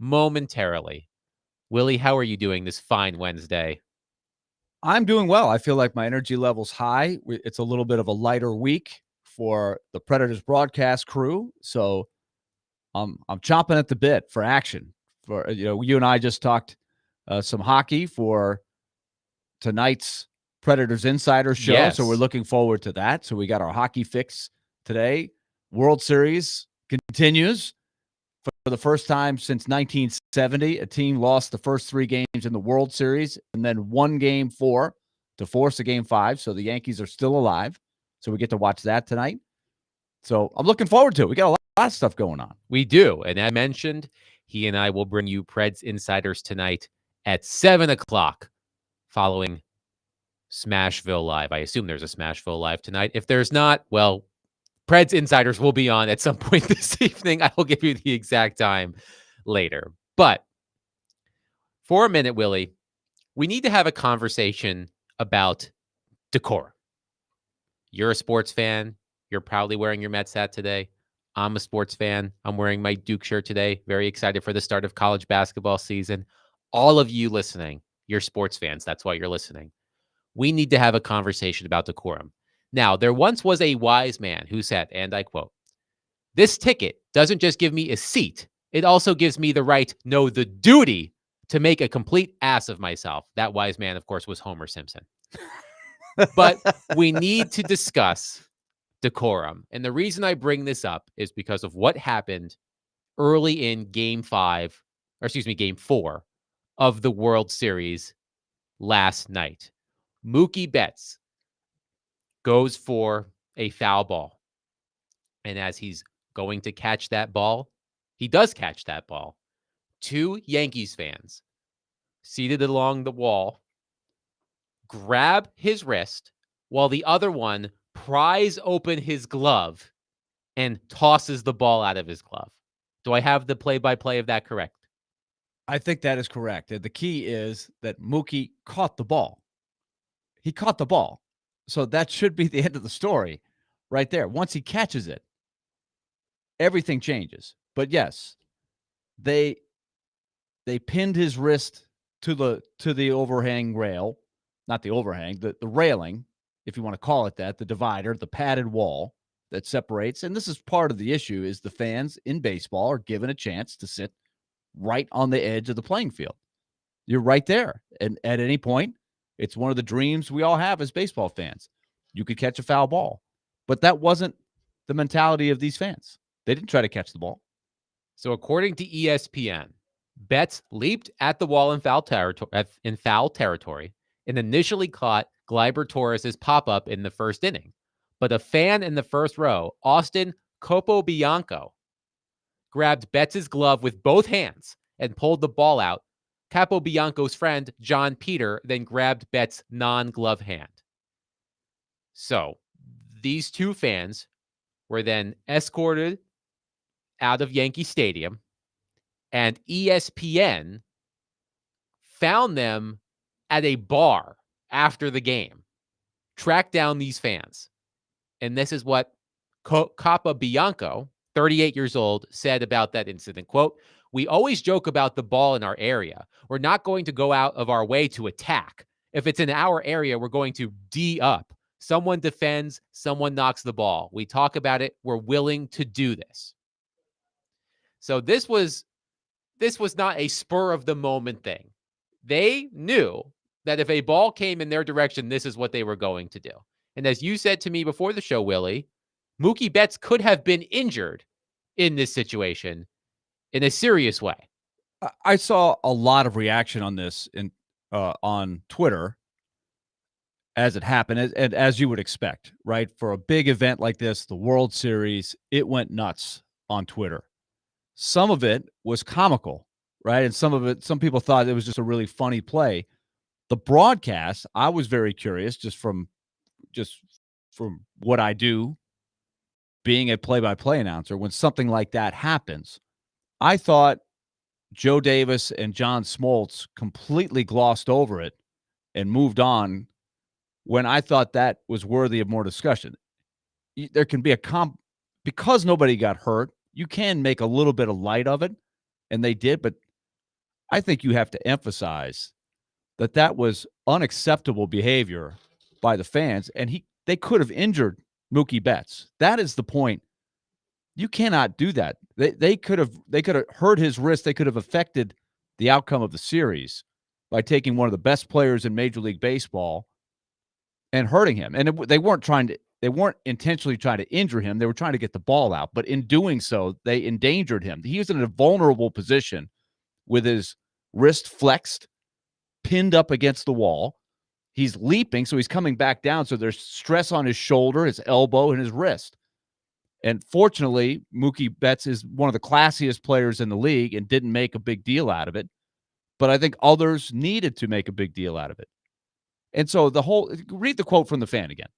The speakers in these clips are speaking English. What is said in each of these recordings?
momentarily. Willie, how are you doing this fine Wednesday? I'm doing well. I feel like my energy level's high. It's a little bit of a lighter week for the Predators broadcast crew, so I'm chomping at the bit for action. For you and I just talked some hockey for tonight's Predators Insider show, so we're Yes. looking forward to that. So we got our hockey fix today. World Series continues. For the first time since 1970, a team lost the first 3 games in the World Series and then won Game 4 to force a Game 5. So the Yankees are still alive. So we get to watch that tonight. So I'm looking forward to it. We got a lot of stuff going on. We do. And as mentioned, he and I will bring you Preds Insiders tonight at 7 o'clock following Smashville Live. I assume there's a Smashville Live tonight. If there's not, well, Preds Insiders will be on at some point this evening. I will give you the exact time later. But for a minute, Willie, we need to have a conversation about decorum. You're a sports fan. You're proudly wearing your Mets hat today. I'm a sports fan. I'm wearing my Duke shirt today. Very excited for the start of college basketball season. All of you listening, you're sports fans. That's why you're listening. We need to have a conversation about decorum. Now, there once was a wise man who said, and I quote, "This ticket doesn't just give me a seat. It also gives me the right, no, the duty to make a complete ass of myself." That wise man, of course, was Homer Simpson. But we need to discuss decorum. And the reason I bring this up is because of what happened early in Game 4 of the World Series last night. Mookie Betts goes for a foul ball. And as he's going to catch that ball, he does catch that ball. 2 Yankees fans seated along the wall grab his wrist while the other one pries open his glove and tosses the ball out of his glove. Do I have the play-by-play of that correct? I think that is correct. The key is that Mookie caught the ball. He caught the ball. So that should be the end of the story right there. Once he catches it, everything changes. But yes, they pinned his wrist to the overhang rail, not the overhang, the railing, if you want to call it that, the divider, the padded wall that separates. And this is part of the issue is the fans in baseball are given a chance to sit right on the edge of the playing field. You're right there. And at any point, it's one of the dreams we all have as baseball fans. You could catch a foul ball. But that wasn't the mentality of these fans. They didn't try to catch the ball. So according to ESPN, Betts leaped at the wall in foul territory and initially caught Gleyber Torres' pop-up in the first inning. But a fan in the first row, Austin Capobianco, grabbed Betts' glove with both hands and pulled the ball out. Capobianco's friend, John Peter, then grabbed Betts' non-glove hand. So these 2 fans were then escorted out of Yankee Stadium, and ESPN found them at a bar after the game, tracked down these fans. And this is what Capobianco, 38 years old, said about that incident. Quote, "We always joke about the ball in our area. We're not going to go out of our way to attack. If it's in our area, we're going to D up. Someone defends, someone knocks the ball. We talk about it. We're willing to do this." So this was not a spur of the moment thing. They knew that if a ball came in their direction, this is what they were going to do. And as you said to me before the show, Willie, Mookie Betts could have been injured in this situation in a serious way. I saw a lot of reaction on this on Twitter as it happened, and as you would expect, right? For a big event like this, the World Series, it went nuts on Twitter. Some of it was comical, right? And some people thought it was just a really funny play. The broadcast, I was very curious just from what I do, being a play-by-play announcer, when something like that happens. I thought Joe Davis and John Smoltz completely glossed over it and moved on when I thought that was worthy of more discussion. There can be because nobody got hurt, you can make a little bit of light of it, and they did, but I think you have to emphasize that was unacceptable behavior by the fans, and they could have injured Mookie Betts. That is the point. You cannot do that. They could have hurt his wrist. They could have affected the outcome of the series by taking one of the best players in Major League Baseball and hurting him. And they weren't intentionally trying to injure him. They were trying to get the ball out. But in doing so, they endangered him. He was in a vulnerable position with his wrist flexed, pinned up against the wall. He's leaping, so he's coming back down. So there's stress on his shoulder, his elbow, and his wrist. And fortunately, Mookie Betts is one of the classiest players in the league and didn't make a big deal out of it. But I think others needed to make a big deal out of it. And so read the quote from the fan again.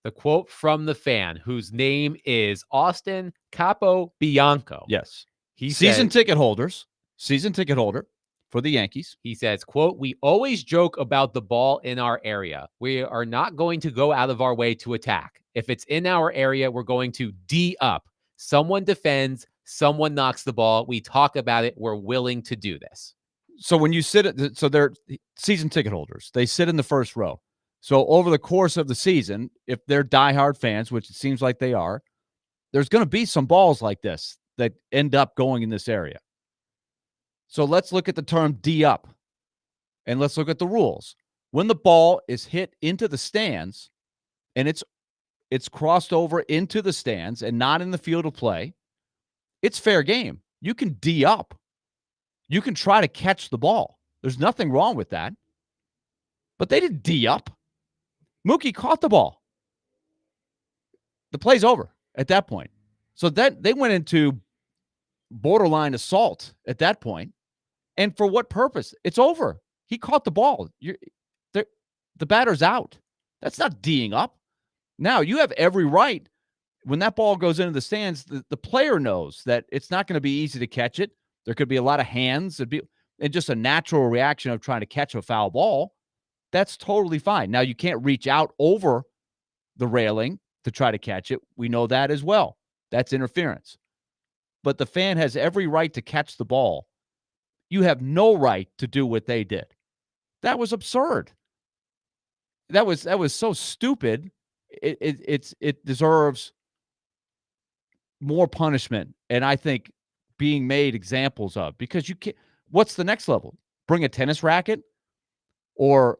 The quote from the fan, whose name is Austin Capobianco. Yes. He season ticket holder for the Yankees. He says, quote, "We always joke about the ball in our area. We are not going to go out of our way to attack. If it's in our area, we're going to D up. Someone defends, someone knocks the ball. We talk about it. We're willing to do this." So when you so they're season ticket holders. They sit in the first row. So over the course of the season, if they're diehard fans, which it seems like they are, there's going to be some balls like this that end up going in this area. So let's look at the term D up, and let's look at the rules. When the ball is hit into the stands and it's crossed over into the stands and not in the field of play, it's fair game. You can D up. You can try to catch the ball. There's nothing wrong with that. But they didn't D up. Mookie caught the ball. The play's over at that point. So that they went into borderline assault at that point. And for what purpose? It's over. He caught the ball. The batter's out. That's not D'ing up. Now, you have every right. When that ball goes into the stands, the player knows that it's not going to be easy to catch it. There could be a lot of hands. And just a natural reaction of trying to catch a foul ball. That's totally fine. Now, you can't reach out over the railing to try to catch it. We know that as well. That's interference. But the fan has every right to catch the ball. You have no right to do what they did. That was absurd. That was so stupid. It deserves more punishment, and I think being made examples of, because you can't. What's the next level? Bring a tennis racket or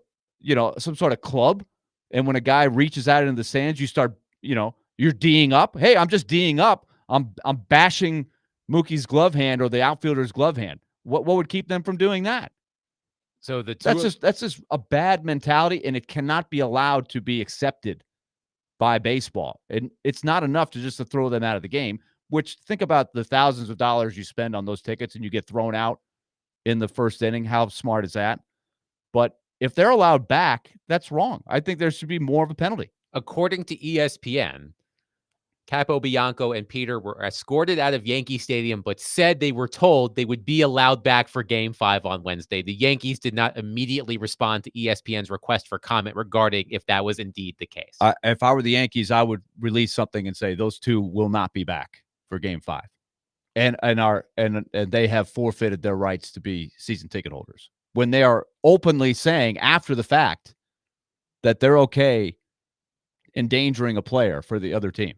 some sort of club, and when a guy reaches out into the stands, you start you're D'ing up. Hey, I'm just D'ing up. I'm bashing Mookie's glove hand or the outfielder's glove hand. What would keep them from doing that? So that's just a bad mentality, and it cannot be allowed to be accepted by baseball. And it's not enough to throw them out of the game, which, think about the thousands of dollars you spend on those tickets and you get thrown out in the first inning. How smart is that? But if they're allowed back, that's wrong. I think there should be more of a penalty. According to ESPN, Capobianco and Peter were escorted out of Yankee Stadium, but said they were told they would be allowed back for Game 5 on Wednesday. The Yankees did not immediately respond to ESPN's request for comment regarding if that was indeed the case. If I were the Yankees, I would release something and say those two will not be back for Game 5, and they have forfeited their rights to be season ticket holders when they are openly saying after the fact that they're okay endangering a player for the other team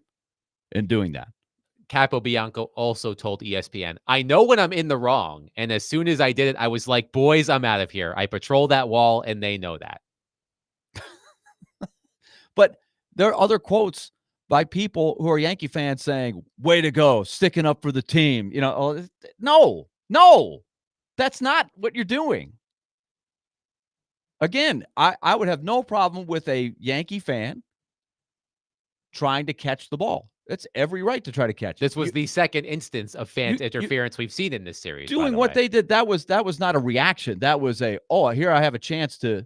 in doing that. Capobianco also told ESPN, "I know when I'm in the wrong, and as soon as I did it, I was like, boys, I'm out of here. I patrol that wall, and they know that." But there are other quotes by people who are Yankee fans saying, "Way to go, sticking up for the team." No, that's not what you're doing. Again, I would have no problem with a Yankee fan trying to catch the ball. It's every right to try to catch it. This was the second instance of fan interference we've seen in this series. Doing what they did, that was not a reaction. That was here I have a chance to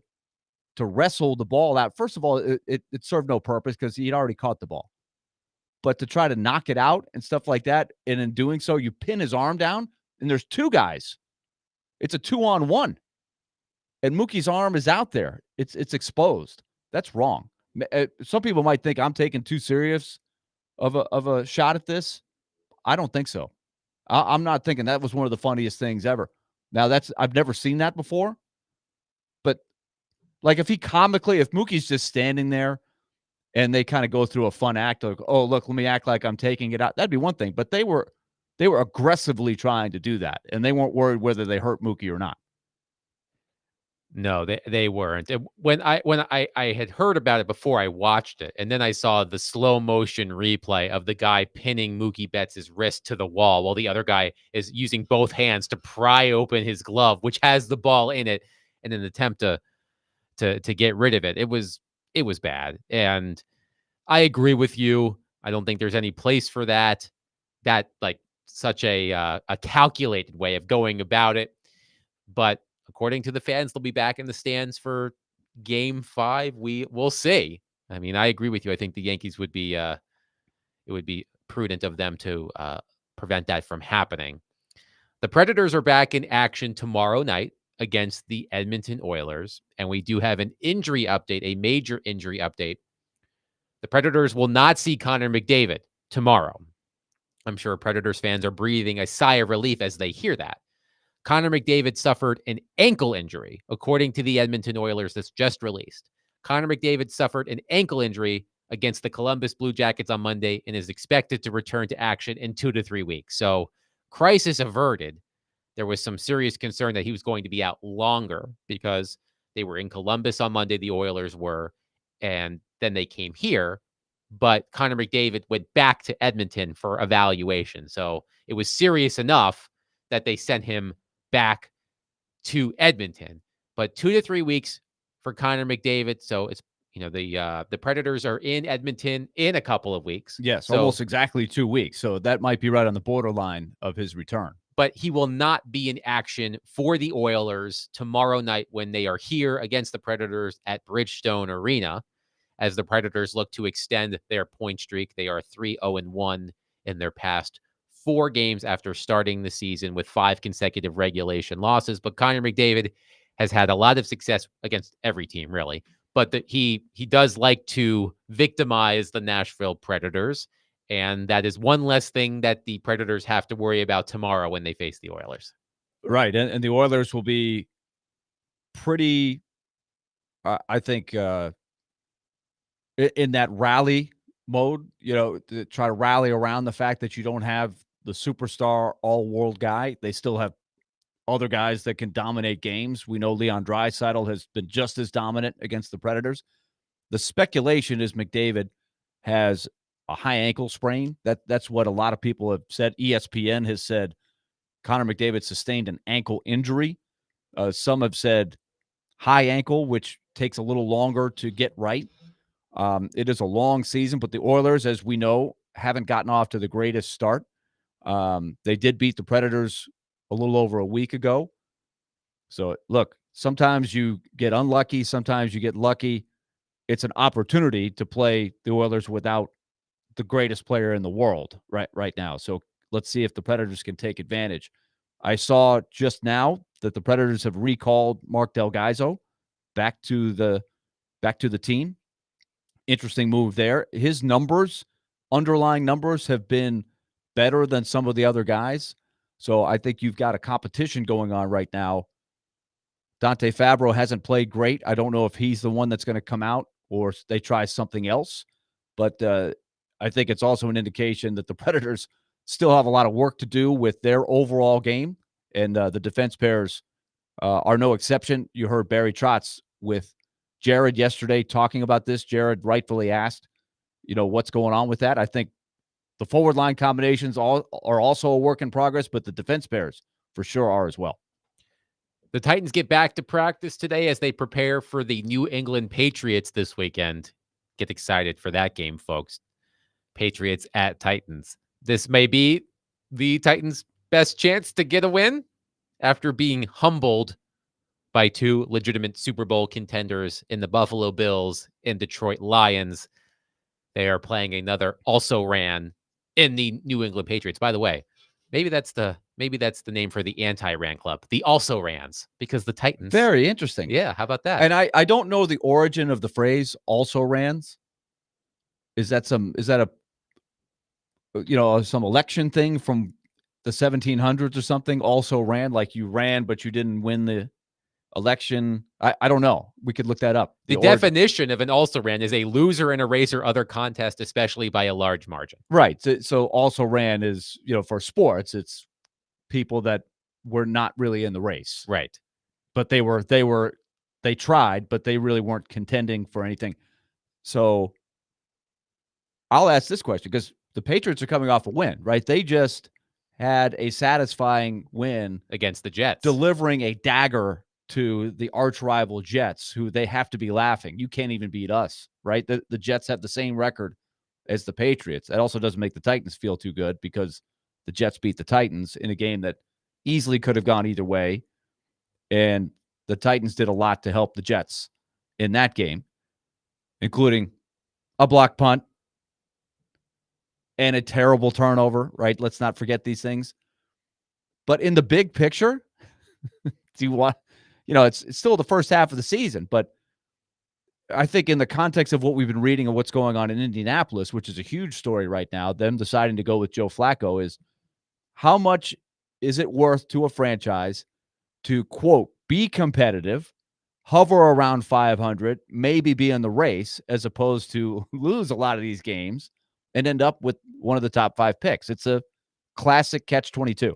wrestle the ball out. First of all, it served no purpose because he'd already caught the ball. But to try to knock it out and stuff like that, and in doing so, you pin his arm down, and there's two guys. It's a 2-on-1. And Mookie's arm is out there. It's exposed. That's wrong. Some people might think I'm taking too serious of a shot at this. I don't think so. I'm not thinking that was one of the funniest things ever. Now I've never seen that before. But like if Mookie's just standing there and they kind of go through a fun act of, oh, look, let me act like I'm taking it out, that'd be one thing. But they were aggressively trying to do that, and they weren't worried whether they hurt Mookie or not. No, they weren't. When I had heard about it before I watched it, and then I saw the slow motion replay of the guy pinning Mookie Betts' wrist to the wall while the other guy is using both hands to pry open his glove, which has the ball in it, in an attempt to get rid of it. It was bad, and I agree with you. I don't think there's any place for that. That like such a calculated way of going about it, but according to the fans, they'll be back in the stands for Game 5. We'll see. I mean, I agree with you. I think the Yankees would be it would be prudent of them to prevent that from happening. The Predators are back in action tomorrow night against the Edmonton Oilers, and we do have an injury update, a major injury update. The Predators will not see Connor McDavid tomorrow. I'm sure Predators fans are breathing a sigh of relief as they hear that. Connor McDavid suffered an ankle injury, according to the Edmonton Oilers that's just released. Connor McDavid suffered an ankle injury against the Columbus Blue Jackets on Monday and is expected to return to action in 2 to 3 weeks. So, crisis averted. There was some serious concern that he was going to be out longer because they were in Columbus on Monday, the Oilers were, and then they came here. But Connor McDavid went back to Edmonton for evaluation. So, it was serious enough that they sent him back to Edmonton, but 2 to 3 weeks for Connor McDavid. So it's, the Predators are in Edmonton in a couple of weeks. Yes, so, almost exactly 2 weeks. So that might be right on the borderline of his return. But he will not be in action for the Oilers tomorrow night when they are here against the Predators at Bridgestone Arena, as the Predators look to extend their point streak. They are 3-0-1 in their past 4 games after starting the season with 5 consecutive regulation losses. But Connor McDavid has had a lot of success against every team, really. But he does like to victimize the Nashville Predators. And that is one less thing that the Predators have to worry about tomorrow when they face the Oilers. Right. And the Oilers will be pretty, I think, in that rally mode, to try to rally around the fact that you don't have the superstar all-world guy. They still have other guys that can dominate games. We know Leon Draisaitl has been just as dominant against the Predators. The speculation is McDavid has a high ankle sprain. That's what a lot of people have said. ESPN has said Connor McDavid sustained an ankle injury. Some have said high ankle, which takes a little longer to get right. It is a long season, but the Oilers, as we know, haven't gotten off to the greatest start. They did beat the Predators a little over a week ago. So, look, sometimes you get unlucky. Sometimes you get lucky. It's an opportunity to play the Oilers without the greatest player in the world right now. So let's see if the Predators can take advantage. I saw just now that the Predators have recalled Mark Del Gaizo back to the team. Interesting move there. His underlying numbers have been better than some of the other guys. So I think you've got a competition going on right now. Dante Fabro hasn't played great. I don't know if he's the one that's going to come out or they try something else. But I think it's also an indication that the Predators still have a lot of work to do with their overall game. And the defense pairs are no exception. You heard Barry Trotz with Jared yesterday talking about this. Jared rightfully asked, what's going on with that? I think the forward line combinations are also a work in progress, but the defense pairs for sure are as well. The Titans get back to practice today as they prepare for the New England Patriots this weekend. Get excited for that game, folks. Patriots at Titans. This may be the Titans' best chance to get a win after being humbled by 2 legitimate Super Bowl contenders in the Buffalo Bills and Detroit Lions. They are playing another also-ran in the New England Patriots. By the way, maybe that's the name for the anti-ran club, the also-rans, because the Titans. Very interesting. Yeah, how about that? And I don't know the origin of the phrase also-rans. Is that some election thing from the 1700s or something also ran, like you ran, but you didn't win the election. I don't know. We could look that up. The definition of an also ran is a loser in a race or other contest, especially by a large margin. Right. So also ran is, for sports, it's people that were not really in the race. Right. But they tried, but they really weren't contending for anything. So I'll ask this question because the Patriots are coming off a win, right? They just had a satisfying win against the Jets, delivering a dagger to the arch rival Jets, who they have to be laughing. You can't even beat us, right? The Jets have the same record as the Patriots. That also doesn't make the Titans feel too good because the Jets beat the Titans in a game that easily could have gone either way. And the Titans did a lot to help the Jets in that game, including a block punt and a terrible turnover, right? Let's not forget these things. But in the big picture, do you want, it's still the first half of the season, but I think in the context of what we've been reading and what's going on in Indianapolis, which is a huge story right now, them deciding to go with Joe Flacco, is how much is it worth to a franchise to, quote, be competitive, hover around 500, maybe be in the race, as opposed to lose a lot of these games and end up with one of the top 5 picks. It's a classic catch-22.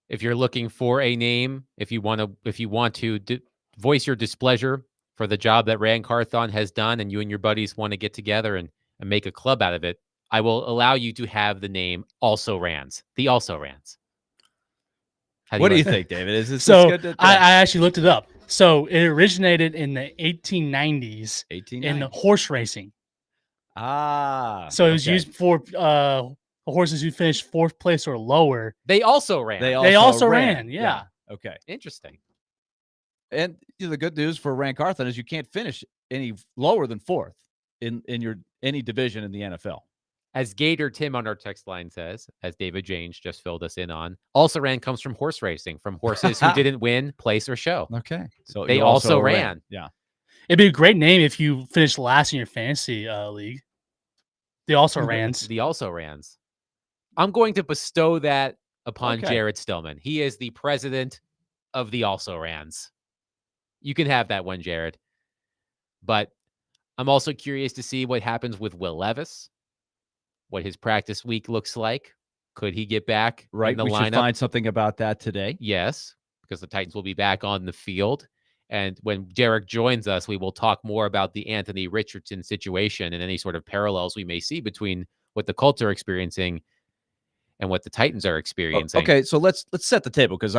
If you're looking for a name, if you want to voice your displeasure for the job that Ran Carthon has done, and you and your buddies want to get together and make a club out of it, I will allow you to have the name Also Rans. The Also Rans. What do you think, David? Is this so? Good to, I actually looked it up. So it originated in the 1890s in horse racing. So it was used for horses who finished 4th place or lower. They also ran. They also ran. Yeah. Okay. Interesting. And the good news for Ran Carthon is you can't finish any lower than 4th in any division in the NFL. As Gator Tim on our text line says, as David James just filled us in on, also ran comes from horse racing, from horses who didn't win, place, or show. Okay. So they also ran. Yeah. It'd be a great name if you finished last in your fantasy league. The also rans. The also rans. I'm going to bestow that upon Jared Stillman. He is the president of the also rans. You can have that one, Jared. But I'm also curious to see what happens with Will Levis, what his practice week looks like. Could he get back in the lineup? Should find something about that today. Yes, because the Titans will be back on the field. And when Derek joins us, we will talk more about the Anthony Richardson situation and any sort of parallels we may see between what the Colts are experiencing and what the Titans are experiencing. Okay, so let's set the table because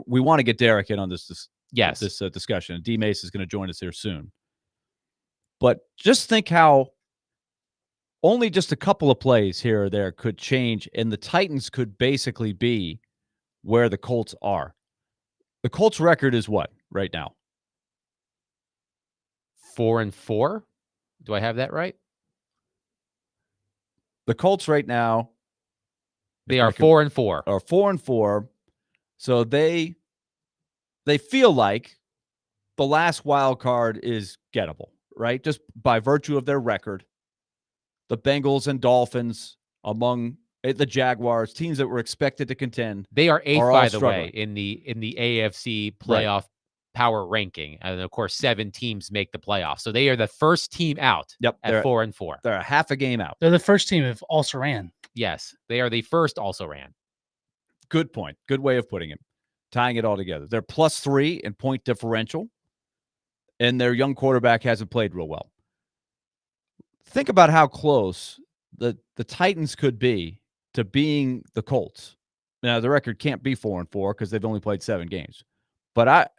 we want to get Derek in on this discussion. D Mace is going to join us here soon. But just think how only just a couple of plays here or there could change, and the Titans could basically be where the Colts are. The Colts record is what right now? 4-4. Do I have that right? The Colts right now, they are 4-4. Are 4-4. So they feel like the last wild card is gettable, right? Just by virtue of their record. The Bengals and Dolphins among the Jaguars, teams that were expected to contend. They are 8th, by the way, in the AFC playoff power ranking. And of course, 7 teams make the playoffs. So they are the first team out at 4-4. They're a half a game out. They're the first team of also ran. Yes, they are the first also ran. Good point. Good way of putting it. Tying it all together. They're +3 in point differential, and their young quarterback hasn't played real well. Think about how close the Titans could be to being the Colts. Now, the record can't be 4-4 because they've only played 7 games. But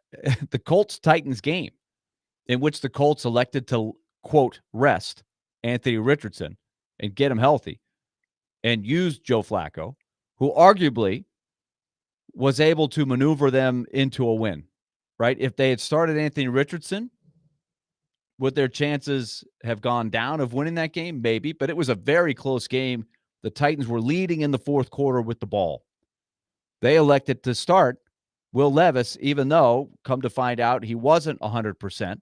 the Colts-Titans game in which the Colts elected to, quote, rest Anthony Richardson and get him healthy and use Joe Flacco, who arguably was able to maneuver them into a win, right? If they had started Anthony Richardson, would their chances have gone down of winning that game? Maybe, but it was a very close game. The Titans were leading in the 4th quarter with the ball. They elected to start Will Levis, even though, come to find out, he wasn't 100%,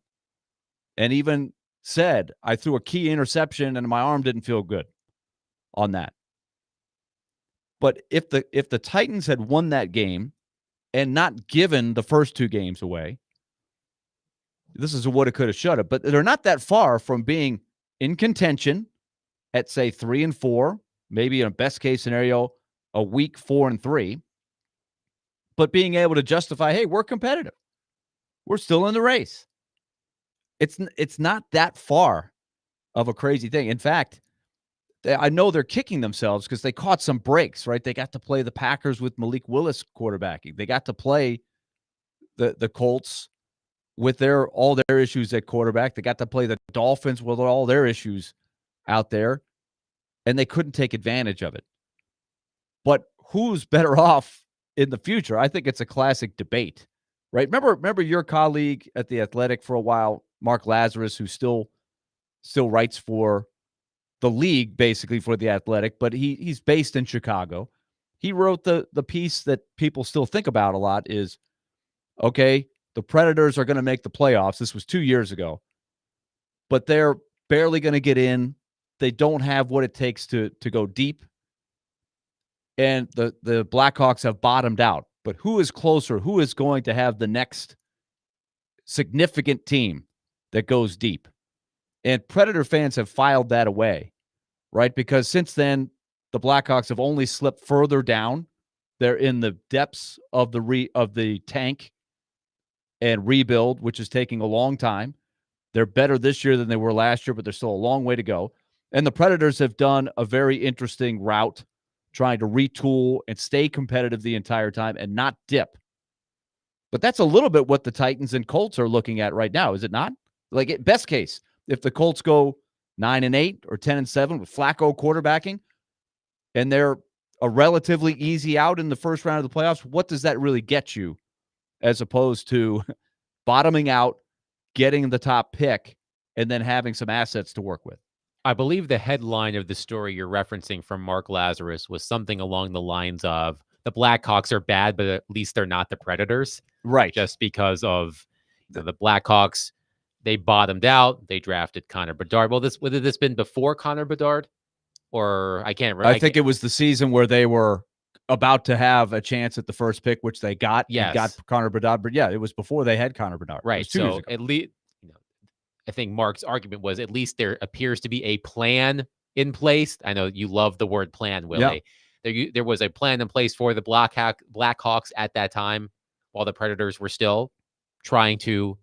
and even said, I threw a key interception and my arm didn't feel good on that. But if the Titans had won that game and not given the first 2 games away, this is a woulda, coulda, shoulda. But they're not that far from being in contention at, say, 3-4, maybe in a best case scenario, a week 4-3, but being able to justify, hey, we're competitive. We're still in the race. It's not that far of a crazy thing. In fact, I know they're kicking themselves because they caught some breaks, right? They got to play the Packers with Malik Willis quarterbacking. They got to play the Colts with all their issues at quarterback. They got to play the Dolphins with all their issues out there, and they couldn't take advantage of it. But who's better off in the future? I think it's a classic debate, right? Remember your colleague at The Athletic for a while, Mark Lazarus, who still writes for the league, basically for The Athletic, but he's based in Chicago. He wrote the piece that people still think about a lot is, okay, the Predators are going to make the playoffs. This was 2 years ago, but they're barely going to get in. They don't have what it takes to go deep. And the Blackhawks have bottomed out. But who is closer? Who is going to have the next significant team that goes deep? And Predator fans have filed that away, right? Because since then, the Blackhawks have only slipped further down. They're in the depths of the tank and rebuild, which is taking a long time. They're better this year than they were last year, but there's still a long way to go. And the Predators have done a very interesting route, trying to retool and stay competitive the entire time and not dip. But that's a little bit what the Titans and Colts are looking at right now, is it not? Like, best case, if the Colts go 9-8 or 10-7 with Flacco quarterbacking, and they're a relatively easy out in the first round of the playoffs, what does that really get you, as opposed to bottoming out, getting the top pick, and then having some assets to work with? I believe the headline of the story you're referencing from Mark Lazarus was something along the lines of, the Blackhawks are bad, but at least they're not the Predators. Right. Just because of the Blackhawks, they bottomed out. They drafted Connor Bedard. Well, whether this been before Connor Bedard, or I can't remember. I think it was the season where they were about to have a chance at the first pick, which they got. Yes. Got Connor Bedard. But yeah, it was before they had Connor Bedard. Right. 2 years So ago. at least, I think Mark's argument was, at least there appears to be a plan in place. I know you love the word plan, Willie. Yeah. There was a plan in place for the Blackhawks at that time, while the Predators were still trying to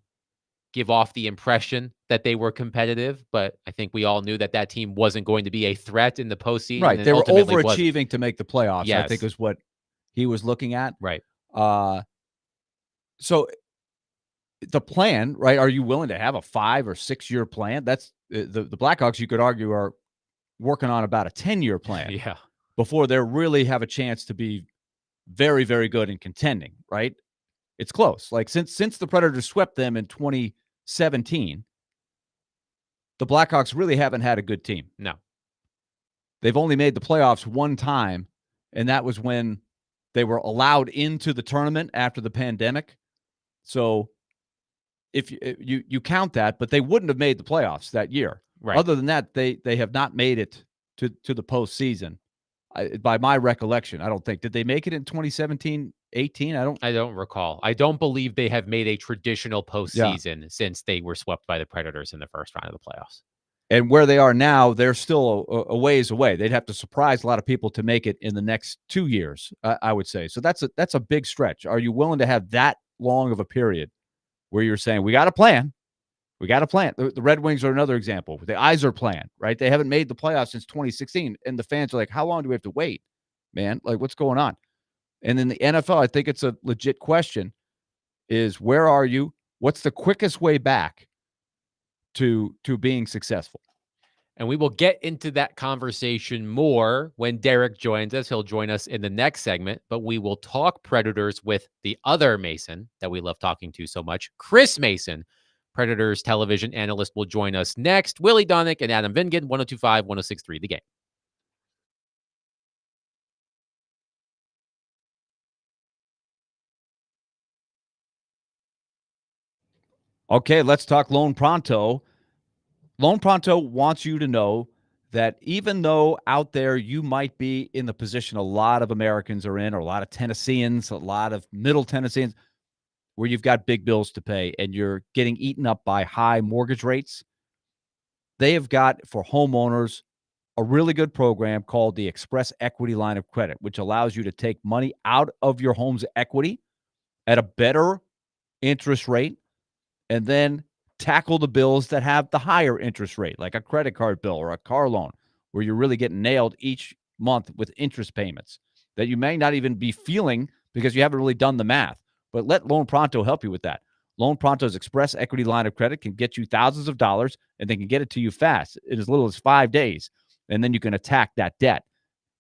give off the impression that they were competitive. But I think we all knew that team wasn't going to be a threat in the postseason. Right. They were overachieving to make the playoffs, yes. I think is what he was looking at. Right. So the plan, right? Are you willing to have a 5 or 6 year plan? That's the Blackhawks, you could argue, are working on about a 10-year plan. Yeah. Before they really have a chance to be very, very good in contending, right? It's close. Like since the Predators swept them in 2017, the Blackhawks really haven't had a good team. No. They've only made the playoffs one time, and that was when they were allowed into the tournament after the pandemic. So if you count that, but they wouldn't have made the playoffs that year. Right. Other than that, they have not made it to the postseason. By my recollection, I don't think. Did they make it in 2017-18? I don't recall. I don't believe they have made a traditional postseason since they were swept by the Predators in the first round of the playoffs. And where they are now, they're still a ways away. They'd have to surprise a lot of people to make it in the next 2 years, I would say. So that's a big stretch. Are you willing to have that long of a period where you're saying, we got a plan? We got a plan. The Red Wings are another example. The Yzer plan, right? They haven't made the playoffs since 2016, and the fans are like, how long do we have to wait, man? Like, what's going on? And in the NFL, I think it's a legit question, is where are you? What's the quickest way back to being successful? And we will get into that conversation more when Derek joins us. He'll join us in the next segment, but we will talk Predators with the other Mason that we love talking to so much, Chris Mason. Predators television analyst will join us next. Willie Donick and Adam Vingan, 102.5, 106.3 The Game. Okay, let's talk Lone Pronto. Lone Pronto wants you to know that even though out there you might be in the position a lot of Americans are in, or a lot of Tennesseans, a lot of middle Tennesseans, where you've got big bills to pay and you're getting eaten up by high mortgage rates, they have got for homeowners a really good program called the Express Equity Line of Credit, which allows you to take money out of your home's equity at a better interest rate and then tackle the bills that have the higher interest rate, like a credit card bill or a car loan, where you're really getting nailed each month with interest payments that you may not even be feeling because you haven't really done the math. But let Loan Pronto help you with that. Loan Pronto's Express Equity Line of Credit can get you thousands of dollars, and they can get it to you fast in as little as 5 days, and then you can attack that debt.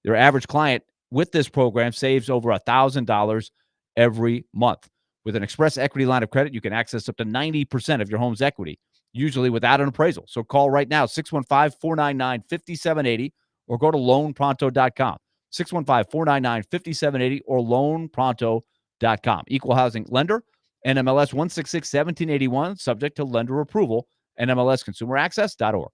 Your average client with this program saves over $1,000 every month. With an Express Equity Line of Credit, you can access up to 90% of your home's equity, usually without an appraisal. So call right now, 615-499-5780, or go to loanpronto.com. 615-499-5780 or loanpronto.com. Equal housing lender, NMLS 166-1781, subject to lender approval, NMLSconsumeraccess.org.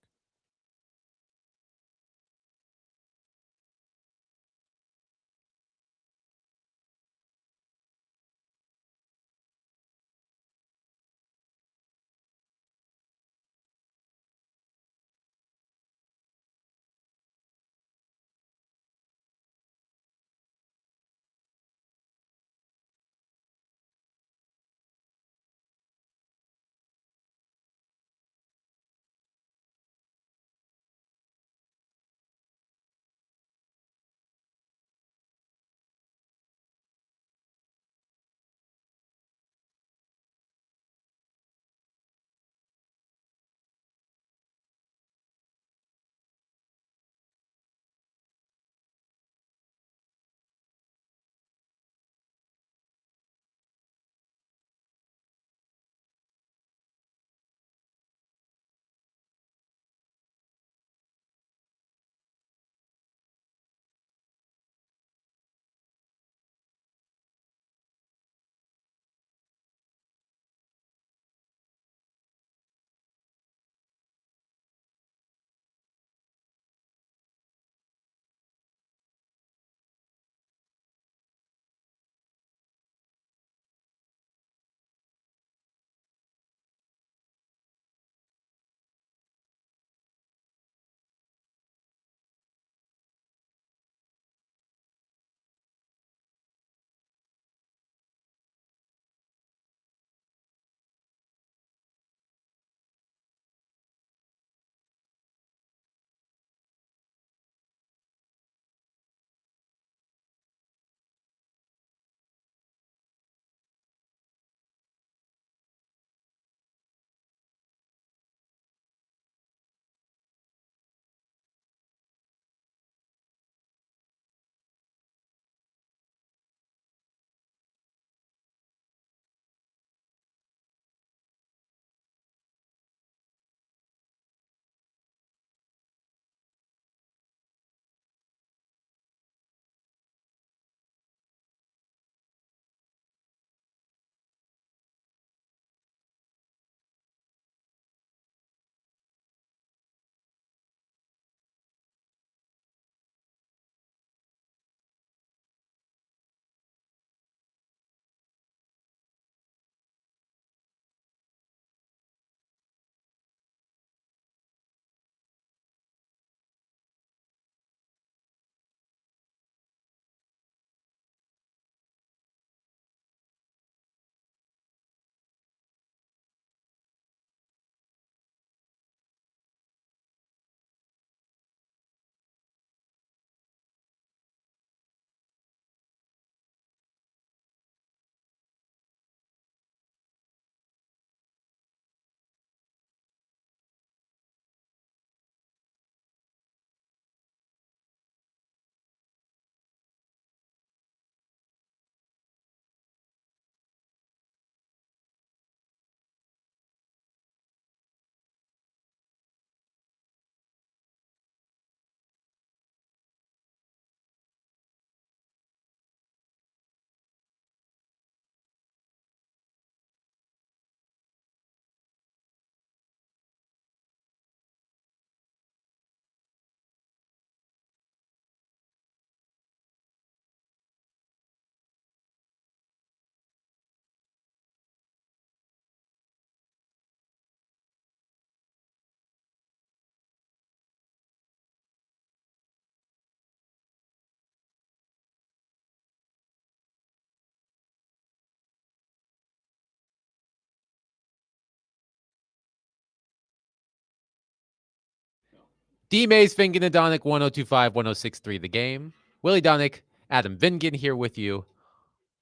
D. Mays, Fingan, and Donick, 1025, 1063 The Game. Willie Donick, Adam Vingan here with you.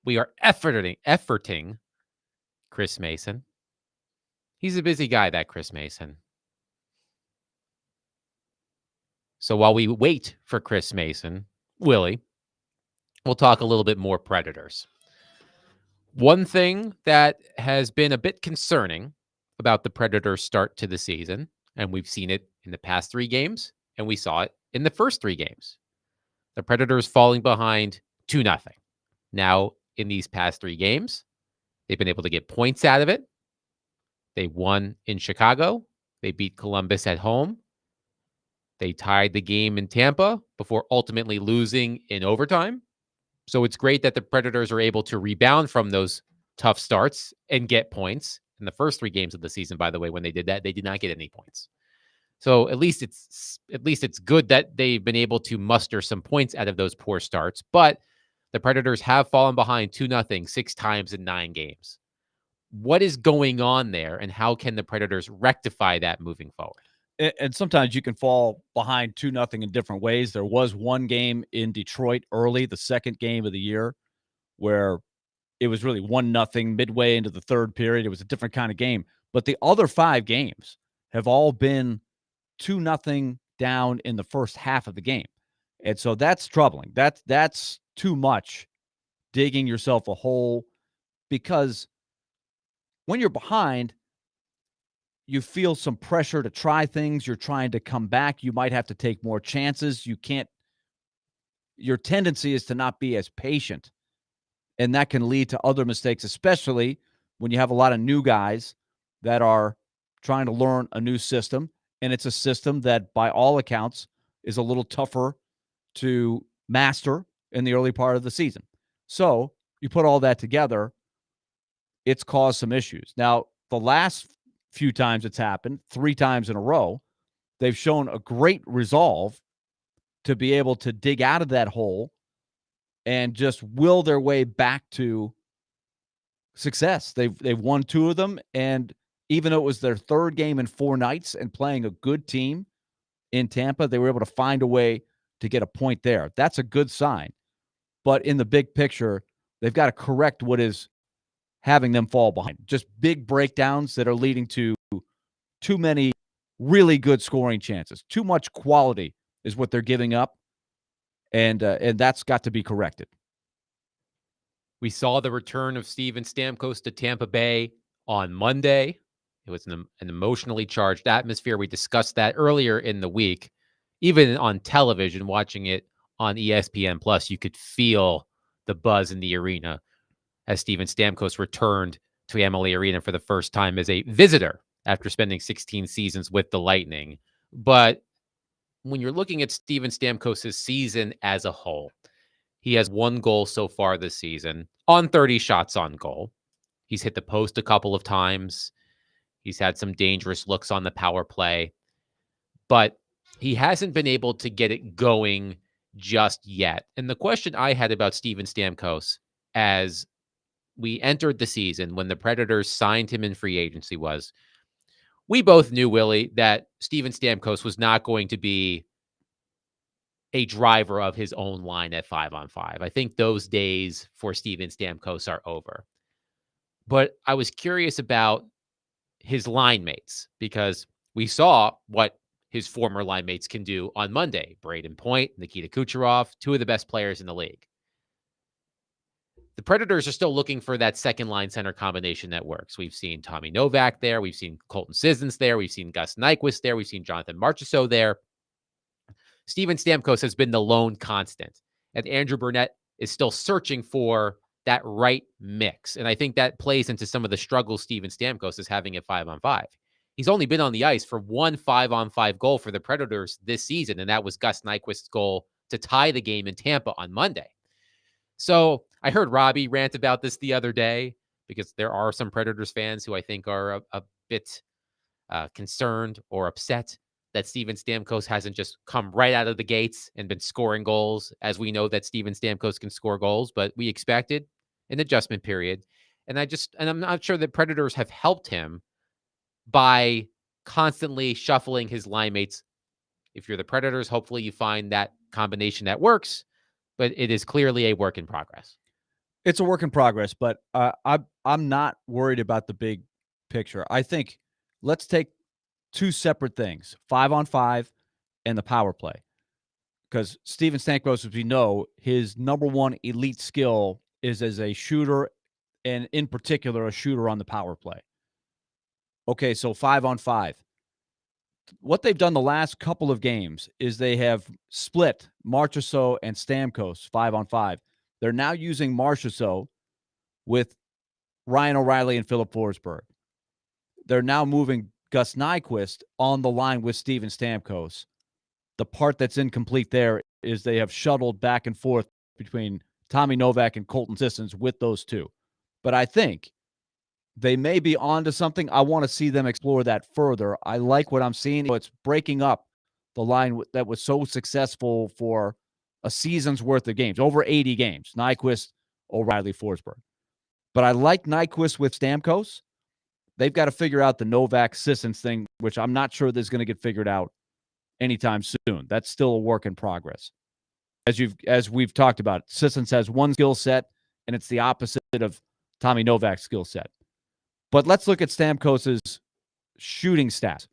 We are efforting Chris Mason. He's a busy guy, that Chris Mason. So while we wait for Chris Mason, Willie, we'll talk a little bit more Predators. One thing that has been a bit concerning about the Predators' start to the season, and we've seen it in the past 3 games, and we saw it in the first 3 games. The Predators falling behind 2-0. Now, in these past 3 games, they've been able to get points out of it. They won in Chicago. They beat Columbus at home. They tied the game in Tampa before ultimately losing in overtime. So it's great that the Predators are able to rebound from those tough starts and get points. In the first 3 games of the season, by the way, when they did that, they did not get any points. So at least it's good that they've been able to muster some points out of those poor starts. But the Predators have fallen behind 2-0 6 times in 9 games. What is going on there, and how can the Predators rectify that moving forward? And sometimes you can fall behind 2-0 in different ways. There was one game in Detroit early, the second game of the year, where it was really 1-0 midway into the third period. It was a different kind of game. But the other 5 games have all been 2-0 down in the first half of the game. And so that's troubling. That's too much digging yourself a hole, because when you're behind, you feel some pressure to try things. You're trying to come back. You might have to take more chances. Your tendency is to not be as patient, and that can lead to other mistakes, especially when you have a lot of new guys that are trying to learn a new system. And it's a system that, by all accounts, is a little tougher to master in the early part of the season. So you put all that together, it's caused some issues. Now, the last few times it's happened, 3 times in a row, they've shown a great resolve to be able to dig out of that hole and just will their way back to success. They've won 2 of them, and even though it was their 3rd game in 4 nights and playing a good team in Tampa, they were able to find a way to get a point there. That's a good sign. But in the big picture, they've got to correct what is having them fall behind. Just big breakdowns that are leading to too many really good scoring chances. Too much quality is what they're giving up, and that's got to be corrected. We saw the return of Steven Stamkos to Tampa Bay on Monday. It was an emotionally charged atmosphere. We discussed that earlier in the week. Even on television, watching it on ESPN Plus, you could feel the buzz in the arena as Steven Stamkos returned to Amalie Arena for the first time as a visitor after spending 16 seasons with the Lightning. But when you're looking at Steven Stamkos' season as a whole, he has 1 goal so far this season on 30 shots on goal. He's hit the post a couple of times. He's had some dangerous looks on the power play, but he hasn't been able to get it going just yet. And the question I had about Steven Stamkos as we entered the season, when the Predators signed him in free agency, was we both knew, Willie, that Steven Stamkos was not going to be a driver of his own line at 5-on-5. I think those days for Steven Stamkos are over. But I was curious about his line mates, because we saw what his former line mates can do on Monday. Braden Point, Nikita Kucherov, 2 of the best players in the league. The Predators are still looking for that second line center combination that works. We've seen Tommy Novak there. We've seen Colton Sissons there. We've seen Gus Nyquist there. We've seen Jonathan Marchessault there. Steven Stamkos has been the lone constant, and Andrew Burnett is still searching for that right mix. And I think that plays into some of the struggles Steven Stamkos is having at 5-on-5. He's only been on the ice for 1 5-on-5 goal for the Predators this season, and that was Gus Nyquist's goal to tie the game in Tampa on Monday. So I heard Robbie rant about this the other day, because there are some Predators fans who I think are a bit concerned or upset that Steven Stamkos hasn't just come right out of the gates and been scoring goals, as we know that Steven Stamkos can score goals, but we expected an adjustment period. And I'm not sure that Predators have helped him by constantly shuffling his line mates If you're the Predators, hopefully you find that combination that works, but it is clearly a work in progress. It's a work in progress, but I'm not worried about the big picture. I think let's take two separate things, 5-on-5 and the power play. Because Steven Stamkos, as we know, his number one elite skill is as a shooter, and in particular, a shooter on the power play. Okay, so 5-on-5. What they've done the last couple of games is they have split Marchessault and Stamkos 5-on-5. They're now using Marchessault with Ryan O'Reilly and Philip Forsberg. They're now moving Gus Nyquist on the line with Steven Stamkos. The part that's incomplete there is they have shuttled back and forth between Tommy Novak and Colton Sissons with those two. But I think they may be onto something. I want to see them explore that further. I like what I'm seeing. It's breaking up the line that was so successful for a season's worth of games, over 80 games. Nyquist, O'Reilly, Forsberg. But I like Nyquist with Stamkos. They've got to figure out the Novak Sissons thing, which I'm not sure that's going to get figured out anytime soon. That's still a work in progress. As we've talked about, Sissons has one skill set, and it's the opposite of Tommy Novak's skill set. But let's look at Stamkos's shooting stats.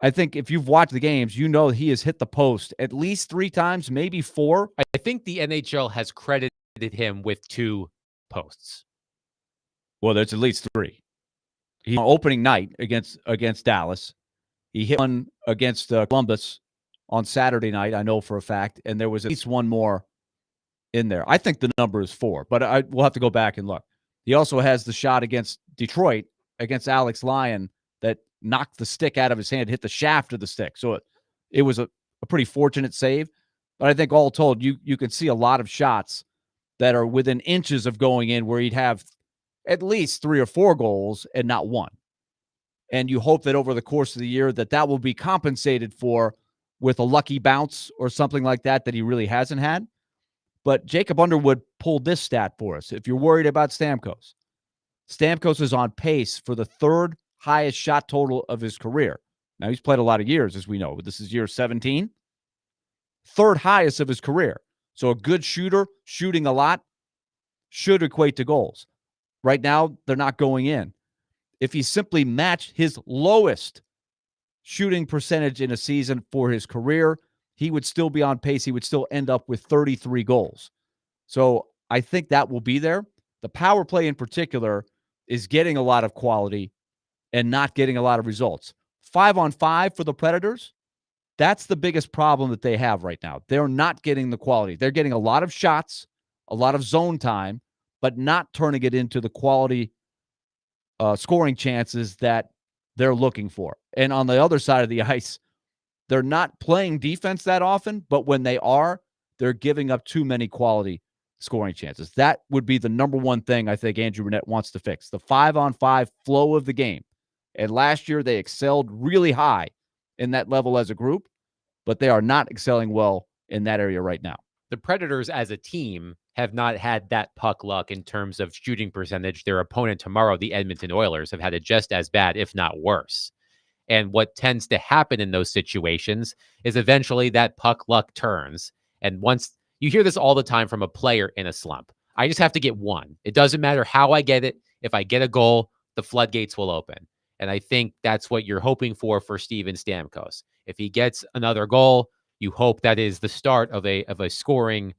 I think if you've watched the games, you know he has hit the post at least 3 times, maybe 4. I think the NHL has credited him with 2 posts. Well, there's at least 3. He on opening night against Dallas. He hit one against Columbus on Saturday night, I know for a fact, and there was at least one more in there. I think the number is 4, but we'll have to go back and look. He also has the shot against Detroit, against Alex Lyon, that knocked the stick out of his hand, hit the shaft of the stick. So it was a pretty fortunate save. But I think all told, you can see a lot of shots that are within inches of going in where he'd have at least 3 or 4 goals and not 1. And you hope that over the course of the year that will be compensated for with a lucky bounce or something like that he really hasn't had. But Jacob Underwood pulled this stat for us. If you're worried about Stamkos, Stamkos is on pace for the 3rd highest shot total of his career. Now, he's played a lot of years, as we know. This is year 17. 3rd highest of his career. So a good shooter, shooting a lot, should equate to goals. Right now, they're not going in. If he simply matched his lowest shooting percentage in a season for his career, he would still be on pace. He would still end up with 33 goals. So I think that will be there. The power play in particular is getting a lot of quality and not getting a lot of results. 5-on-5 for the Predators, that's the biggest problem that they have right now. They're not getting the quality. They're getting a lot of shots, a lot of zone time, but not turning it into the quality scoring chances that they're looking for. And on the other side of the ice, they're not playing defense that often, but when they are, they're giving up too many quality scoring chances. That would be the number one thing I think Andrew Brunette wants to fix, the 5-on-5 flow of the game. And last year, they excelled really high in that level as a group, but they are not excelling well in that area right now. The Predators as a team have not had that puck luck in terms of shooting percentage. Their opponent tomorrow, the Edmonton Oilers, have had it just as bad, if not worse. And what tends to happen in those situations is eventually that puck luck turns. And once you hear this all the time from a player in a slump, I just have to get one. It doesn't matter how I get it. If I get a goal, the floodgates will open. And I think that's what you're hoping for Steven Stamkos. If he gets another goal, you hope that is the start of a scoring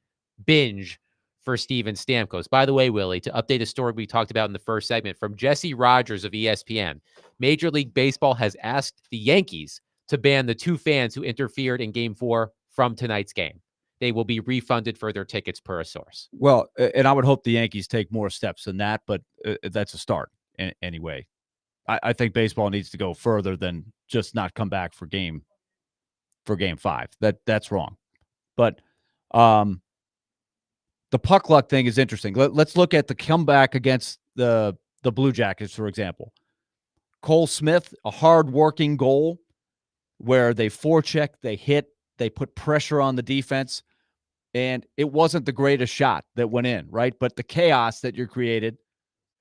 binge for Steven Stamkos. By the way, Willie, to update a story we talked about in the first segment from Jesse Rogers of ESPN, Major League Baseball has asked the Yankees to ban the 2 fans who interfered in Game 4 from tonight's game. They will be refunded for their tickets per a source. Well, and I would hope the Yankees take more steps than that, but that's a start anyway. I think baseball needs to go further than just not come back for game 5. That's wrong. But the puck luck thing is interesting. Let's look at the comeback against the Blue Jackets, for example. Cole Smith, a hard-working goal where they forecheck, they hit, they put pressure on the defense, and it wasn't the greatest shot that went in, right? But the chaos that you created,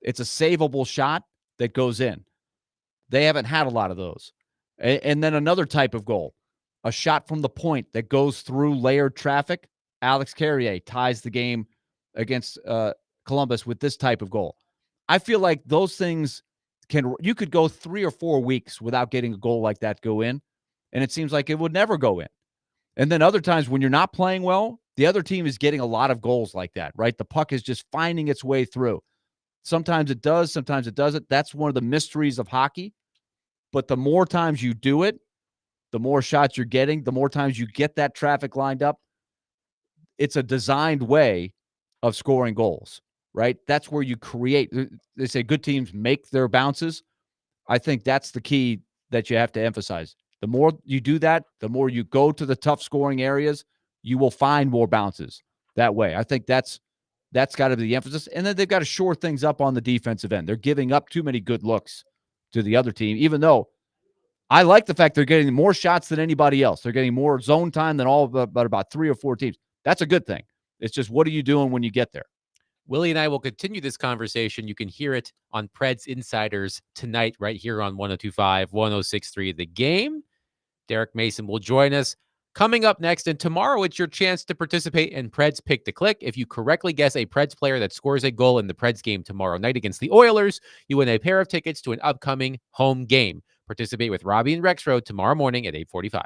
it's a savable shot that goes in. They haven't had a lot of those. And then another type of goal. a shot from the point that goes through layered traffic. Alex Carrier ties the game against Columbus with this type of goal. I feel like those things you could go 3 or 4 weeks without getting a goal like that go in, and it seems like it would never go in. And then other times when you're not playing well, the other team is getting a lot of goals like that, right? The puck is just finding its way through. Sometimes it does, sometimes it doesn't. That's one of the mysteries of hockey. But the more times you do it, the more shots you're getting, the more times you get that traffic lined up. It's a designed way of scoring goals, right? That's where you create. They say good teams make their bounces. I think that's the key that you have to emphasize. The more you do that, the more you go to the tough scoring areas, you will find more bounces that way. I think that's got to be the emphasis. And then they've got to shore things up on the defensive end. They're giving up too many good looks to the other team, even though I like the fact they're getting more shots than anybody else. They're getting more zone time than all but about 3 or 4 teams. That's a good thing. It's just, what are you doing when you get there? Willie and I will continue this conversation. You can hear it on Preds Insiders tonight, right here on 102.5, 106.3 The Game. Derek Mason will join us coming up next. And tomorrow, it's your chance to participate in Preds Pick to Click. If you correctly guess a Preds player that scores a goal in the Preds game tomorrow night against the Oilers, you win a pair of tickets to an upcoming home game. Participate with Robbie and Rexroad tomorrow morning at 8:45.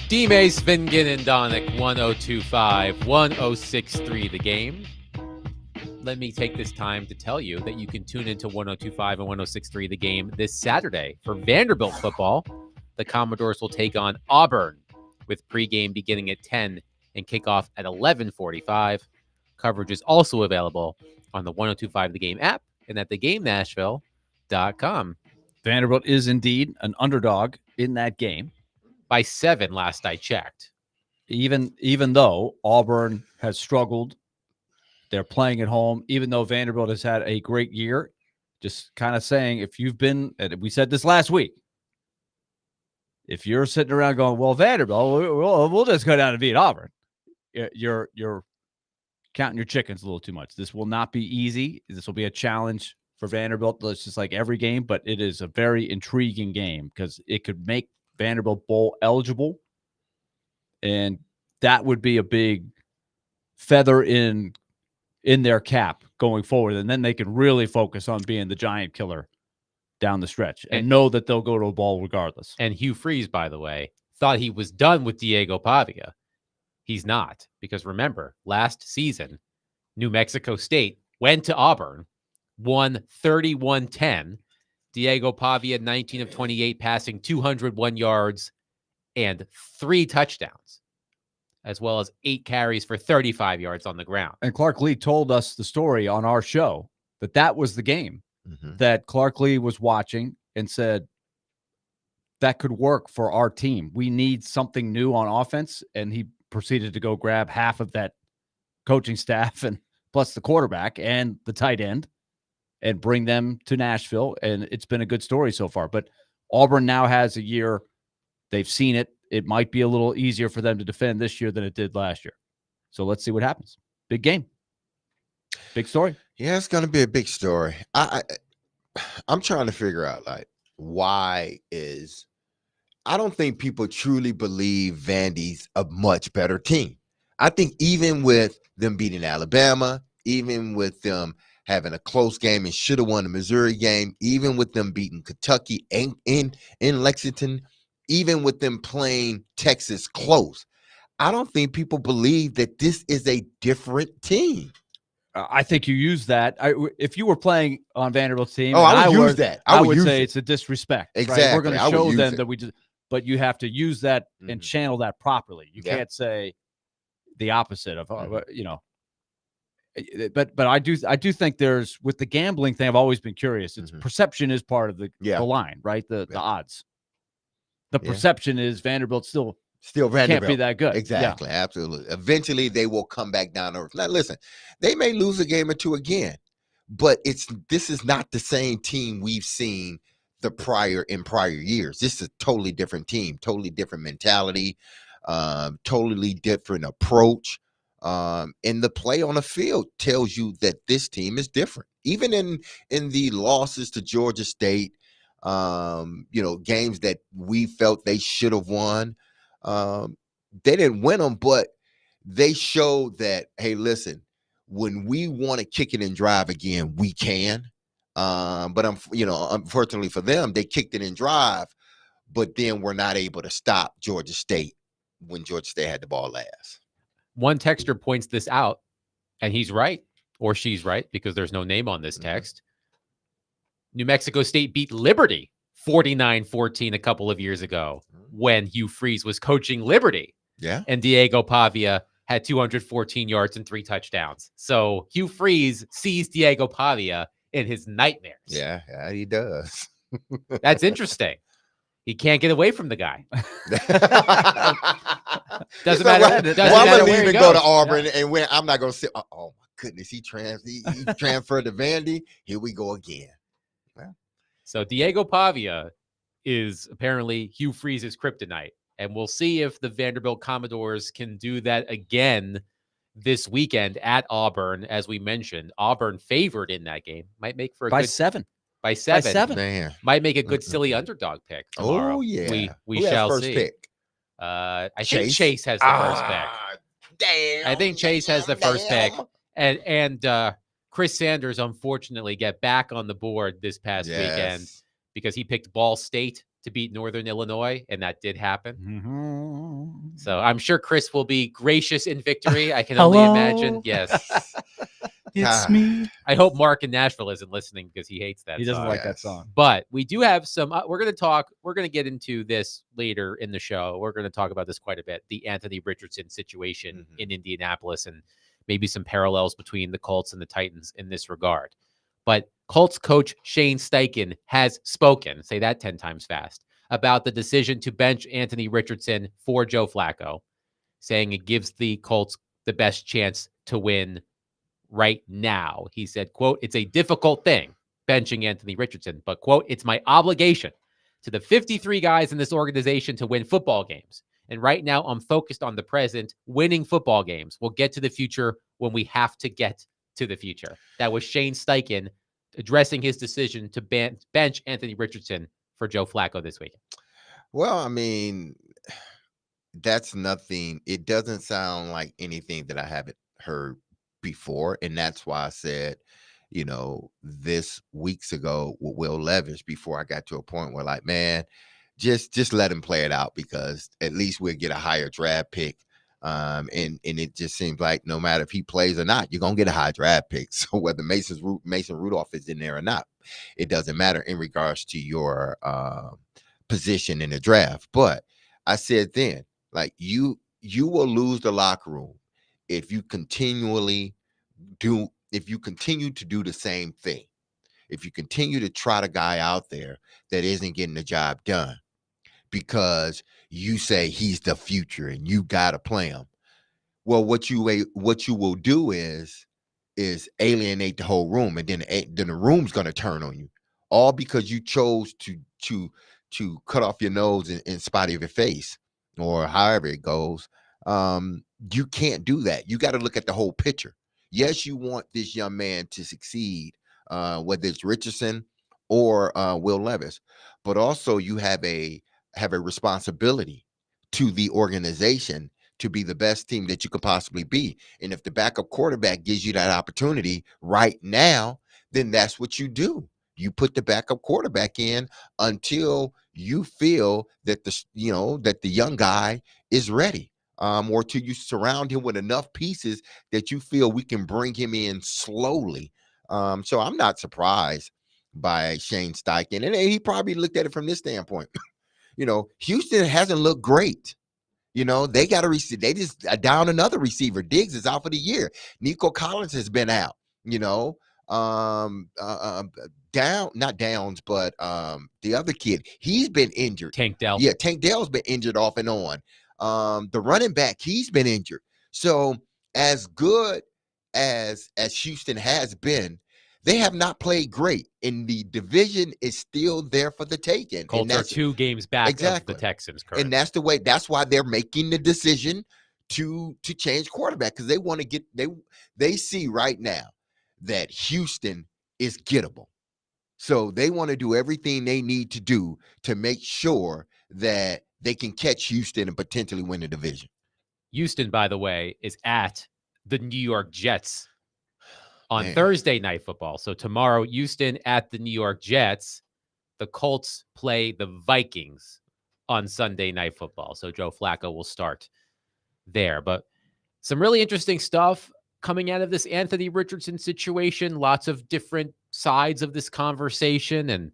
Dime, Svingen, and Donick, 1025, 1063 The Game. Let me take this time to tell you that you can tune into 1025 and 1063 The Game this Saturday for Vanderbilt football. The Commodores will take on Auburn with pregame beginning at 10 and kickoff at 11:45. Coverage is also available on the 1025 The Game app and at thegamenashville.com. Vanderbilt is indeed an underdog in that game. By 7 last I checked. Even though Auburn has struggled, they're playing at home. Even though Vanderbilt has had a great year, just kind of saying, if you've been, we said this last week, if you're sitting around going, well, Vanderbilt, we'll just go down and beat Auburn, you're counting your chickens a little too much. This will not be easy. This will be a challenge for Vanderbilt. It's just like every game, but it is a very intriguing game because it could make Vanderbilt bowl eligible, and that would be a big feather in their cap going forward, and then they can really focus on being the giant killer down the stretch and know that they'll go to a bowl regardless. And Hugh Freeze, by the way, thought he was done with Diego Pavia. He's not, because remember, last season, New Mexico State went to Auburn, won 31-10. Diego Pavia, 19 of 28, passing 201 yards and 3 touchdowns, as well as 8 carries for 35 yards on the ground. And Clark Lee told us the story on our show that was the game that Clark Lee was watching and said, that could work for our team. We need something new on offense. And he proceeded to go grab half of that coaching staff and plus the quarterback and the tight end and bring them to Nashville. And it's been a good story so far. But Auburn now has a year. They've seen it. It might be a little easier for them to defend this year than it did last year. So let's see what happens. Big game. Big story. Yeah, it's going to be a big story. I'm trying to figure out, like, why is – I don't think people truly believe Vandy's a much better team. I think even with them beating Alabama, even with them having a close game and should have won the Missouri game, even with them beating Kentucky in Lexington, even with them playing Texas close, I don't think people believe that this is a different team. I think you use that. If you were playing on Vanderbilt's team, I would use that. I would say it's a disrespect. Exactly. Right? We're going to show them that we just, but you have to use that and channel that properly. You can't say the opposite of, But I do think there's, with the gambling thing, I've always been curious. It's perception is part of the line, right? The odds. The perception is Vanderbilt still Vanderbilt can't be that good. Exactly. Yeah. Absolutely. Eventually they will come back down to earth. Now listen, they may lose a game or two again, but this is not the same team we've seen in prior years. This is a totally different team, totally different mentality, totally different approach. And the play on the field tells you that this team is different. Even in the losses to Georgia State, games that we felt they should have won, they didn't win them, but they showed that, hey, listen, when we want to kick it and drive again, we can. But unfortunately for them, they kicked it and drive, but then we're not able to stop Georgia State when Georgia State had the ball last. One texter points this out, and he's right, or she's right, because there's no name on this text. New Mexico State beat Liberty 49-14 a couple of years ago when Hugh Freeze was coaching Liberty. Yeah. And Diego Pavia had 214 yards and 3 touchdowns. So Hugh Freeze sees Diego Pavia in his nightmares. Yeah, he does. That's interesting. He can't get away from the guy. Doesn't matter. I'm going to leave and go to Auburn, and when I'm not going to sit. Oh my goodness, he transferred to Vandy. Here we go again. Well. So Diego Pavia is apparently Hugh Freeze's kryptonite, and we'll see if the Vanderbilt Commodores can do that again this weekend at Auburn. As we mentioned, Auburn favored in that game. Might make for a by good 7. By 7. Man. Might make a good silly underdog pick tomorrow. Oh yeah, we shall first see. Pick? I think Chase has the first pick. Damn. I think Chase has the first pick, and Chris Sanders unfortunately get back on the board this past weekend because he picked Ball State to beat Northern Illinois, and that did happen. So I'm sure Chris will be gracious in victory. I can only imagine. Hello? Yes. It's God. me. I hope Mark in Nashville isn't listening because he hates that He doesn't song. like that Yes. song. But we do have some. We're going to get into this later in the show. We're going to talk about this quite a bit. The Anthony Richardson situation in Indianapolis and maybe some parallels between the Colts and the Titans in this regard. But Colts coach Shane Steichen has spoken, say that 10 times fast, about the decision to bench Anthony Richardson for Joe Flacco, saying it gives the Colts the best chance to win right now. He said, quote, "It's a difficult thing, benching Anthony Richardson, but, quote, it's my obligation to the 53 guys in this organization to win football games. And right now I'm focused on the present, winning football games. We'll get to the future when we have to get to the future." That was Shane Steichen addressing his decision to bench Anthony Richardson for Joe Flacco this week. Well, I mean, that's nothing. It doesn't sound like anything that I haven't heard before. And that's why I said, this weeks ago with Will Levis, before I got to a point where, like, man, just let him play it out, because at least we'll get a higher draft pick. And it just seems like no matter if he plays or not, you're gonna get a high draft pick. So whether Mason Rudolph is in there or not, it doesn't matter in regards to your position in the draft. But I said then, like, you will lose the locker room if you continue to do the same thing. If you continue to trot a guy out there that isn't getting the job done because you say he's the future and you got to play him. Well, what you will do is alienate the whole room, and then the room's going to turn on you, all because you chose to cut off your nose in spite of your face, or however it goes. You can't do that. You got to look at the whole picture. Yes, you want this young man to succeed, whether it's Richardson or Will Levis, but also you have a responsibility to the organization to be the best team that you could possibly be. And if the backup quarterback gives you that opportunity right now, then that's what you do. You put the backup quarterback in until you feel that the young guy is ready, or till you surround him with enough pieces that you feel we can bring him in slowly. So I'm not surprised by Shane Steichen, and he probably looked at it from this standpoint. Houston hasn't looked great. They got a receiver. They just down another receiver. Diggs is out for the year. Nico Collins has been out. Not Downs, but the other kid, he's been injured. Tank Dell. Yeah, Tank Dell's been injured off and on. The running back, he's been injured. So as good as Houston has been, they have not played great, and the division is still there for the taking. Colts are 2 games back of the Texans currently. And that's why they're making the decision to change quarterback, because they want to get they see right now that Houston is gettable. So they want to do everything they need to do to make sure that they can catch Houston and potentially win the division. Houston, by the way, is at the New York Jets on Thursday Night Football. So tomorrow, Houston at the New York Jets. The Colts play the Vikings on Sunday Night Football. So Joe Flacco will start there. But some really interesting stuff coming out of this Anthony Richardson situation. Lots of different sides of this conversation. And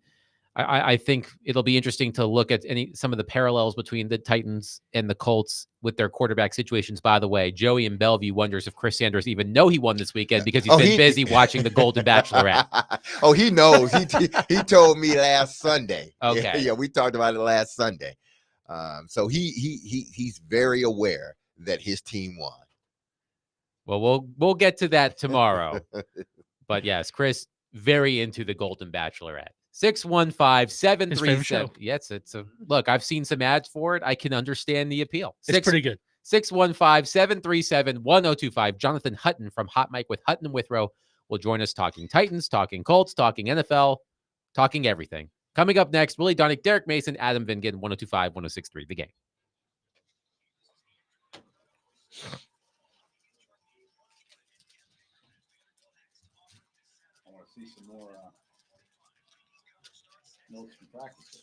I think it'll be interesting to look at some of the parallels between the Titans and the Colts with their quarterback situations. By the way, Joey in Bellevue wonders if Chris Sanders even know he won this weekend because he's been busy watching the Golden Bachelorette. Oh, he knows. He told me last Sunday. Okay. Yeah, we talked about it last Sunday. So he's very aware that his team won. Well, we'll get to that tomorrow. But yes, Chris, very into the Golden Bachelorette. 615-737. Yes, look, I've seen some ads for it. I can understand the appeal. It's pretty good. 615-737-1025. Jonathan Hutton from Hot Mic with Hutton and Withrow will join us talking Titans, talking Colts, talking NFL, talking everything. Coming up next, Willie Donick, Derek Mason, Adam Vingan, 1025, 1063, The Game. I want to see some more notes from practice.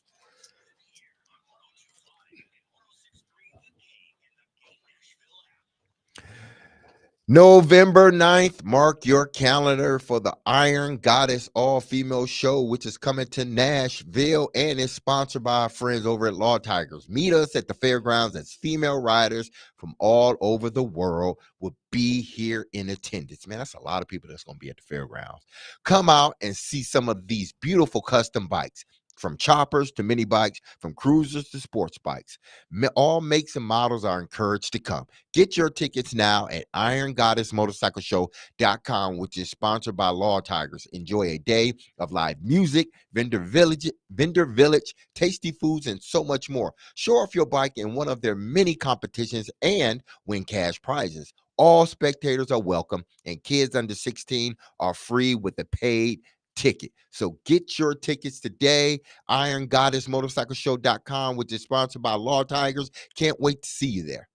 November 9th, mark your calendar for the Iron Goddess all-female show, which is coming to Nashville and is sponsored by our friends over at Law Tigers. Meet us at the fairgrounds as female riders from all over the world will be here in attendance. Man, that's a lot of people that's going to be at the fairgrounds. Come out and see some of these beautiful custom bikes, from choppers to mini bikes, from cruisers to sports bikes. All makes and models are encouraged to come. Get your tickets now at IronGoddessMotorcycleShow.com, which is sponsored by Law Tigers. Enjoy a day of live music, vendor village, tasty foods, and so much more. Show off your bike in one of their many competitions and win cash prizes. All spectators are welcome, and kids under 16 are free with a paid ticket. So get your tickets today. IronGoddessMotorcycleShow.com, which is sponsored by Law Tigers. Can't wait to see you there.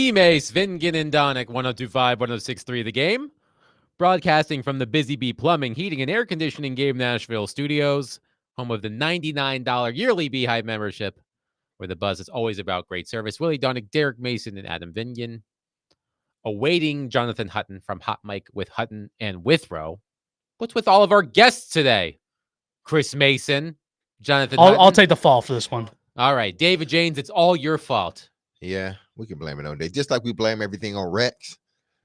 D-Mace, Vingen, and Donick, 102.5, 106.3 The Game. Broadcasting from the Busy Bee Plumbing, Heating, and Air Conditioning Game Nashville studios, home of the $99 yearly Beehive membership, where the buzz is always about great service. Willie Donick, Derek Mason, and Adam Vingen. Awaiting Jonathan Hutton from Hot Mike with Hutton and Withrow. What's with all of our guests today? Chris Mason, Jonathan Hutton. I'll take the fall for this one. All right, David James, it's all your fault. Yeah, we can blame it on Dave. Just like we blame everything on Rex,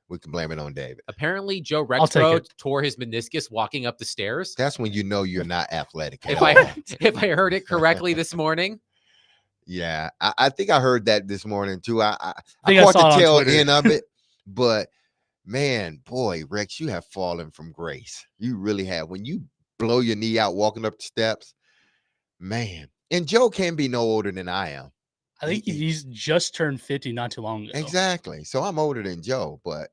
we can blame it on David. Apparently, Joe I'll take Rexroad it. tore his meniscus walking up the stairs. That's when you know you're not athletic. If I heard it correctly this morning. Yeah, I think I heard that this morning too. I think I caught saw it the on tail Twitter. end of it, but man, boy, Rex, you have fallen from grace. You really have. When you blow your knee out walking up the steps, man. And Joe can be no older than I am. I think he's just turned 50 not too long ago. Exactly. So I'm older than Joe, but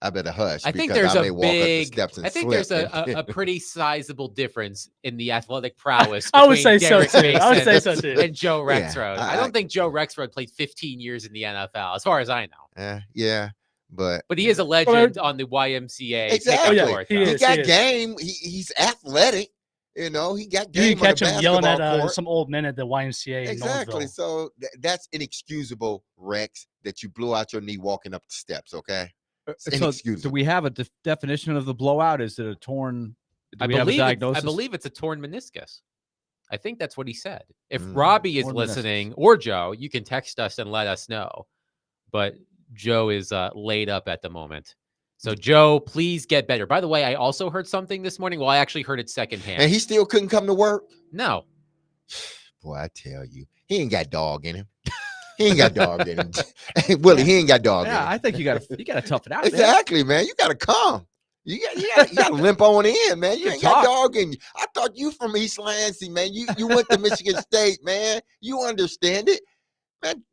I better hush. I think because there's I may a walk up the big. steps and I think slip. there's a pretty sizable difference in the athletic prowess. I would between say so Derek too. I would Mason say so too. and Joe Yeah, Rexroad. I don't think Joe Rexroad played 15 years in the NFL, as far as I know. Yeah, but But he is a legend on the YMCA. Exactly. pickup Oh, yeah, court, he though. is. he got game. He's athletic. You know, he got game. You can catch on the him yelling basketball at court. some old men at the YMCA in Exactly. Northville. So that's inexcusable, Rex, that you blew out your knee walking up the steps. Okay. It's So do inexcusable. we have a definition of the blowout? Is it a torn? Do I we have a believe diagnosis? it's a torn meniscus. I think that's what he said. If Mm. Robbie is Torn listening, or Joe, you can text us and let us know. But Joe is laid up at the moment. So Joe, please get better. By the way, I also heard something this morning. Well, I actually heard it secondhand. And he still couldn't come to work. No. Boy, I tell you, he ain't got dog in him. He ain't got dog in him. Willie, he ain't got dog in Yeah, him. I think you got to tough it out. man. Exactly, man. You gotta come. You got to limp on in, man. You Good ain't got talk. dog in you. I thought you from East Lansing, man. You went to Michigan State, man. You understand it, man.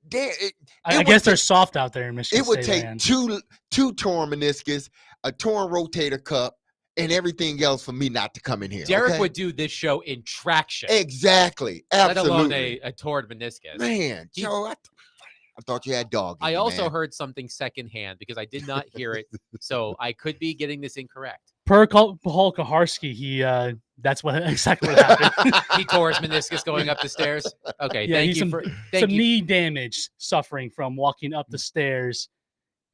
I guess they're soft out there in Michigan It would State, take man. two torn meniscus, a torn rotator cuff, and everything else for me not to come in here. Derek okay? would do this show in traction, exactly, let alone absolutely, a torn meniscus. man. He- Joe, I thought you had dog. In I you, also man. heard something secondhand because I did not hear it. So I could be getting this incorrect. Per Paul Kaharski, that's what exactly what happened. He tore his meniscus going up the stairs. Okay, Yeah, thank he's you some- for Some thank you, knee damage suffering from walking up the stairs.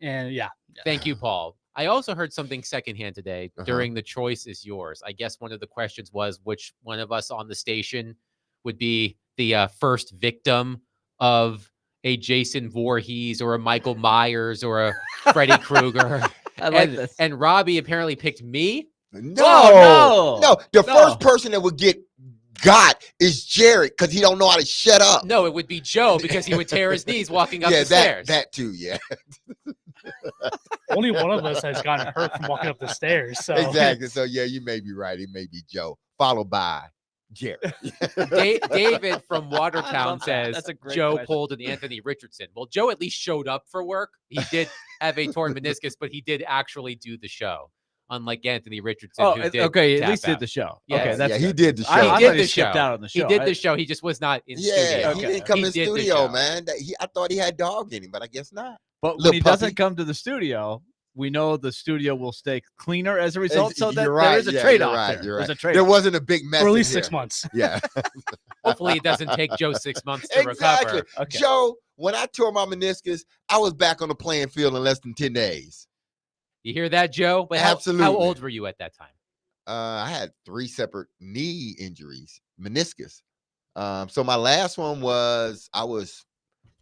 And yeah, thank you, Paul. I also heard something secondhand today Uh-huh. during the choice is yours. I guess one of the questions was which one of us on the station would be the first victim of a Jason Voorhees or a Michael Myers or a Freddy Krueger. I like and, this. and Robbie apparently picked me. Oh, No, the No. first person that would get got is Jared because he don't know how to shut up. No, it would be Joe because he would tear his knees walking up yeah, the stairs. that too. Yeah, only one of us has gotten hurt from walking up the stairs. So exactly. So yeah, you may be right. It may be Joe, followed by Jared. David from Watertown love that. says That's a great Joe question. pulled an Anthony Richardson. Well, Joe at least showed up for work. He did have a torn meniscus, but he did actually do the show, unlike Anthony Richardson. Oh, who did okay. At tap least out. did the show. Yes. Okay, that's yeah, he good. did the show. I He thought did he the skipped show. out on the He show. did the show. He just was not in yeah, studio. he Okay. didn't come He in did the studio, show. man. I thought he had dog in him, but I guess not. But when Little he puppy. doesn't come to the studio, we know the studio will stay cleaner as a result. So that You're there right. is a Yeah, trade-off. You're right. there. You're There's right. a There trade-off. wasn't a big mess. for at in least here. 6 months. Yeah, Hopefully, it doesn't take Joe 6 months to exactly. recover. Okay. Joe, when I tore my meniscus, I was back on the playing field in less than 10 days. You hear that, Joe? But how Absolutely. old were you at that time? I had 3 separate knee injuries, meniscus. So my last one was I was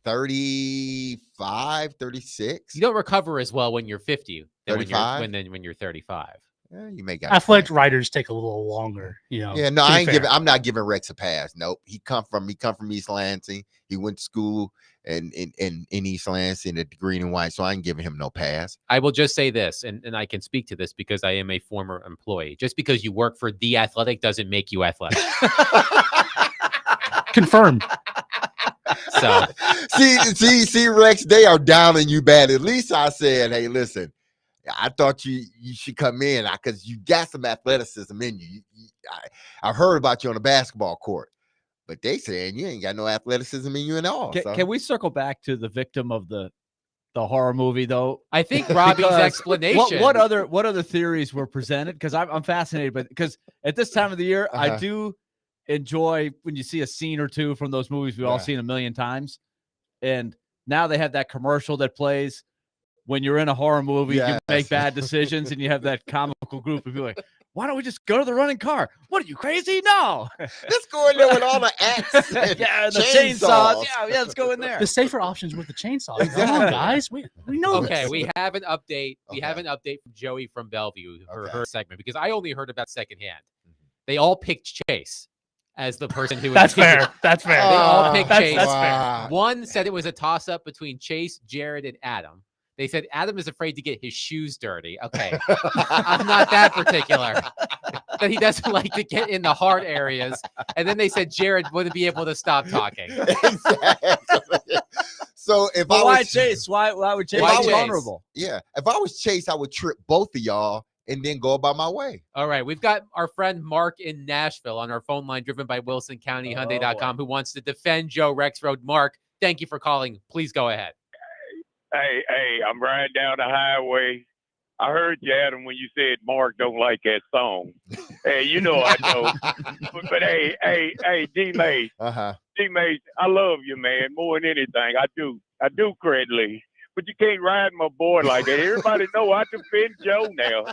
35, 36. You don't recover as well when you're 50 than 35? when you're 35. Yeah, you may got a Athletic point. riders take a little longer, Yeah, no, to be I ain't fair. giving. I'm not giving Rex a pass. Nope. He come from East Lansing. He went to school in East Lansing at the Green and White. So I ain't giving him no pass. I will just say this, and I can speak to this because I am a former employee. Just because you work for The Athletic doesn't make you athletic. Confirmed. So see, Rex, they are downing you bad. At least I said, hey, listen, I thought you should come in because you got some athleticism in you. I heard about you on the basketball court, but they saying you ain't got no athleticism in you at all. Can, so. can we circle back to the victim of the the horror movie, though. I think Robbie's Because explanation. What other theories were presented? Because I'm fascinated, but because at this time of the year, I do enjoy when you see a scene or two from those movies we've all seen a million times, and now they have that commercial that plays when you're in a horror movie. You make bad decisions, and you have that comical group of people like, why don't we just go to the running car? What are you, crazy? No. Let's go in there with all the axe and the chainsaws. Yeah, let's go in there. The safer options with the chainsaw. Come on, guys. We know Okay, this. we have an update. We have an update from Joey from Bellevue for her segment because I only heard about secondhand. They all picked Chase as the person who. That's fair. That's fair. They all picked Chase. That's fair. One said it was a toss-up between Chase, Jared, and Adam. They said Adam is afraid to get his shoes dirty. Okay, I'm not that particular. That he doesn't like to get in the hard areas. And then they said Jared wouldn't be able to stop talking. Exactly. So why Chase? Why would Chase be vulnerable? Yeah, if I was Chase, I would trip both of y'all and then go about my way. All right, we've got our friend Mark in Nashville on our phone line, driven by WilsonCountyHyundai.com, who wants to defend Joe Rexroad. Mark, thank you for calling. Please go ahead. Hey, I'm riding down the highway. I heard you, Adam, when you said Mark don't like that song. Hey, you know I know. but hey, D-Mace. D-Mace, I love you, man, more than anything. I do, Credley. But you can't ride my boy like that. Everybody know I defend Joe now.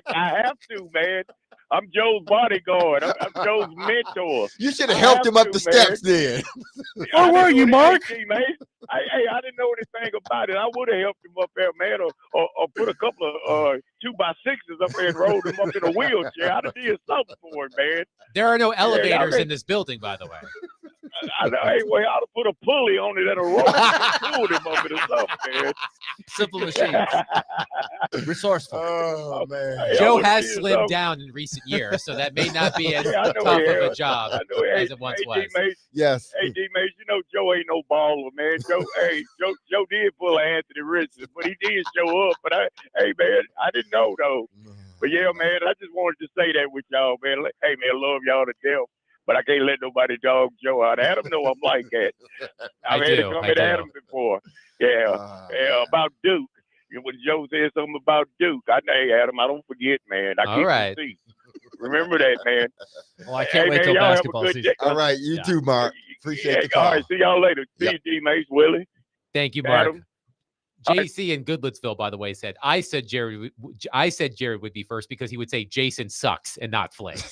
I have to, man. I'm Joe's bodyguard. I'm Joe's mentor. You should have helped him up the steps then. Where were you, Mark? I didn't know anything about it. I would have helped him up there, man, or put a couple of 2x6s up there and rolled him up in a wheelchair. I'd have did something for him, man. There are no elevators in this building, by the way. I'd have put a pulley on it and a rope and pulled him up in a something, man. Simple machines. Resourceful. Oh, man. Joe has slimmed down in recent years, so that may not be as tough of a job as it once was. Yes. Hey, D-Mace, you know Joe ain't no baller, man. Joe did pull Anthony Richardson, but he did show up. But man, I didn't know, though. But, yeah, man, I just wanted to say that with y'all, man. Hey, man, love y'all to death. But I can't let nobody dog Joe out. Adam know I'm like that. I've had to come at Adam before. Yeah, about Duke. When Joe said something about Duke, hey, Adam, I don't forget, man. I keep receipt. Remember that, man. Well, I can't wait till basketball season. All right, you too, Mark. Appreciate the call. All right, see y'all later. See you, D-Mace, Willie. Thank you, Mark. Adam. JC in Goodlettsville, by the way, said I said Jared would be first because he would say Jason sucks and not Flake.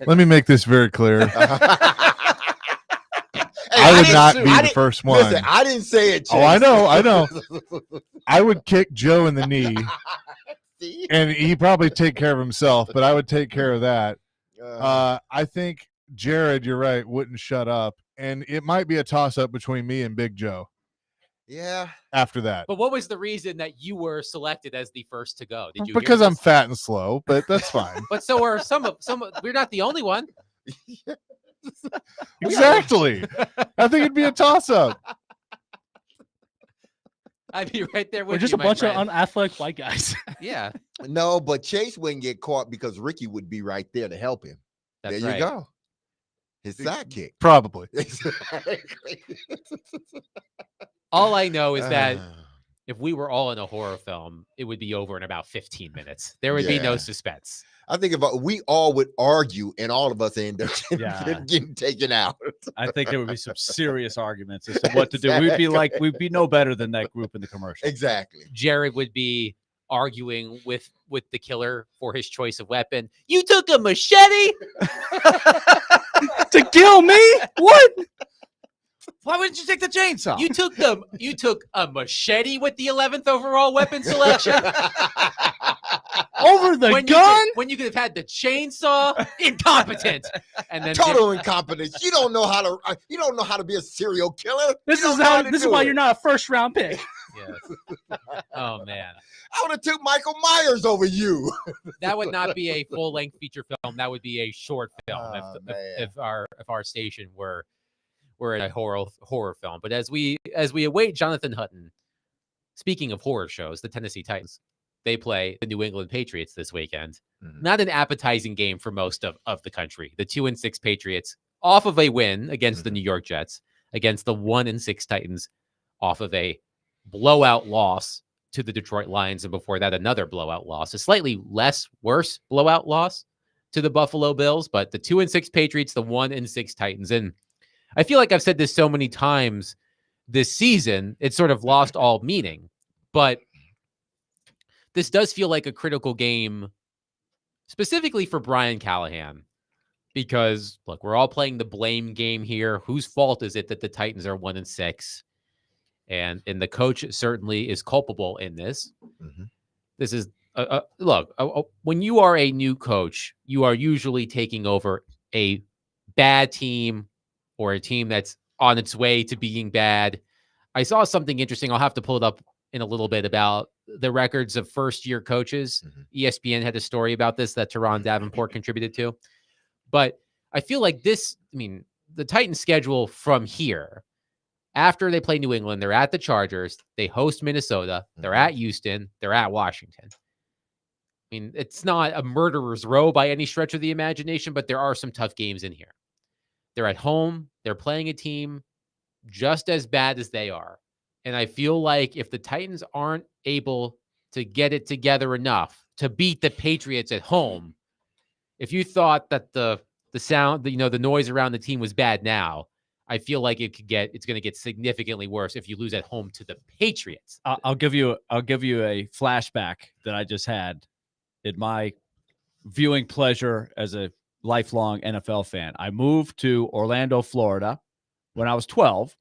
Let me make this very clear. I would not be the first one. Listen, I didn't say it, Chase. Oh, I know. I would kick Joe in the knee, and he'd probably take care of himself, but I would take care of that. I think Jared, you're right, wouldn't shut up, and it might be a toss-up between me and Big Joe. Yeah. After that. But what was the reason that you were selected as the first to go? Did you? Because I'm fat and slow, but that's fine. But so are some. We're not the only one. Exactly. I think it'd be a toss-up. I'd be right there with We're just you, a bunch friend. of unathletic white guys. Yeah. No, but Chase wouldn't get caught because Ricky would be right there to help him. That's there you right. go. His sidekick. Probably. All I know is that if we were all in a horror film, it would be over in about 15 minutes. There would be no suspense. I think if we all would argue and all of us end up getting taken out. I think there would be some serious arguments as to what to do. We'd be no better than that group in the commercial. Exactly. Jared would be arguing with the killer for his choice of weapon. You took a machete to kill me? What? Why wouldn't you take the chainsaw? You took a machete with the 11th overall weapon selection over the gun when you could have had the chainsaw. Incompetent. And then total incompetence. You don't know how to be a serial killer. This is why you're not a first round pick. Yes. Oh man. I would have took Michael Myers over you. That would not be a full length feature film. That would be a short film if our station were in a horror film. But as we await Jonathan Hutton, speaking of horror shows, the Tennessee Titans, they play the New England Patriots this weekend. Mm-hmm. Not an appetizing game for most of the country. The 2-6 Patriots off of a win against the New York Jets, against the 1-6 Titans off of a blowout loss to the Detroit Lions, and before that, another blowout loss, a slightly worse blowout loss to the Buffalo Bills, but the 2-6 Patriots, the 1-6 Titans. And I feel like I've said this so many times this season, it's sort of lost all meaning, but this does feel like a critical game, specifically for Brian Callahan, because look, we're all playing the blame game here. Whose fault is it that the Titans are 1-6? And the coach certainly is culpable in this. Mm-hmm. This is when you are a new coach, you are usually taking over a bad team or a team that's on its way to being bad. I saw something interesting. I'll have to pull it up in a little bit about the records of first-year coaches. Mm-hmm. ESPN had a story about this that Teron Davenport contributed to. But I feel like the Titans schedule from here, after they play New England, they're at the Chargers, they host Minnesota, they're at Houston, they're at Washington. I mean, it's not a murderer's row by any stretch of the imagination, but there are some tough games in here. They're at home, they're playing a team just as bad as they are. And I feel like if the Titans aren't able to get it together enough to beat the Patriots at home, if you thought that the sound, the noise around the team was bad now, I feel like it's going to get significantly worse if you lose at home to the Patriots. I'll give you a flashback that I just had in my viewing pleasure as a lifelong NFL fan. I moved to Orlando, Florida when I was 12,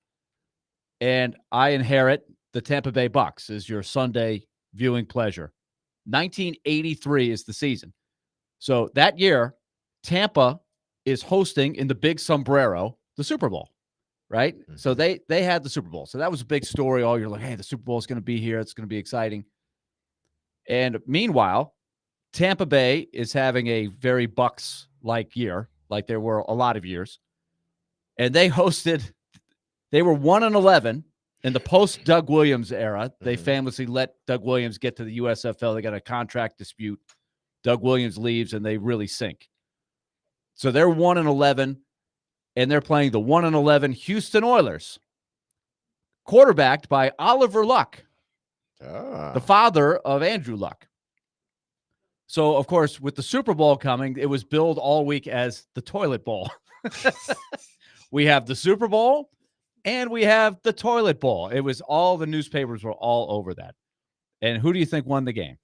and I inherit the Tampa Bay Bucks as your Sunday viewing pleasure. 1983 is the season. So that year, Tampa is hosting in the Big Sombrero the Super Bowl, right? Mm-hmm. So they had the Super Bowl. So that was a big story. All you're like, hey, the Super Bowl is going to be here. It's going to be exciting. And meanwhile, Tampa Bay is having a very Bucks-like year, like there were a lot of years. And they were 1-11 in the post-Doug Williams era. They famously let Doug Williams get to the USFL. They got a contract dispute. Doug Williams leaves, and they really sink. So they're 1-11, and they're playing the 1-11 Houston Oilers, quarterbacked by Oliver Luck, the father of Andrew Luck. So, of course, with the Super Bowl coming, it was billed all week as the toilet bowl. We have the Super Bowl, and we have the toilet bowl. It was all the newspapers were all over that. And who do you think won the game?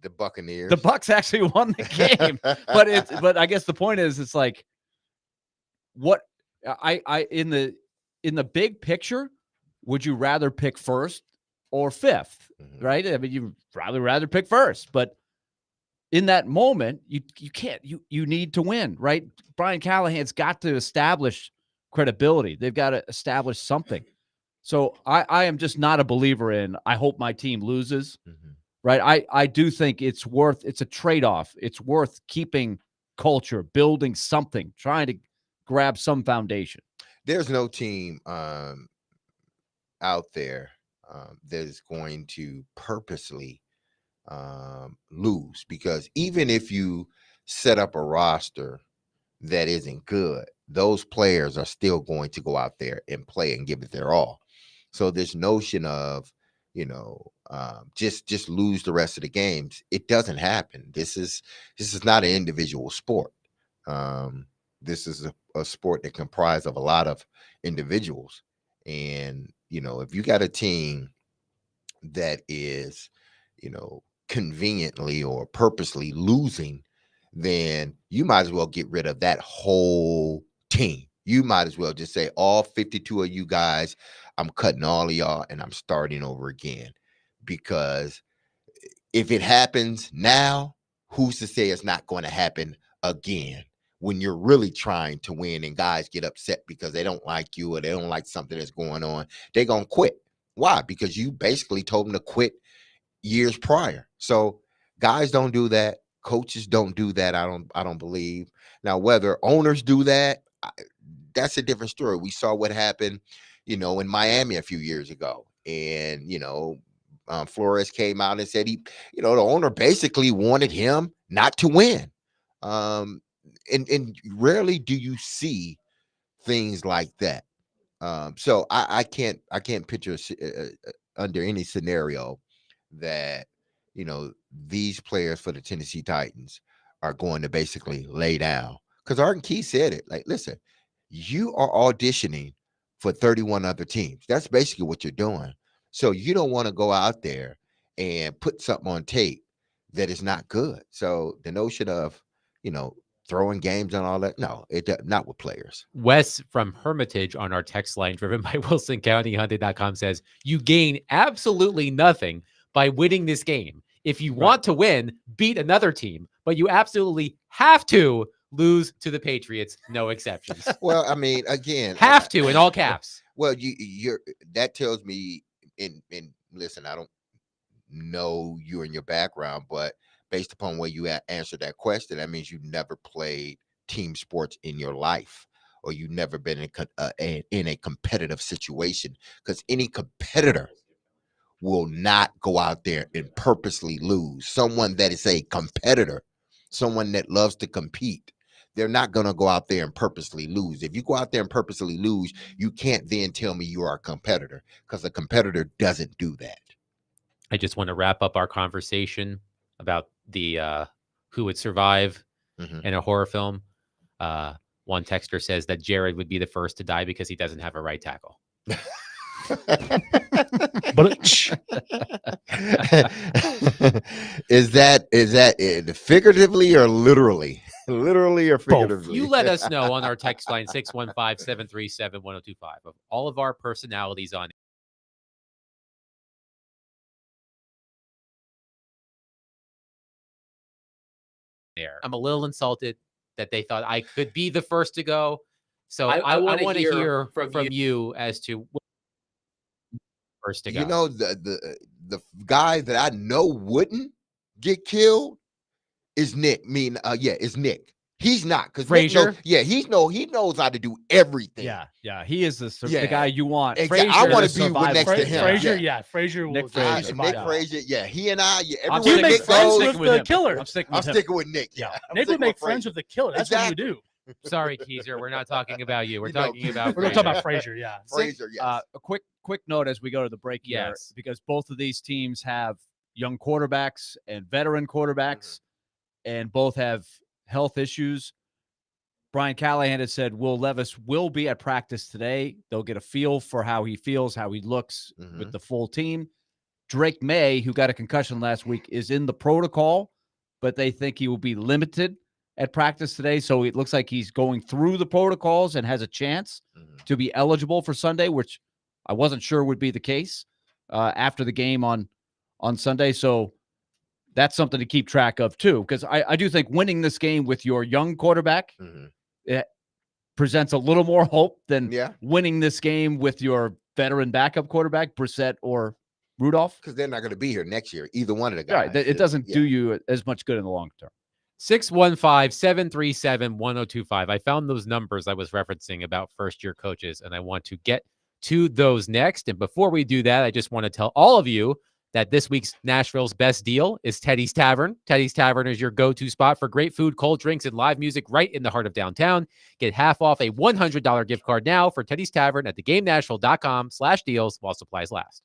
The Buccaneers. The Bucks actually won the game, but I guess the point is, it's like, what I in the big picture, would you rather pick first or fifth? Mm-hmm. Right? I mean, you'd rather pick first, but in that moment, you can't. You need to win, right? Brian Callahan's got to establish credibility. They've got to establish something. So I am just not a believer in, I hope my team loses. Mm-hmm. Right. I do think it's a trade-off. It's worth keeping culture, building something, trying to grab some foundation. There's no team out there that is going to purposely lose, because even if you set up a roster that isn't good, those players are still going to go out there and play and give it their all. So this notion of, just lose the rest of the games, it doesn't happen. This is not an individual sport. This is a sport that comprises of a lot of individuals. And, if you got a team that is, conveniently or purposely losing, then you might as well get rid of that whole team. You might as well just say, all 52 of you guys, I'm cutting all of y'all and I'm starting over again. Because if it happens now, who's to say it's not going to happen again when you're really trying to win and guys get upset because they don't like you or they don't like something that's going on? They're going to quit. Why? Because you basically told them to quit years prior. So guys don't do that. Coaches don't do that. I don't believe. Now, whether owners do that, that's a different story. We saw what happened, in Miami a few years ago. And, Flores came out and said the owner basically wanted him not to win. And rarely do you see things like that. So I can't picture under any scenario that these players for the Tennessee Titans are going to basically lay down, because Arden Key said it. Like, listen, you are auditioning for 31 other teams. That's basically what you're doing. So you don't want to go out there and put something on tape that is not good. So the notion of throwing games and all that, no, not with players. Wes from Hermitage on our text line, driven by WilsonCountyHunted.com, says, you gain absolutely nothing by winning this game. If you want to win, beat another team, but you absolutely have to lose to the Patriots, no exceptions. Well, I mean, again, have to in all caps. Well, you're that tells me, in listen, I don't know you and your background, but based upon where you answered that question, that means you've never played team sports in your life, or you've never been in a competitive situation, because any competitor will not go out there and purposely lose. Someone that is a competitor, someone that loves to compete, they're not going to go out there and purposely lose. If you go out there and purposely lose, you can't then tell me you are a competitor, because a competitor doesn't do that. I just want to wrap up our conversation about the who would survive in a horror film. One texter says that Jared would be the first to die because he doesn't have a right tackle. But is that figuratively or literally? Literally or figuratively? You let us know on our text line 615-737-1025 of all of our personalities on air. I'm a little insulted that they thought I could be the first to go. So I want to hear from you as to first to go. The guy that I know wouldn't get killed is Nick. It's Nick. He's not, because Frazier. He knows how to do everything. Yeah. He is the guy you want. Exactly. I want to be next to him. Frazier will Nick Frazier. Nick Frazier. Yeah, he and I. I'm Everywhere make Nick friends goes, with the killer. I'm sticking with Nick. Yeah, Nick would make friends with the killer. That's what you do. Sorry, Keezer. We're not talking about you. We're talking about We're talking about Frazier. Yeah. Frazier. Yes. A quick note as we go to the break here, because both of these teams have young quarterbacks and veteran quarterbacks, and both have health issues. Brian Callahan has said Will Levis will be at practice today. They'll get a feel for how he feels, how he looks with the full team. Drake May, who got a concussion last week, is in the protocol, but they think he will be limited at practice today. So it looks like he's going through the protocols and has a chance to be eligible for Sunday, which I wasn't sure would be the case after the game on Sunday. So that's something to keep track of too, because I do think winning this game with your young quarterback it presents a little more hope than winning this game with your veteran backup quarterback, Brissett or Rudolph. Because they're not going to be here next year, either one of the guys. Right. It doesn't do you as much good in the long term. 615-737-1025. I found those numbers I was referencing about first-year coaches, and I want to get to those next. And before we do that, I just want to tell all of you that this week's Nashville's best deal is Teddy's Tavern. Teddy's Tavern is your go-to spot for great food, cold drinks, and live music right in the heart of downtown. Get half off a $100 gift card now for Teddy's Tavern at thegamenashville.com/deals while supplies last.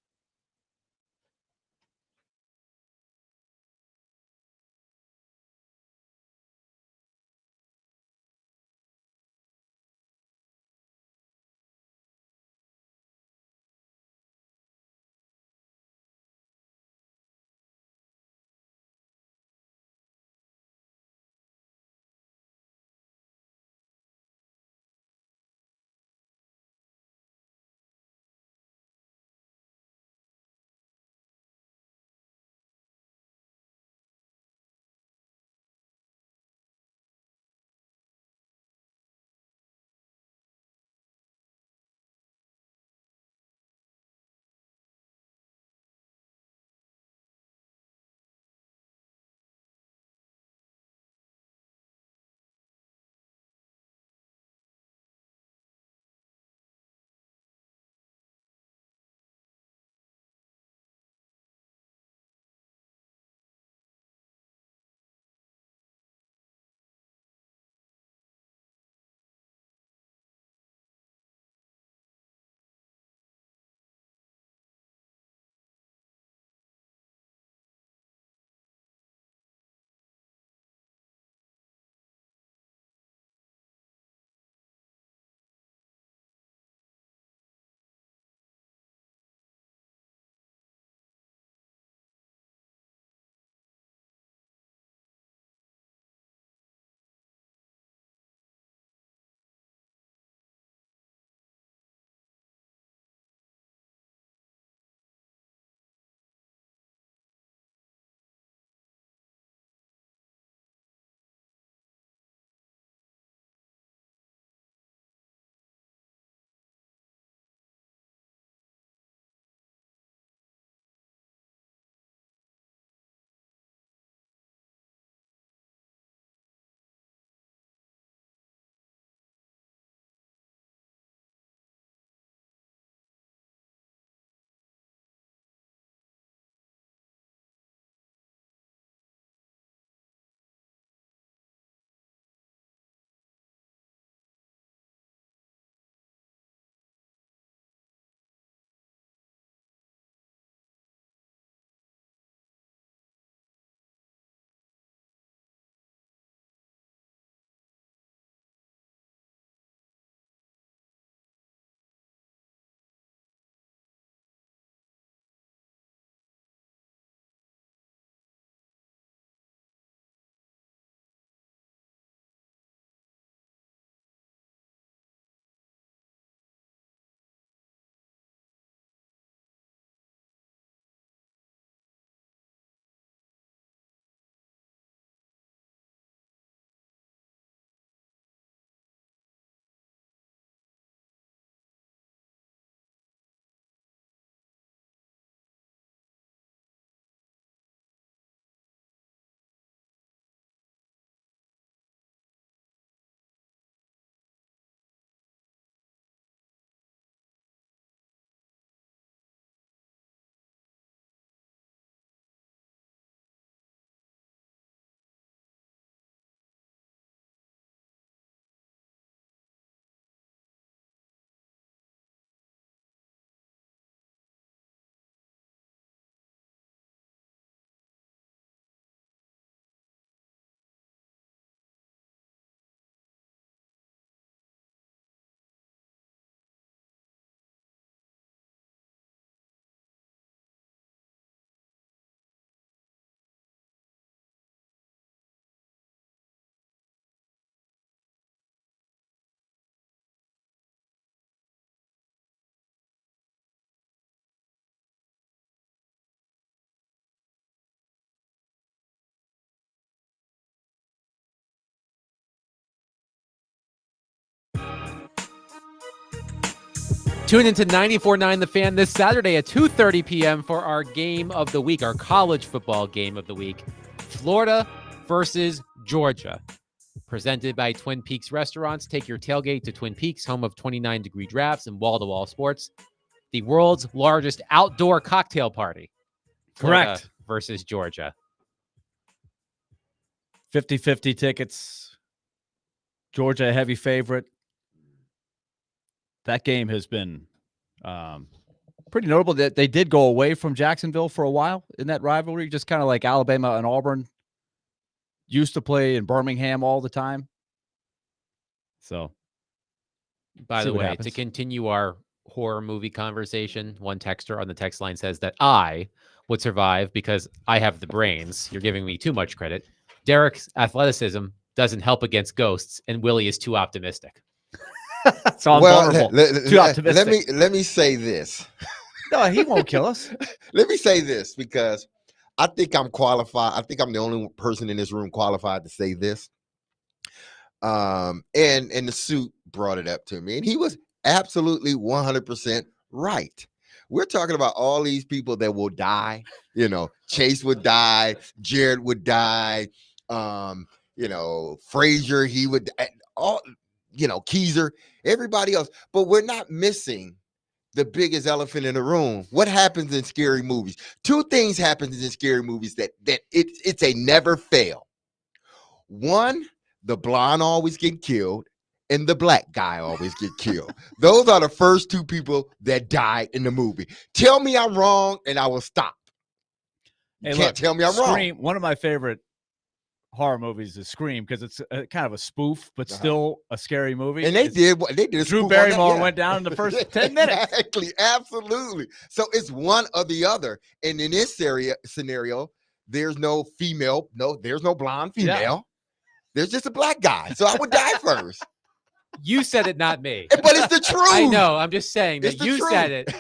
Tune into 94.9 The Fan this Saturday at 2:30 p.m. for our game of the week, our college football game of the week. Florida versus Georgia. Presented by Twin Peaks Restaurants. Take your tailgate to Twin Peaks, home of 29-degree drafts and wall-to-wall sports. The world's largest outdoor cocktail party. Florida Correct. versus Georgia. 50-50 tickets. Georgia a heavy favorite. That game has been pretty notable. That they did go away from Jacksonville for a while in that rivalry, just kind of like Alabama and Auburn used to play in Birmingham all the time. So, By see the what way, happens. to continue our horror movie conversation, one texter on the text line says that I would survive because I have the brains. You're giving me too much credit. Derek's athleticism doesn't help against ghosts, and Willie is too optimistic. so I'm vulnerable. Too optimistic. Let me say this. No, he won't kill us. Let me say this because I think I'm qualified. I think I'm the only person in this room qualified to say this. And the suit brought it up to me, and he was absolutely 100% right. We're talking about all these people that will die. You know, Chase would die, Jared would die. You know, Frazier, he would all. You know, Keezer, everybody else, but we're not missing the biggest elephant in the room. What happens in scary movies? Two things happens in scary movies that it's a never fail. One, the blonde always get killed, and the black guy always get killed. Those are the first two people that die in the movie. Tell me I'm wrong, and I will stop. You can't tell me I'm Scream, wrong. one of my favorite horror movies is Scream because it's kind of a spoof, but still a scary movie. And they did a Drew spoof on that, Barrymore yeah. went down in the first 10 minutes. Exactly, absolutely. So it's one or the other. And in this scenario, there's no female, there's no blonde female. Yeah. There's just a black guy. So I would die first. You said it, not me. But it's the truth. I know. I'm just saying that It's the you truth. said it.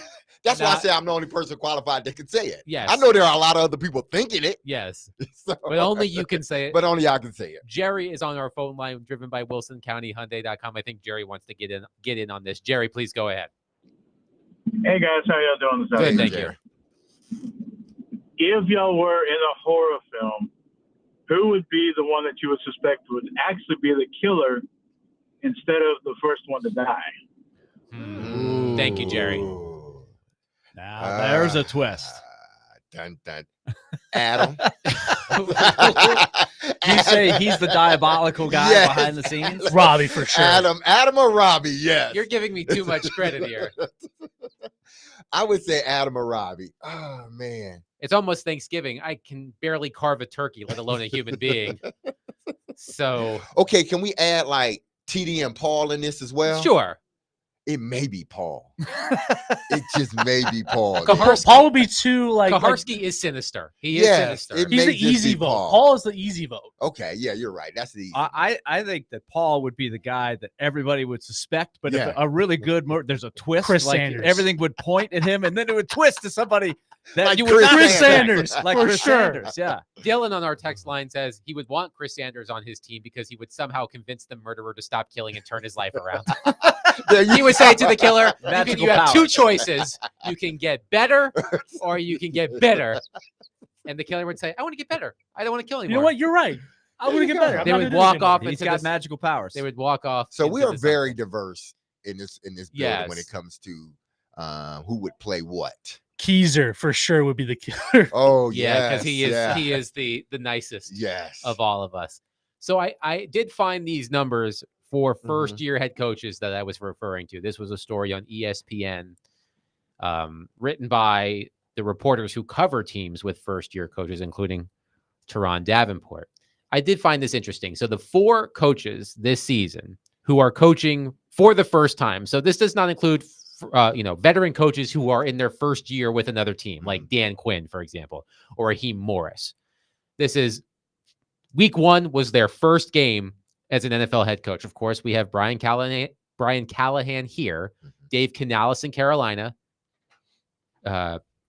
That's why I Not- say I'm the only person qualified that can say it. Yes. I know there are a lot of other people thinking it. Yes. So- But only you can say it. But only I can say it. Jerry is on our phone line, driven by WilsonCountyHyundai.com. I think Jerry wants to get in on this. Jerry, please go ahead. Hey guys, how y'all doing this Good, afternoon? thank Jerry. If y'all were in a horror film, who would be the one that you would suspect would actually be the killer instead of the first one to die? Thank you, Jerry. Ooh. Now, there's a twist. Dun, dun. Adam. You say he's the diabolical guy Yes. behind the scenes? Robbie for sure. Adam or Robbie, yes. You're giving me too much credit here. I would say Adam or Robbie. Oh, man. It's almost Thanksgiving. I can barely carve a turkey, let alone a human being. So, Okay, can we add like TD and Paul in this as well? sure. It may be Paul. It just may be Paul. Kaharski. Paul would be too like Kaharski is sinister. He is Yes, sinister. he's may the just easy be vote. Paul. Paul is the easy vote. Okay, yeah, you're right. That's the I think that Paul would be the guy that everybody would suspect, but Yeah. if a really good there's a twist. Chris like Sanders. everything would point at him, and then it would twist to somebody that Like you would Chris not Chris expect. Sanders, like for Chris sure. Sanders. Yeah, Dylan on our text line says he would want Chris Sanders on his team because he would somehow convince the murderer to stop killing and turn his life around. He would say to the killer, Magical you have power. two choices. You can get better or you can get bitter. And the killer would say, I want to get better. I don't want to kill You anymore. know what? You're right. I There want to you get go. better. I'm They not would gonna do walk this anymore. off he's into got this- magical powers. They would walk off. So we into are the sunset. very diverse in this building when Yes. it comes to who would play what. Keezer for sure would be the killer. Oh Yeah, because he is yeah. he is the nicest Yes. of all of us. So I did find these numbers for Mm-hmm. first year head coaches that I was referring to. This was a story on ESPN, written by the reporters who cover teams with first year coaches, including Teron Davenport. I did find this interesting. So the 4 coaches this season who are coaching for the first time. So this does not include veteran coaches who are in their first year with another team, like Dan Quinn, for example, or Raheem Morris. This is week 1 was their first game as an NFL head coach. Of course, we have Brian Callahan here, Dave Canales in Carolina,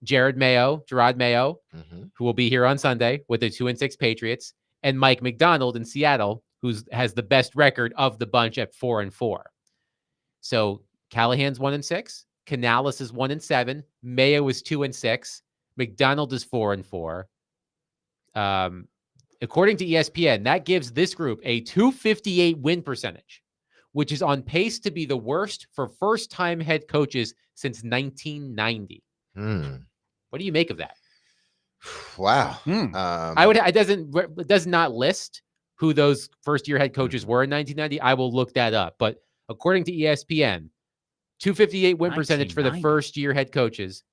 Gerard Mayo, Mhm. who will be here on Sunday with the 2-6 Patriots, and Mike McDonald in Seattle, who has the best record of the bunch at 4-4. So Callahan's 1-6, Canales is 1-7. Mayo is 2-6. McDonald is 4-4. According to ESPN, that gives this group a 258 win percentage, which is on pace to be the worst for first-time head coaches since 1990. What do you make of that? Wow. It does not list who those first-year head coaches were in 1990. I will look that up. But according to ESPN, 258 win percentage for the first-year head coaches,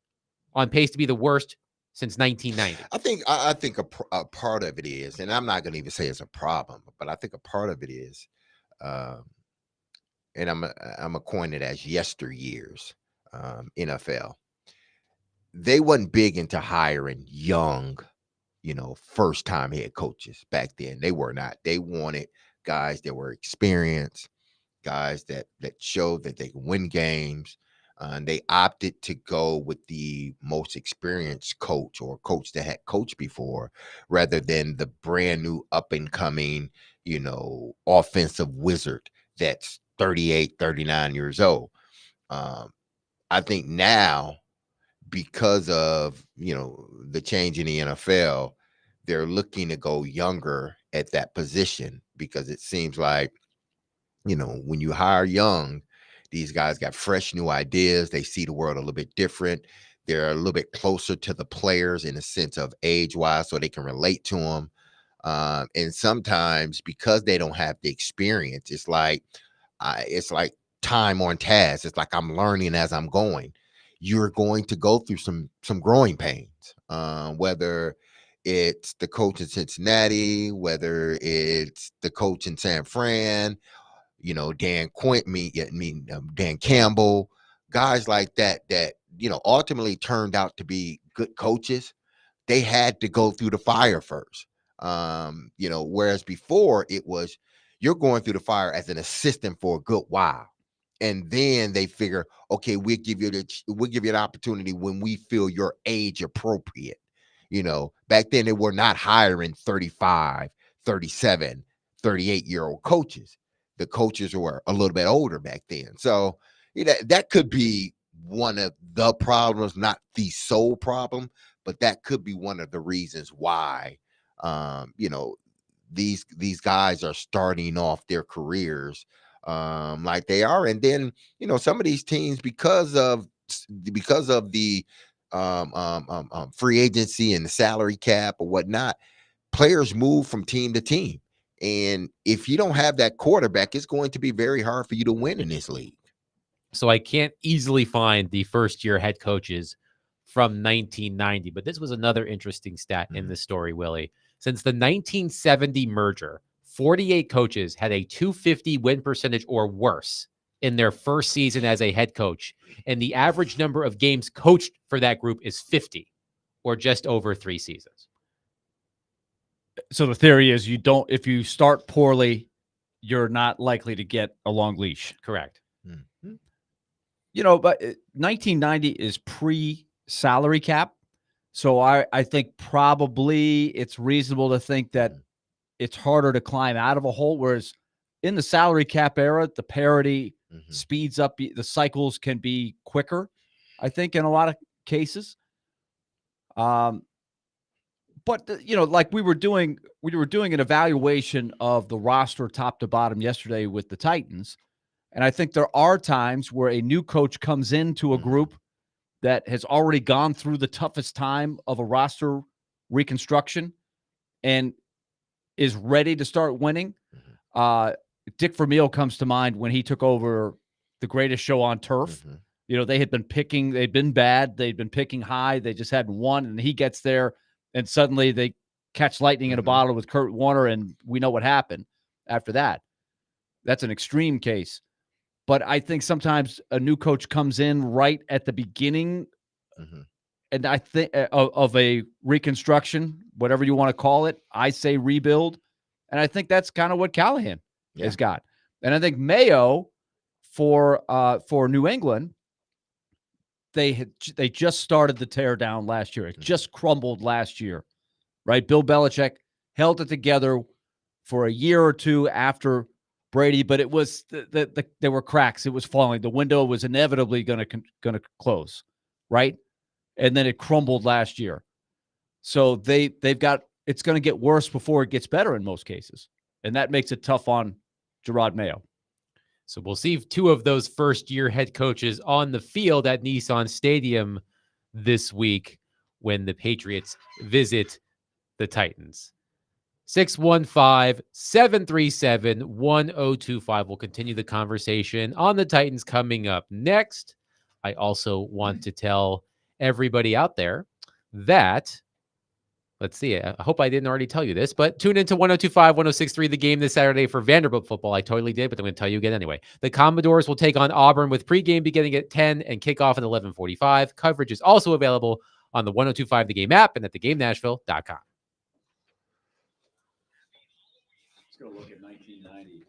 on pace to be the worst since 1990. I think a part of it is, and I'm not going to even say it's a problem, but I think a part of it is, and I'm coin it as yesteryears, NFL. They wasn't big into hiring young, first time head coaches back then. They were not. They wanted guys that were experienced, guys that showed that they could win games. And they opted to go with the most experienced coach or coach that had coached before, rather than the brand new up and coming, offensive wizard that's 38, 39 years old. I think now, because of, the change in the NFL, they're looking to go younger at that position, because it seems like, when you hire young, these guys got fresh new ideas. They see the world a little bit different. They're a little bit closer to the players in a sense of age-wise, so they can relate to them. And sometimes, because they don't have the experience, it's like time on task. It's like I'm learning as I'm going. You're going to go through some growing pains, whether it's the coach in Cincinnati, whether it's the coach in San Fran, Dan Campbell, guys like that, ultimately turned out to be good coaches. They had to go through the fire first. Whereas before it was, you're going through the fire as an assistant for a good while. And then they figure, okay, we'll give you an opportunity when we feel your age appropriate. Back then they were not hiring 35, 37, 38-year-old coaches. The coaches were a little bit older back then. So that could be one of the problems, not the sole problem, but that could be one of the reasons why, these guys are starting off their careers like they are. And then, some of these teams, because of the free agency and the salary cap or whatnot, players move from team to team. And if you don't have that quarterback, it's going to be very hard for you to win in this league. So I can't easily find the first-year head coaches from 1990, but this was another interesting stat in this story, Willie. Since the 1970 merger, 48 coaches had a 250 win percentage or worse in their first season as a head coach, and the average number of games coached for that group is 50, or just over 3 seasons. So the theory is if you start poorly, you're not likely to get a long leash. Correct. Mm-hmm. But 1990 is pre-salary cap. So I think probably it's reasonable to think that it's harder to climb out of a hole. Whereas in the salary cap era, the parity speeds up. The cycles can be quicker, I think, in a lot of cases. But like we were doing an evaluation of the roster top to bottom yesterday with the Titans. And I think there are times where a new coach comes into a group that has already gone through the toughest time of a roster reconstruction and is ready to start winning. Dick Vermeil comes to mind when he took over the greatest show on turf. They'd been bad. They'd been picking high. They just hadn't won. And he gets there, and suddenly they catch lightning in a bottle with Kurt Warner, and we know what happened after that. That's an extreme case. But I think sometimes a new coach comes in right at the beginning, and I think of a reconstruction, whatever you want to call it. I say rebuild, and I think that's kind of what Callahan has got. And I think Mayo for New England, they just started the tear down last year. It just crumbled last year, right? Bill Belichick held it together for a year or two after Brady, but it was there were cracks. It was falling. The window was inevitably going to close, right? And then it crumbled last year. So they've got it's going to get worse before it gets better in most cases, and that makes it tough on Gerard Mayo. So we'll see 2 of those first-year head coaches on the field at Nissan Stadium this week when the Patriots visit the Titans. 615-737-1025. We'll continue the conversation on the Titans coming up next. I also want to tell everybody out there that, let's see, I hope I didn't already tell you this, but tune into 1025, 1063 The Game this Saturday for Vanderbilt football. I totally did, but I'm going to tell you again anyway. The Commodores will take on Auburn with pregame beginning at 10 and kickoff at 11:45. Coverage is also available on the 1025 The Game app and at thegamenashville.com. Let's go look at 1990.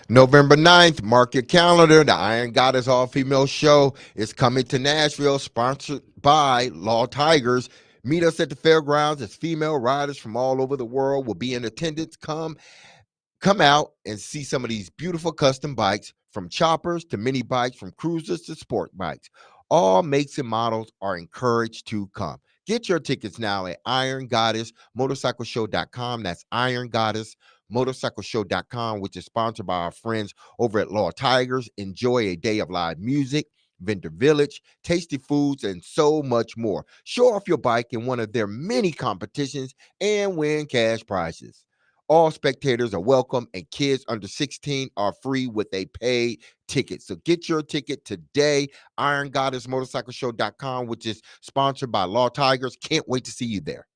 November 9th, mark your calendar. The Iron Goddess All-Female Show is coming to Nashville, sponsored by Law Tigers. Meet us at the fairgrounds as female riders from all over the world will be in attendance. Come out and see some of these beautiful custom bikes, from choppers to mini bikes, from cruisers to sport bikes. All makes and models are encouraged to come. Get your tickets now at IronGoddessMotorcycleShow.com. That's IronGoddessMotorcycleShow.com, which is sponsored by our friends over at Law Tigers. Enjoy a day of live music, vendor village, tasty foods, and so much more. Show off your bike in one of their many competitions and win cash prizes. All spectators are welcome, and kids under 16 are free with a paid ticket. So get your ticket today, IronGoddessMotorcycleShow.com, which is sponsored by Law Tigers. Can't wait to see you there.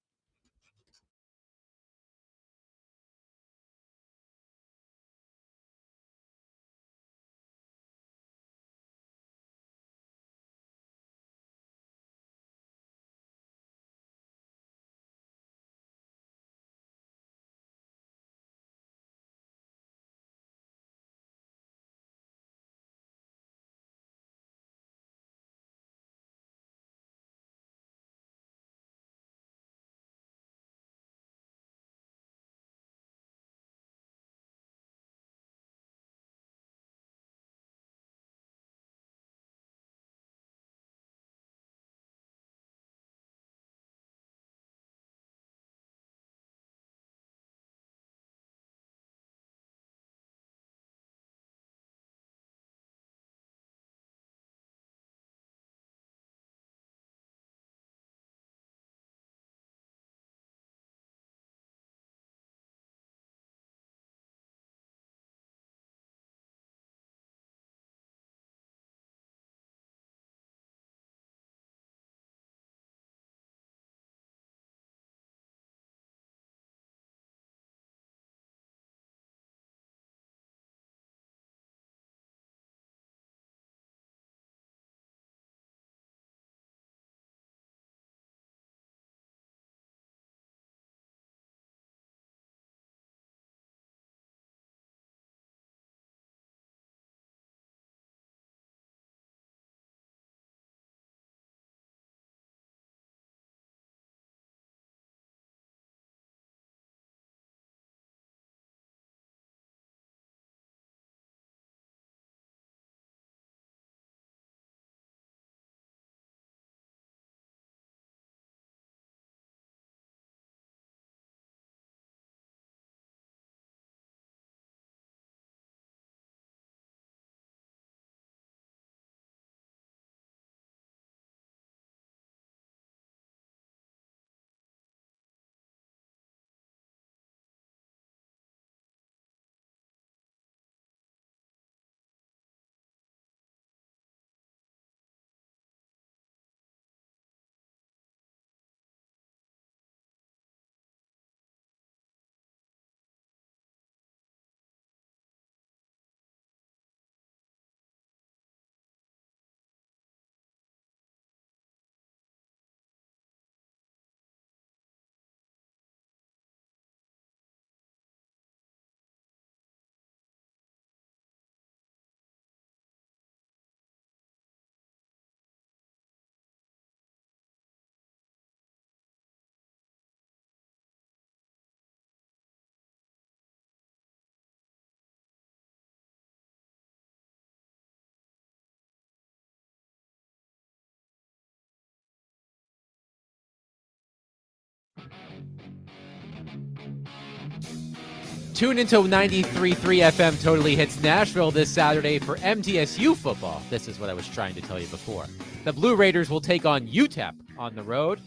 Tune into 93.3 FM Totally Hits Nashville this Saturday for MTSU football. This is what I was trying to tell you before. The Blue Raiders will take on UTEP on the road.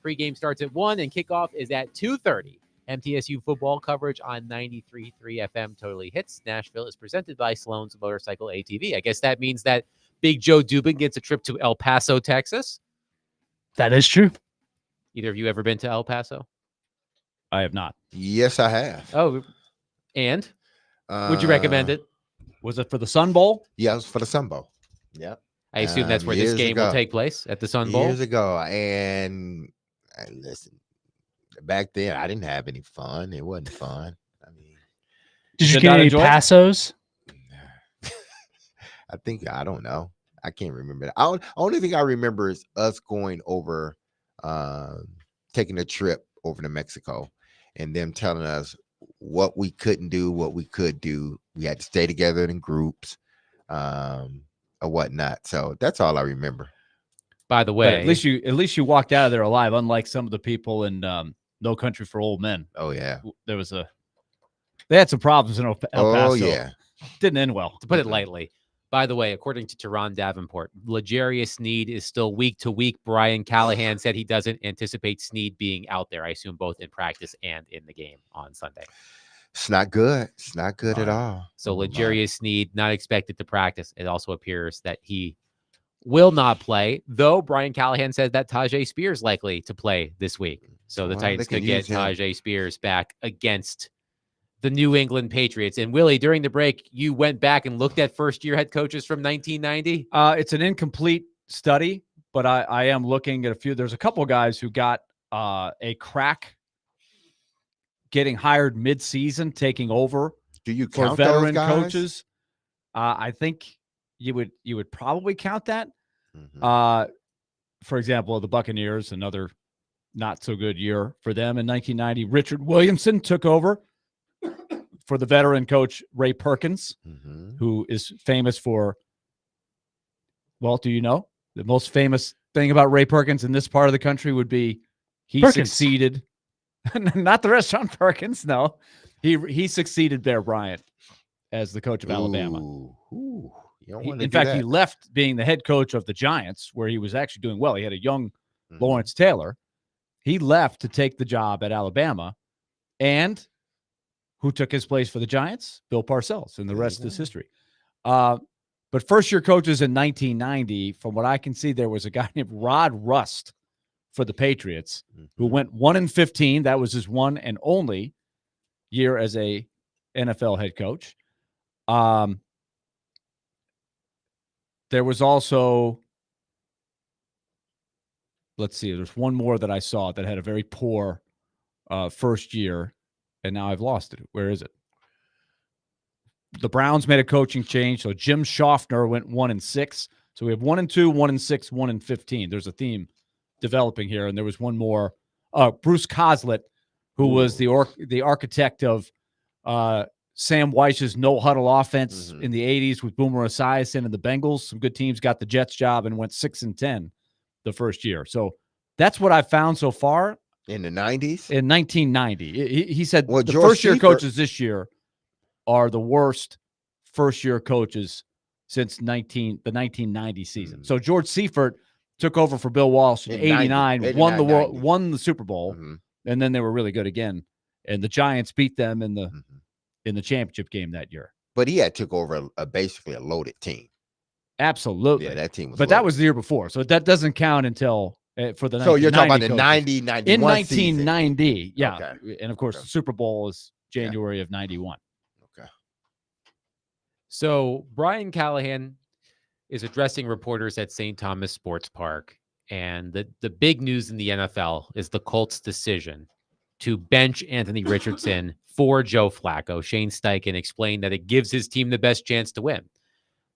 Pregame starts at 1 and kickoff is at 2:30. MTSU football coverage on 93.3 FM Totally Hits Nashville is presented by Sloan's Motorcycle ATV. I guess that means that Big Joe Dubin gets a trip to El Paso, Texas. That is true. Either of you ever been to El Paso? I have not. Yes, I have. Oh, and would you recommend it? Was it for the Sun Bowl? Yeah, it was for the Sun Bowl. Yep. I assume that's where this years game will ago. take place, at the Sun Bowl. Years ago. And listen, back then I didn't have any fun. It wasn't fun. I mean, Did you Did get not any enjoy it? passos? I don't know. I can't remember. Only thing I remember is us going over, taking a trip over to Mexico, and them telling us what we couldn't do, what we could do. We had to stay together in groups, or whatnot. So that's all I remember. By the But way, at least you walked out of there alive, unlike some of the people in No Country for Old Men. Oh yeah. They had some problems in El Paso. Oh yeah. Didn't end well. to put it lightly. By the way, according to Teron Davenport, L'Jarius Sneed is still week to week. Brian Callahan said he doesn't anticipate Sneed being out there. I assume both in practice and in the game on Sunday. It's not good. It's not good at all. So L'Jarius Sneed not expected to practice. It also appears that he will not play, though Brian Callahan said that Tajay Spears likely to play this week. So the Well, Titans they could can get use him. Tajay Spears back against the New England Patriots. And Willie, during the break, you went back and looked at first-year head coaches from 1990. It's an incomplete study, but I am looking at a few. There's a couple of guys who got a crack getting hired mid-season, taking over Do you for count veteran those guys? coaches. I think you would probably count that. Mhm. For example, the Buccaneers, another not so good year for them in 1990. Richard Williamson took over for the veteran coach Ray Perkins, Mhm. who is famous for, well, do you know? The most famous thing about Ray Perkins in this part of the country would be he Perkins. succeeded, not the restaurant Perkins, no. He succeeded Bear Bryant as the coach of Alabama. Ooh. You don't He- wanna in do fact, that. he left being the head coach of the Giants, where he was actually doing well. He had a young Mhm. Lawrence Taylor. He left to take the job at Alabama. And who took his place for the Giants? Bill Parcells, and the There you rest is go. history. But first-year coaches in 1990, from what I can see, there was a guy named Rod Rust for the Patriots who Mhm. went 1-15. That was his one and only year as a NFL head coach. There was also, let's see, there's one more that I saw that had a very poor first year, and now I've lost it. Where is it? The Browns made a coaching change, so Jim Schaffner went 1-6. So we have 1-2, 1-6, 1-15. There's a theme developing here, and there was one more. Bruce Coslett, who was the architect of Sam Weich's no huddle offense Mhm. in the 80s with Boomer Esiason and the Bengals. Some good teams got the Jets job and went 6-10 the first year. So that's what I found so far In the 90s? in 1990. He said Well, the George first year Seifert- coaches this year are the worst first year coaches since the 1990 season. So George Seifert took over for Bill Walsh in In 90, 89, won the 90. won the Super Bowl, Mhm. and then they were really good again. And the Giants beat them in the Mhm. championship game that year. But he had took over basically a loaded team. Absolutely. Yeah, that team was But that loaded. was the year before. So that doesn't count until for the So you're talking about the 1990 coaches. 90, In 91 season. 1990, yeah. Okay. And of course, Okay. the Super Bowl is January of 91. Okay. So Brian Callahan is addressing reporters at St. Thomas Sports Park. And the big news in the NFL is the Colts' decision to bench Anthony Richardson for Joe Flacco. Shane Steichen explained that it gives his team the best chance to win.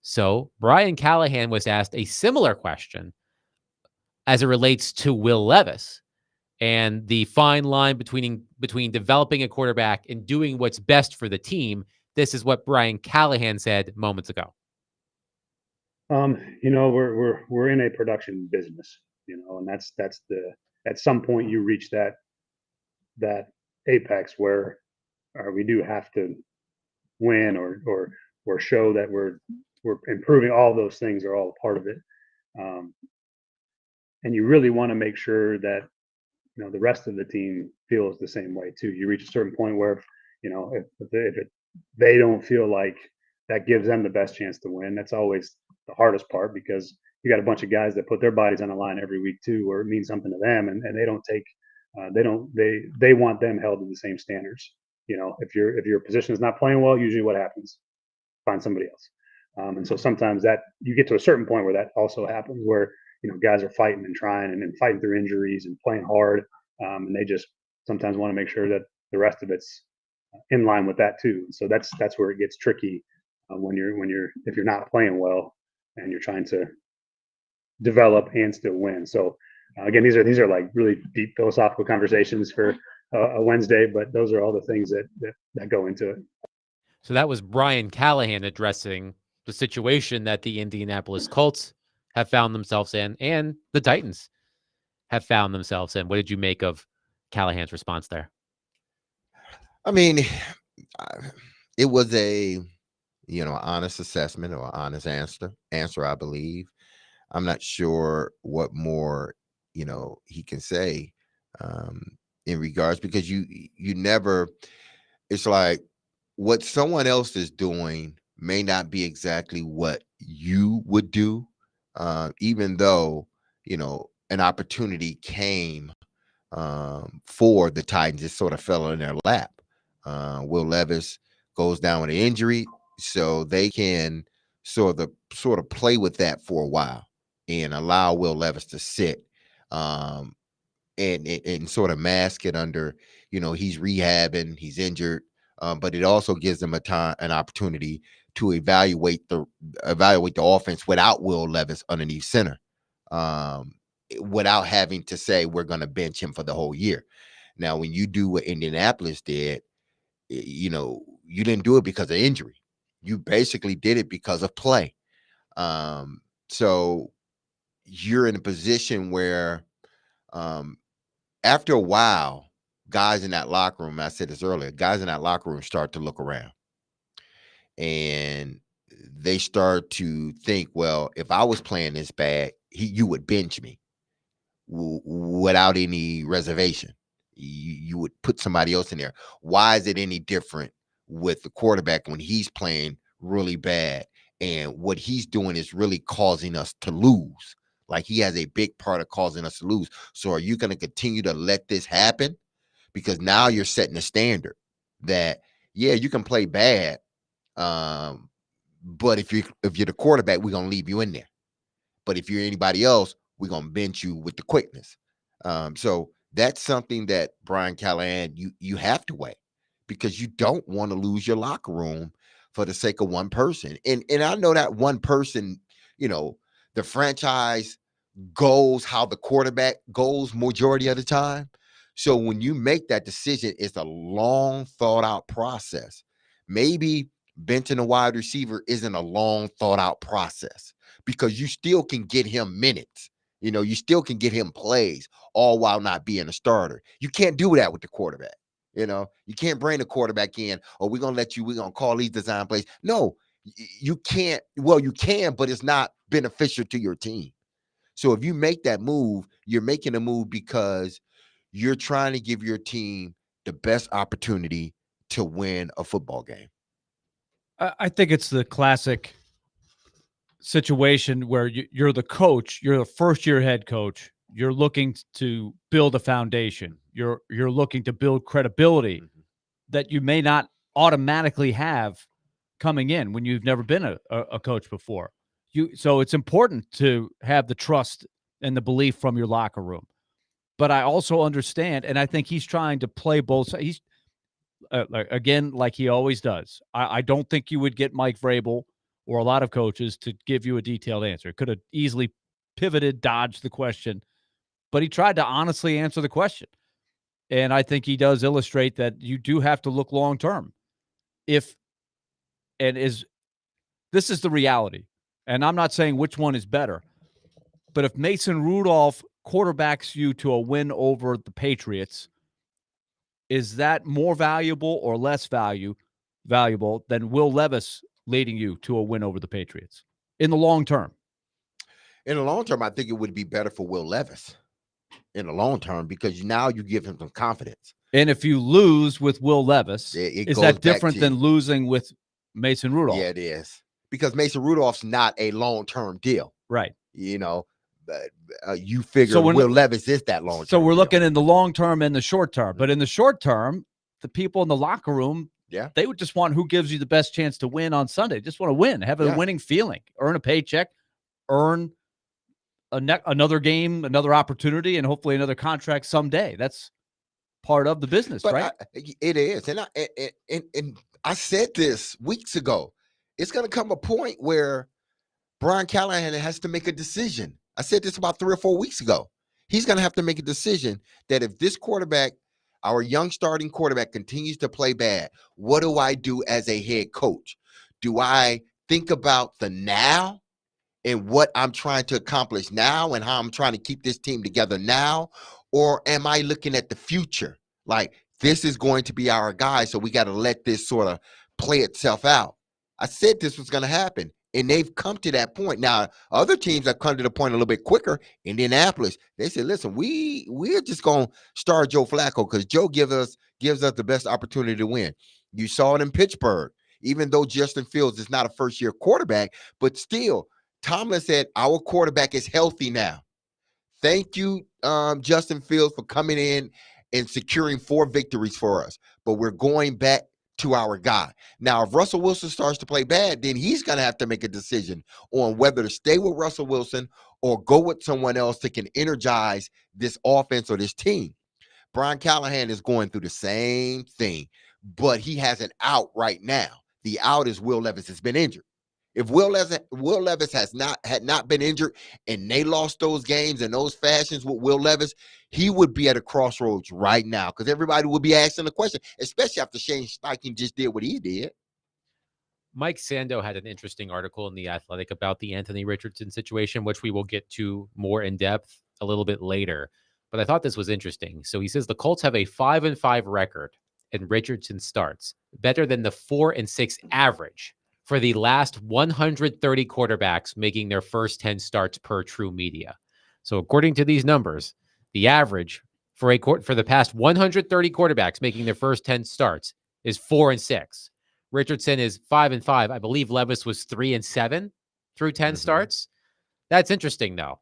So Brian Callahan was asked a similar question as it relates to Will Levis and the fine line between developing a quarterback and doing what's best for the team. This is what Brian Callahan said moments ago. We're in a production business, and that's the, at some point you reach that apex where we do have to win or show that we're improving. All those things are all part of it. And you really want to make sure that the rest of the team feels the same way too. You reach a certain point where if they don't feel like that gives them the best chance to win, that's always the hardest part, because you got a bunch of guys that put their bodies on the line every week too, or it means something to them, and they don't take they want them held to the same standards. If your position is not playing well, usually what happens, find somebody else. And so sometimes that you get to a certain point where that also happens, where guys are fighting and trying and fighting through injuries and playing hard, and they just sometimes want to make sure that the rest of it's in line with that too. So that's where it gets tricky, when if you're not playing well and you're trying to develop and still win. So again, these are like really deep philosophical conversations for a Wednesday, but those are all the things that go into it. So that was Brian Callahan addressing the situation that the Indianapolis Colts have found themselves in, and the Titans have found themselves in. What did you make of Callahan's response there? I mean, it was a honest assessment or honest answer, I believe. I'm not sure what more he can say in regards, because you never, it's like what someone else is doing may not be exactly what you would do, even though an opportunity came for the Titans. It sort of fell in their lap. Will Levis goes down with an injury, so they can sort of play with that for a while and allow Will Levis to sit, and sort of mask it under, he's rehabbing, he's injured, but it also gives them an opportunity to evaluate the offense without Will Levis underneath center, without having to say we're going to bench him for the whole year. Now, when you do what Indianapolis did, you didn't do it because of injury. You basically did it because of play. So you're in a position where, after a while, guys in that locker room, I said this earlier, guys in that locker room start to look around, and they start to think, well, if I was playing this bad, you would bench me without any reservation. You would put somebody else in there. Why is it any different with the quarterback when he's playing really bad and what he's doing is really causing us to lose? Like, he has a big part of causing us to lose. So are you going to continue to let this happen? Because now you're setting a standard that, yeah, you can play bad, but if you're the quarterback, we're going to leave you in there. But if you're anybody else, we're going to bench you with the quickness. So that's something that Brian Callahan, you have to weigh, because you don't want to lose your locker room for the sake of one person. And I know that one person, the franchise goes how the quarterback goes majority of the time. So when you make that decision, it's a long thought out process. Maybe benching a wide receiver isn't a long thought out process, because you still can get him minutes. You still can get him plays, all while not being a starter. You can't do that with the quarterback. You can't bring the quarterback in, we're going to call these design plays. No, you can't. Well, you can, but it's not beneficial to your team. So if you make that move, you're making a move because you're trying to give your team the best opportunity to win a football game. I think it's the classic situation where you're the coach, you're the first-year head coach, you're looking to build a foundation, you're looking to build credibility that you may not automatically have coming in when you've never been a coach before. So it's important to have the trust and the belief from your locker room. But I also understand, and I think he's trying to play both sides. He's again, like he always does. I don't think you would get Mike Vrabel or a lot of coaches to give you a detailed answer. Could have easily pivoted, dodged the question, but he tried to honestly answer the question. And I think he does illustrate that you do have to look long term. This is the reality. And I'm not saying which one is better, but if Mason Rudolph quarterbacks you to a win over the Patriots, is that more valuable or less valuable than Will Levis leading you to a win over the Patriots in the long term? In the long term, I think it would be better for Will Levis in the long term because now you give him some confidence. And if you lose with Will Levis, It is goes that back different to- than losing with Mason Rudolph? Yeah, it is. Because Mason Rudolph's not a long-term deal. Right. You know, but you figure So when- Will Levis is that long-term So we're deal. looking in the long term and the short term. But in the short term, the people in the locker room, Yeah. they would just want who gives you the best chance to win on Sunday. They just want to win, have a Yeah. winning feeling, earn a paycheck, earn another game, another opportunity, and hopefully another contract someday. That's part of the business, But right? it is. And I said this weeks ago. It's going to come a point where Brian Callahan has to make a decision. I said this about 3 or 4 weeks ago. He's going to have to make a decision that if this quarterback, our young starting quarterback, continues to play bad, what do I do as a head coach? Do I think about the now and what I'm trying to accomplish now and how I'm trying to keep this team together now? Or am I looking at the future? Like, this is going to be our guy, so we got to let this sort of play itself out. I said this was going to happen, and they've come to that point. Now, other teams have come to the point a little bit quicker. Indianapolis, they said, listen, we're just going to start Joe Flacco because Joe gives us the best opportunity to win. You saw it in Pittsburgh. Even though Justin Fields is not a first-year quarterback, but still, Tomlin said, our quarterback is healthy now. Thank you, Justin Fields, for coming in and securing 4 victories for us. But we're going back to our guy. Now, if Russell Wilson starts to play bad, then he's going to have to make a decision on whether to stay with Russell Wilson or go with someone else that can energize this offense or this team. Brian Callahan is going through the same thing, but he has an out right now. The out is Will Levis has been injured. If Will Levis had not been injured and they lost those games in those fashions with Will Levis, he would be at a crossroads right now because everybody would be asking the question, especially after Shane Steichen just did what he did. Mike Sando had an interesting article in The Athletic about the Anthony Richardson situation, which we will get to more in depth a little bit later. But I thought this was interesting. So he says the Colts have a 5-5 record and Richardson starts, better than the 4-6 average for the last 130 quarterbacks making their first 10 starts per True Media. So according to these numbers, the average for the past 130 quarterbacks making their first 10 starts is 4-6. Richardson is 5-5. I believe Levis was 3-7 through 10 starts. That's interesting, though.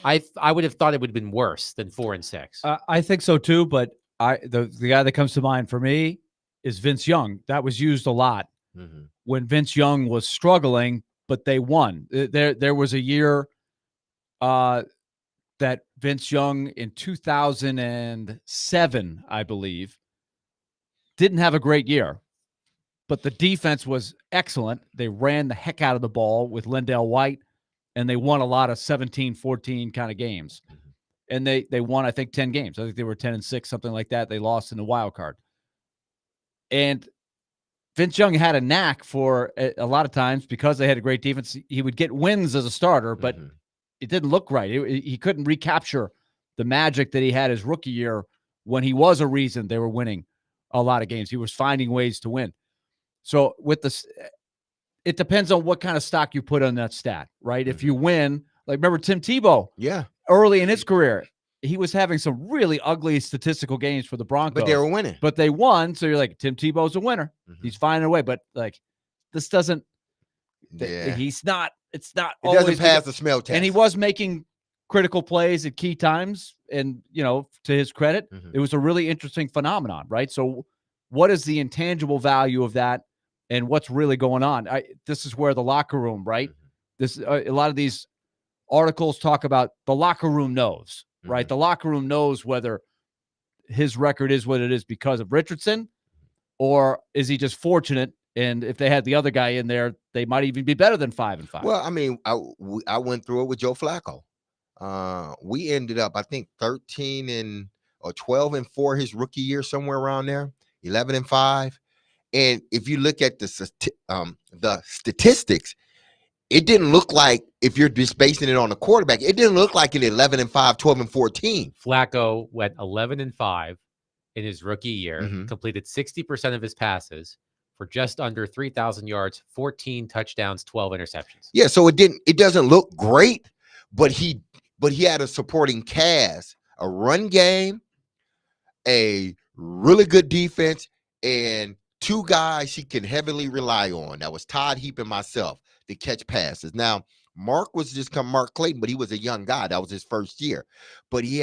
I would have thought it would have been worse than 4-6. I think so too, but the guy that comes to mind for me is Vince Young. That was used a lot when Vince Young was struggling, but they won. There was a year that Vince Young in 2007, I believe, didn't have a great year, but the defense was excellent. They ran the heck out of the ball with Lendale White, and they won a lot of 17-14 kind of games. And they won, I think, 10 games. I think they were 10-6, something like that. They lost in the wild card. And Vince Young had a knack for a lot of times because they had a great defense. He would get wins as a starter, but it didn't look right. He couldn't recapture the magic that he had his rookie year when he was a reason they were winning a lot of games. He was finding ways to win. So with this, it depends on what kind of stock you put on that stat, right? If you win, like remember Tim Tebow? Yeah. Early in his career, he was having some really ugly statistical games for the Broncos. But they were winning. But they won, so you're like, Tim Tebow's a winner. He's finding a way. But like, this doesn't. Yeah. He's not. It's not. It doesn't pass the smell test. And he was making critical plays at key times. And to his credit, it was a really interesting phenomenon, right? So, what is the intangible value of that, and what's really going on? This is where the locker room, right? This a lot of these articles talk about the locker room knows, right? The locker room knows whether his record is what it is because of Richardson, or is he just fortunate? And if they had the other guy in there, they might even be better than 5-5. Well, I mean, I went through it with Joe Flacco. We ended up, I think, 13 or 12-4 his rookie year, somewhere around there, 11-5. And if you look at the statistics, it didn't look like, if you're just basing it on a quarterback, it didn't look like an 11-5, 12-4 team. Flacco went 11-5 in his rookie year, Mhm. completed 60% of his passes for just under 3,000 yards, 14 touchdowns, 12 interceptions. Yeah, so it doesn't look great, but he had a supporting cast, a run game, a really good defense, and two guys he can heavily rely on. That was Todd Heap and myself to catch passes. Now, Mark was just come Mark Clayton, but he was a young guy. That was his first year. But he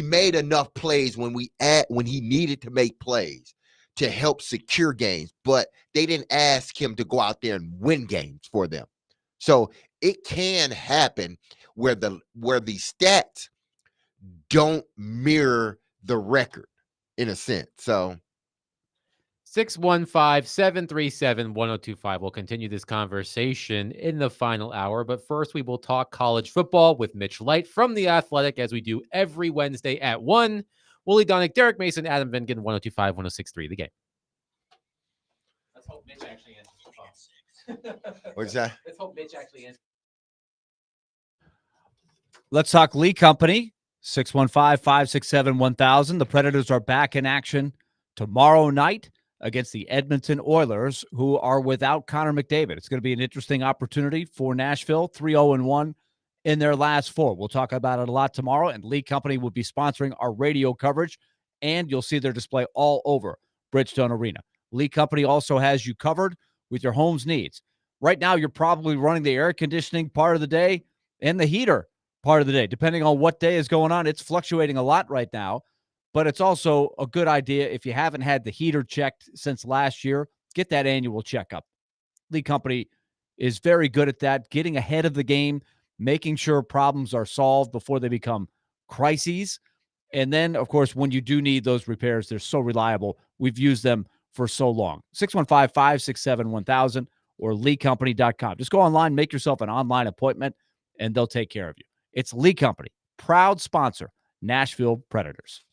made enough plays when he needed to make plays to help secure games, but they didn't ask him to go out there and win games for them. So it can happen where the stats don't mirror the record in a sense. So 615-737-1025. We'll continue this conversation in the final hour, but first we will talk college football with Mitch Light from The Athletic, as we do every Wednesday at 1. Wooly Donick, Derek Mason, Adam Vingan, 102.5, 106.3 The Game. Let's hope Mitch actually answers the phone. what's that? Let's hope Mitch actually answers. Let's talk Lee Company, 615-567-1000. The Predators are back in action tomorrow night against the Edmonton Oilers, who are without Connor McDavid. It's going to be an interesting opportunity for Nashville, 3-0-1 in their last 4. We'll talk about it a lot tomorrow, and Lee Company will be sponsoring our radio coverage, and you'll see their display all over Bridgestone Arena. Lee Company also has you covered with your home's needs. Right now, you're probably running the air conditioning part of the day and the heater part of the day, depending on what day is going on. It's fluctuating a lot right now, but it's also a good idea if you haven't had the heater checked since last year, get that annual checkup. Lee Company is very good at that, getting ahead of the game, making sure problems are solved before they become crises. And then, of course, when you do need those repairs, they're so reliable. We've used them for so long. 615-567-1000 or leecompany.com. Just go online, make yourself an online appointment, and they'll take care of you. It's Lee Company, proud sponsor, Nashville Predators.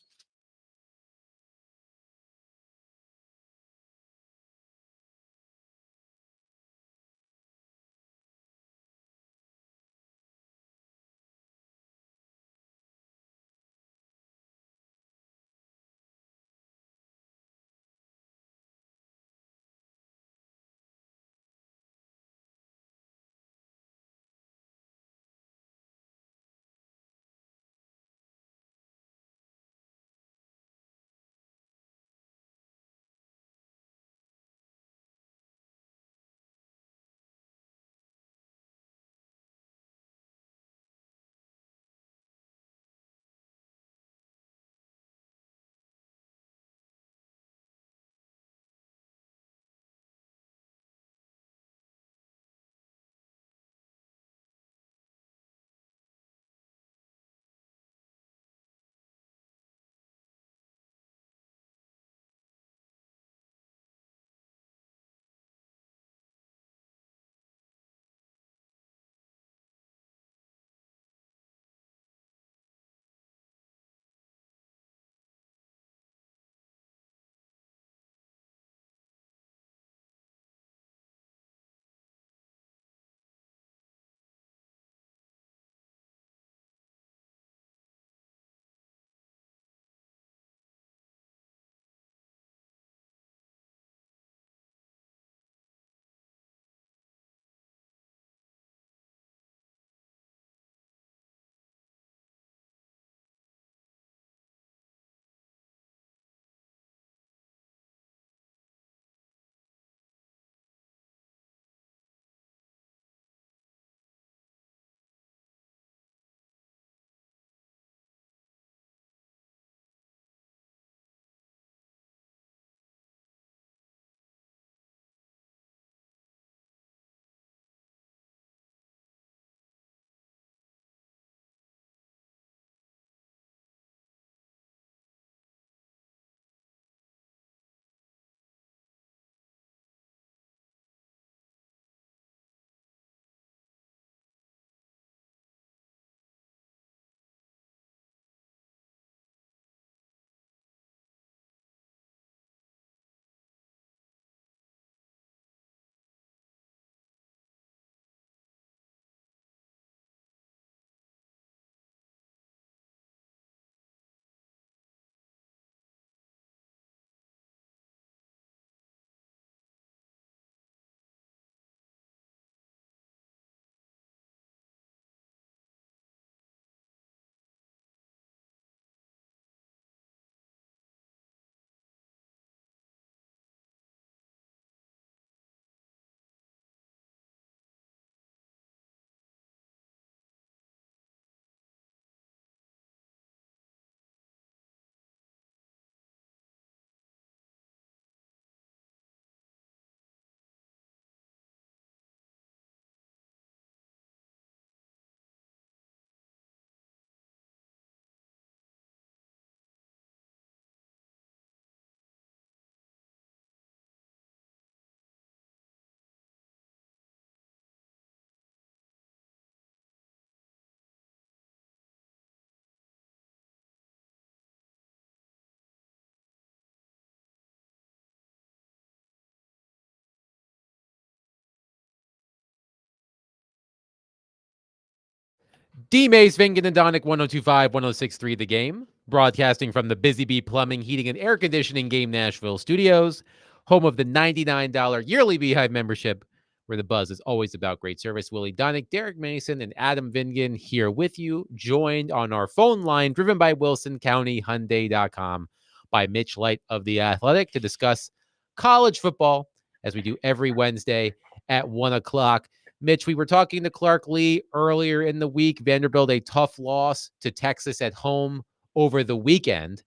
D. Mays, Vingen, and Donick, 102.5, 106.3 The Game. Broadcasting from the Busy Bee Plumbing, Heating, and Air Conditioning Game Nashville studios, home of the $99 yearly Beehive membership, where the buzz is always about great service. Willie Donick, Derek Mason, and Adam Vingen here with you, joined on our phone line, driven by WilsonCountyHyundai.com, by Mitch Light of The Athletic, to discuss college football, as we do every Wednesday at 1 o'clock. Mitch, we were talking to Clark Lee earlier in the week. Vanderbilt, a tough loss to Texas at home over the weekend.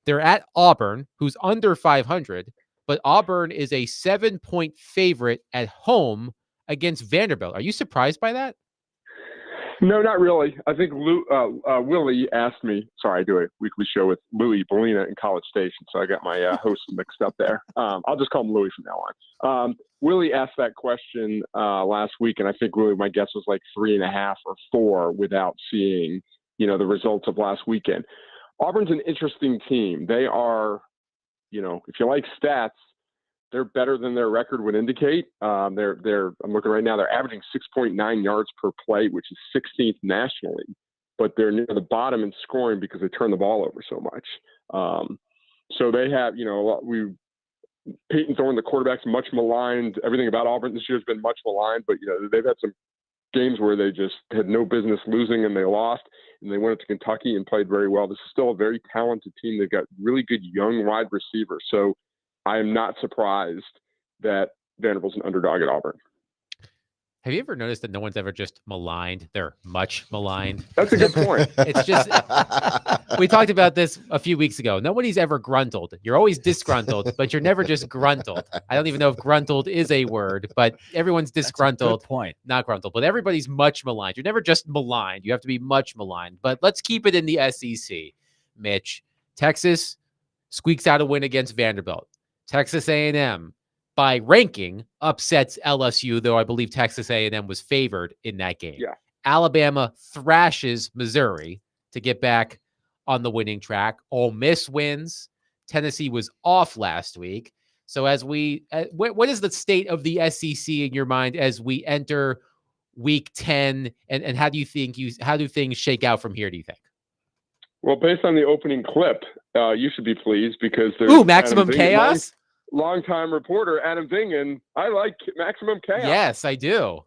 They're at Auburn, who's under 500, but Auburn is a 7-point favorite at home against Vanderbilt. Are you surprised by that? No, not really. I think Willie asked me. Sorry, I do a weekly show with Louis Bolina in College Station, so I got my hosts mixed up there. I'll just call him Louis from now on. Willie asked that question last week, and I think Willie, my guess was like 3.5 or 4 without seeing, the results of last weekend. Auburn's an interesting team. They are, if you like stats, they're better than their record would indicate. I'm looking right now, they're averaging 6.9 yards per play, which is 16th nationally, but they're near the bottom in scoring because they turn the ball over so much. So they have, Peyton Thorne, the quarterback's much maligned. Everything about Auburn this year has been much maligned, but they've had some games where they just had no business losing and they lost, and they went up to Kentucky and played very well. This is still a very talented team. They've got really good young wide receivers. So I am not surprised that Vanderbilt's an underdog at Auburn. Have you ever noticed that no one's ever just maligned? They're much maligned. That's a good point. It's just, we talked about this a few weeks ago. Nobody's ever gruntled. You're always disgruntled, but you're never just gruntled. I don't even know if gruntled is a word, but everyone's disgruntled. Good point. Not gruntled, but everybody's much maligned. You're never just maligned. You have to be much maligned. But let's keep it in the SEC, Mitch. Texas squeaks out a win against Vanderbilt. Texas A&M, by ranking, upsets LSU, though I believe Texas A&M was favored in that game. Yeah. Alabama thrashes Missouri to get back on the winning track. Ole Miss wins. Tennessee was off last week. So as we, what is the state of the SEC in your mind as we enter week 10, and how do things shake out from here, do you think? Well, based on the opening clip, you should be pleased because there's Maximum Chaos. Longtime reporter Adam Vingen. I like Maximum Chaos. Yes, I do.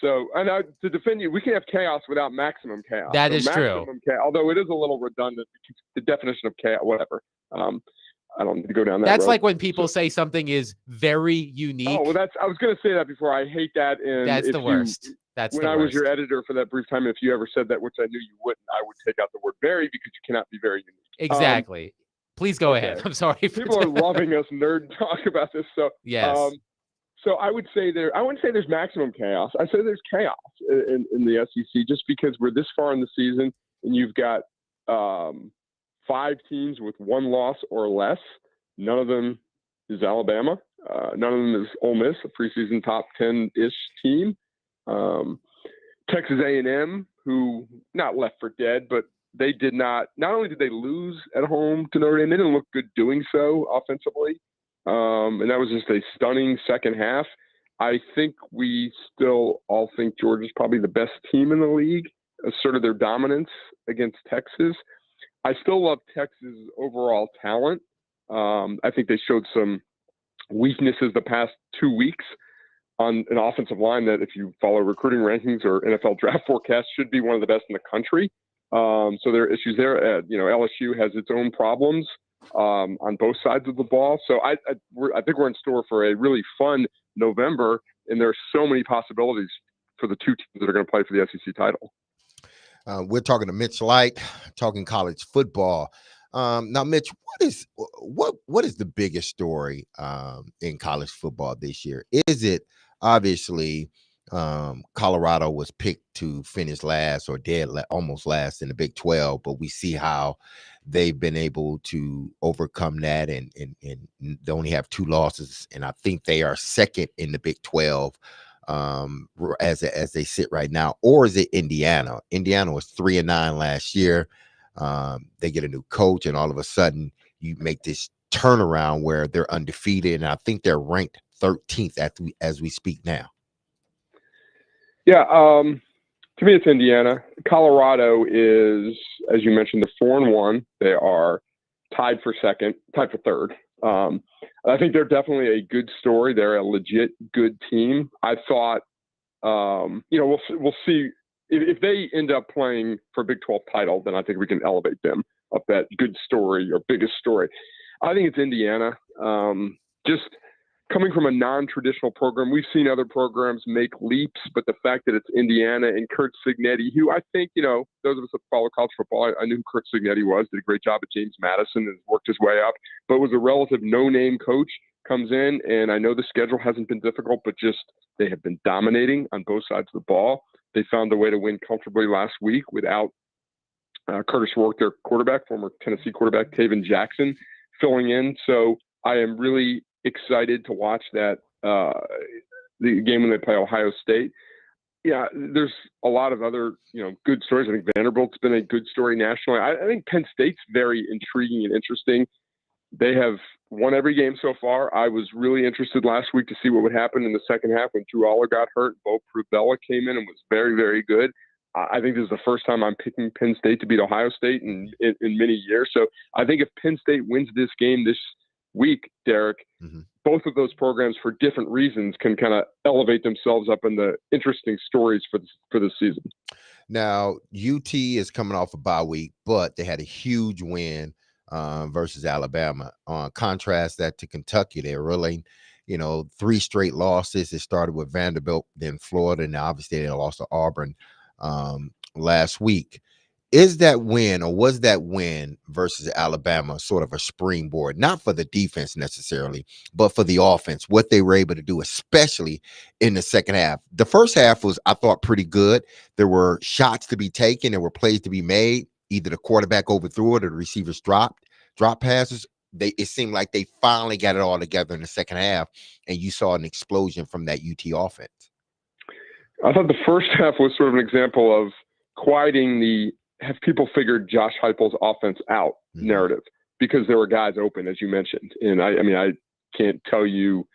So, and to defend you, we can have chaos without maximum chaos. That is true. Although it is a little redundant, the definition of chaos, whatever. I don't need to go down that. That's road. like when people say something is very unique. Oh, well, I was going to say that before. I hate that. And that's the worst. When I was your editor for that brief time, if you ever said that, which I knew you wouldn't, I would take out the word very because you cannot be very unique. Exactly. Please go ahead. I'm sorry. People are loving us nerd talk about this. So yes. So I would say I wouldn't say there's maximum chaos. I say there's chaos in the SEC just because we're this far in the season and you've got 5 teams with 1 loss or less. None of them is Alabama. None of them is Ole Miss, a preseason top 10-ish team. Texas A&M, who not left for dead, but they did not only did they lose at home to Notre Dame, they didn't look good doing so offensively. And that was just a stunning second half. I think we still all think Georgia's probably the best team in the league, asserted their dominance against Texas. I still love Texas' overall talent. I think they showed some weaknesses the past 2 weeks on an offensive line that, if you follow recruiting rankings or NFL draft forecasts, should be one of the best in the country. So there are issues there. LSU has its own problems on both sides of the ball. So I think we're in store for a really fun November, and there are so many possibilities for the 2 teams that are going to play for the SEC title. We're talking to Mitch Light, talking college football. Now, Mitch, what is the biggest story in college football this year? Is it obviously Colorado was picked to finish last or almost last in the Big 12, but we see how they've been able to overcome that and they only have 2 losses, and I think they are second in the Big 12 as they sit right now. Or is it Indiana? Indiana was 3-9 last year. They get a new coach, and all of a sudden you make this turnaround where they're undefeated, and I think they're ranked 13th as we speak now. Yeah, To me, it's Indiana. Colorado is, as you mentioned, the 4-1. They are tied for third. I think they're definitely a good story. They're a legit good team. I thought, we'll see if they end up playing for Big 12 title. Then I think we can elevate them up that good story or biggest story. I think it's Indiana. Just coming from a non-traditional program, we've seen other programs make leaps, but the fact that it's Indiana and Curt Cignetti, who I think, those of us that follow college football, I knew who Curt Cignetti was, did a great job at James Madison and worked his way up, but was a relative no-name coach, comes in, and I know the schedule hasn't been difficult, but just they have been dominating on both sides of the ball. They found a way to win comfortably last week without Curtis Rourke, their quarterback, former Tennessee quarterback, Taven Jackson, filling in. So I am really excited to watch that the game when they play Ohio State. Yeah, there's a lot of other good stories. I think Vanderbilt's been a good story nationally. I think Penn State's very intriguing and interesting. They have won every game so far. I was really interested last week to see what would happen in the second half when Drew Aller got hurt. Bo Prubella came in and was very, very good. I think this is the first time I'm picking Penn State to beat Ohio State in many years. So I think if Penn State wins this game this week, Derek, both of those programs for different reasons can kind of elevate themselves up in the interesting stories for this season. Now, UT is coming off a bye week, but they had a huge win versus Alabama. Contrast that to Kentucky. They're really, 3 straight losses. It started with Vanderbilt, then Florida, and obviously they lost to Auburn last week. Is that win, or was that win versus Alabama sort of a springboard, not for the defense necessarily, but for the offense, what they were able to do, especially in the second half? The first half was, I thought, pretty good. There were shots to be taken. There were plays to be made. Either the quarterback overthrew it or the receivers drop passes. It seemed like they finally got it all together in the second half, and you saw an explosion from that UT offense. I thought the first half was sort of an example of quieting have people figured Josh Heupel's offense out narrative, because there were guys open, as you mentioned. And I can't tell you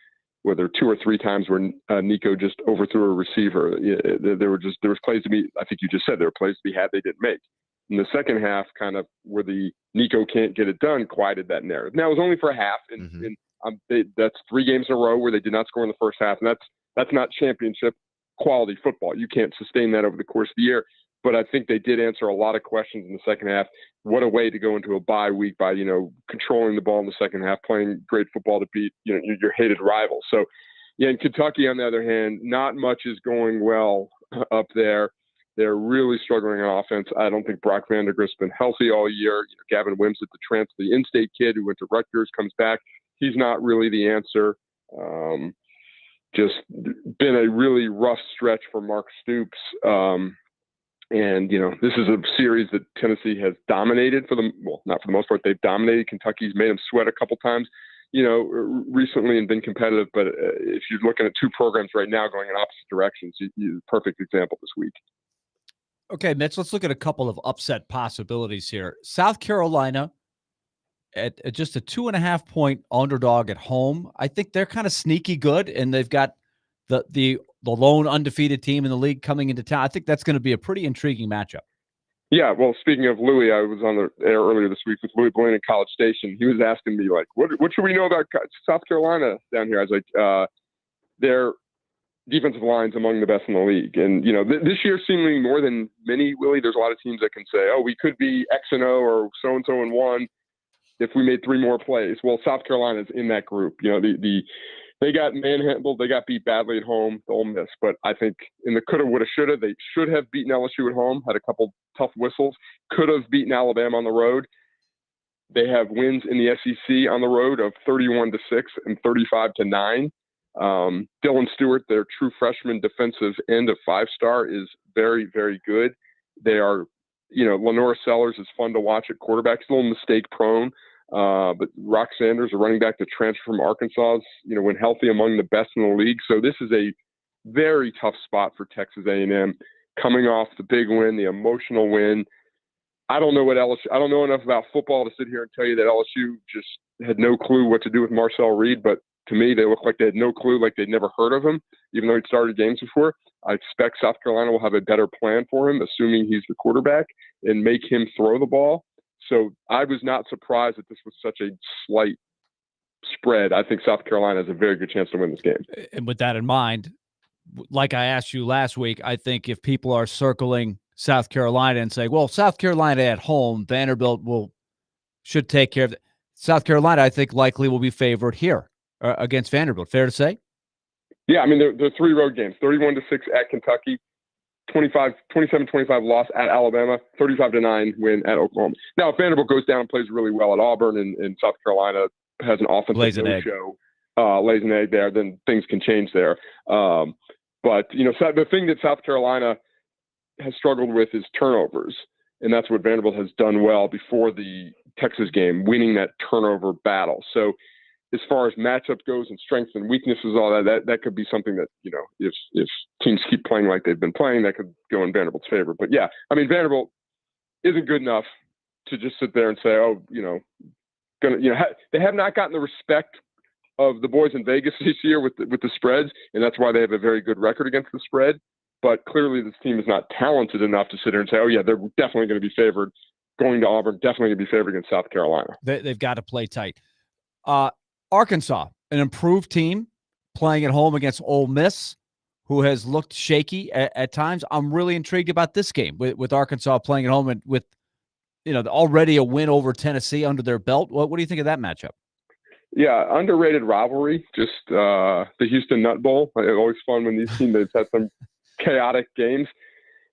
whether 2 or 3 times where Nico just overthrew a receiver. There was plays to be, I think you just said there were plays to be had they didn't make. In the second half, kind of where the Nico can't get it done, quieted that narrative. Now, it was only for a half, and that's 3 games in a row where they did not score in the first half, and that's not championship quality football. You can't sustain that over the course of the year. But I think they did answer a lot of questions in the second half. What a way to go into a bye week by, controlling the ball in the second half, playing great football to beat, your hated rival. So, in Kentucky, on the other hand, not much is going well up there. They're really struggling on offense. I don't think Brock Vandagriff's been healthy all year. Gavin Wimsatt, the in-state kid who went to Rutgers, comes back. He's not really the answer. Just been a really rough stretch for Mark Stoops. And, this is a series that Tennessee has dominated not for the most part. They've dominated. Kentucky's made them sweat a couple times, recently and been competitive. But if you're looking at 2 programs right now going in opposite directions, perfect example this week. Okay, Mitch, let's look at a couple of upset possibilities here. South Carolina at just a 2.5-point underdog at home. I think they're kind of sneaky good, and they've got the lone undefeated team in the league coming into town. I think that's going to be a pretty intriguing matchup. Yeah, well, speaking of Louis, I was on the air earlier this week with Louis Blaine in College Station. He was asking me, like, what should we know about South Carolina down here? I was like, their defensive line's among the best in the league. And, this year, seemingly more than many, Willie, there's a lot of teams that can say, oh, we could be X and O or so-and-so and 1 if we made 3 more plays. Well, South Carolina's in that group. They got manhandled. They got beat badly at home, the Ole Miss. But I think in the coulda, woulda, shoulda, they should have beaten LSU at home, had a couple tough whistles, could have beaten Alabama on the road. They have wins in the SEC on the road of 31-6 and 35-9. Dylan Stewart, their true freshman defensive end of 5-star, is very, very good. They are, Lenora Sellers is fun to watch at quarterback. He's a little mistake prone. But Rock Sanders, a running back that transferred from Arkansas, is, when healthy, among the best in the league. So this is a very tough spot for Texas A&M, coming off the big win, the emotional win. I don't know what LSU. I don't know enough about football to sit here and tell you that LSU just had no clue what to do with Marcel Reed. But to me, they look like they had no clue, like they'd never heard of him, even though he'd started games before. I expect South Carolina will have a better plan for him, assuming he's the quarterback, and make him throw the ball. So I was not surprised that this was such a slight spread. I think South Carolina has a very good chance to win this game. And with that in mind, like I asked you last week, I think if people are circling South Carolina and saying, well, South Carolina at home, Vanderbilt should take care of it. South Carolina, I think, likely will be favored here against Vanderbilt. Fair to say? Yeah, I mean, they're 3 road games, 31-6 at Kentucky, 27-25 loss at Alabama, 35-9 win at Oklahoma. Now, if Vanderbilt goes down and plays really well at Auburn and South Carolina has an offensive no-show, lays an egg there, then things can change there. But, so the thing that South Carolina has struggled with is turnovers, and that's what Vanderbilt has done well before the Texas game, winning that turnover battle. So as far as matchup goes and strengths and weaknesses, all that could be something that, if teams keep playing like they've been playing, that could go in Vanderbilt's favor. But yeah, I mean, Vanderbilt isn't good enough to just sit there and say, they have not gotten the respect of the boys in Vegas this year with the spreads, and that's why they have a very good record against the spread. But clearly this team is not talented enough to sit there and say, oh yeah, they're definitely going to be favored going to Auburn, definitely going to be favored against South Carolina. They've got to play tight. Arkansas, an improved team playing at home against Ole Miss, who has looked shaky at times. I'm really intrigued about this game with Arkansas playing at home and with, already a win over Tennessee under their belt. What do you think of that matchup? Yeah, underrated rivalry, just the Houston Nut Bowl. It's always fun when these teams have some chaotic games.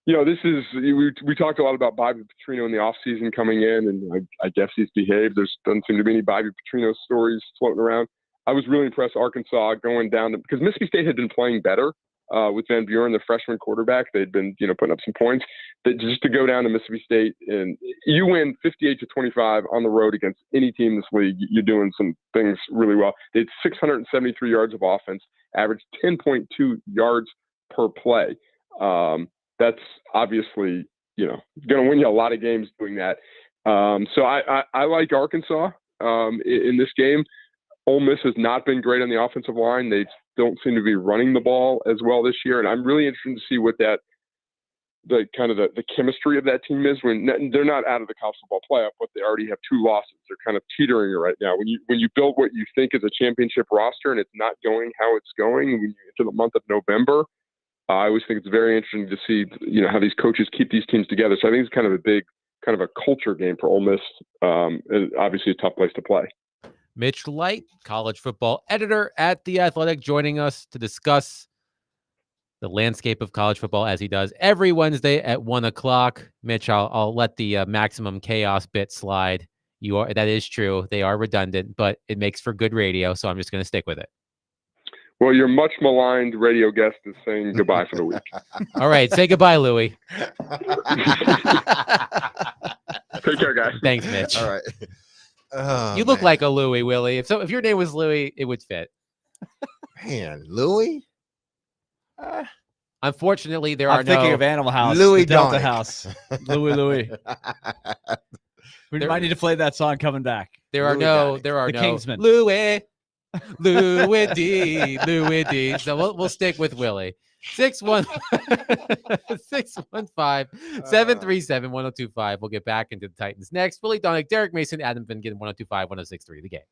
This is we talked a lot about Bobby Petrino in the offseason coming in, and I guess he's behaved. There doesn't seem to be any Bobby Petrino stories floating around. I was really impressed Arkansas going down because Mississippi State had been playing better with Van Buren, the freshman quarterback. They'd been putting up some points. That just to go down to Mississippi State and you win 58-25 on the road against any team in this league, you're doing some things really well. They had 673 yards of offense, averaged 10.2 yards per play. That's obviously, going to win you a lot of games doing that. So I like Arkansas in this game. Ole Miss has not been great on the offensive line. They don't seem to be running the ball as well this year. And I'm really interested to see what the chemistry of that team is when they're not out of the college football playoff, but they already have 2 losses. They're kind of teetering right now. When you build what you think is a championship roster and it's not going how it's going, when you enter the month of November, I always think it's very interesting to see, how these coaches keep these teams together. So I think it's kind of a big, kind of a culture game for Ole Miss. And obviously a tough place to play. Mitch Light, college football editor at The Athletic, joining us to discuss the landscape of college football as he does every Wednesday at 1:00. Mitch, I'll let the maximum chaos bit slide. That is true. They are redundant, but it makes for good radio. So I'm just going to stick with it. Well, your much maligned radio guest is saying goodbye for the week. All right. Say goodbye, Louie. Take care, guys. Thanks, Mitch. All right. Oh, you look like a Louie, Willie. If your name was Louie, it would fit. Man, Louie? Unfortunately, I'm thinking of Animal House. Louis Delta Donick. House. Louie. We might need to play that song coming back. There are The no Kingsmen. Louis D. So we'll stick with Willie. 615-737-1025. We'll get back into the Titans next. Willie Donick, Derek Mason, Adam Finnegan, 1025, 1063 The Game.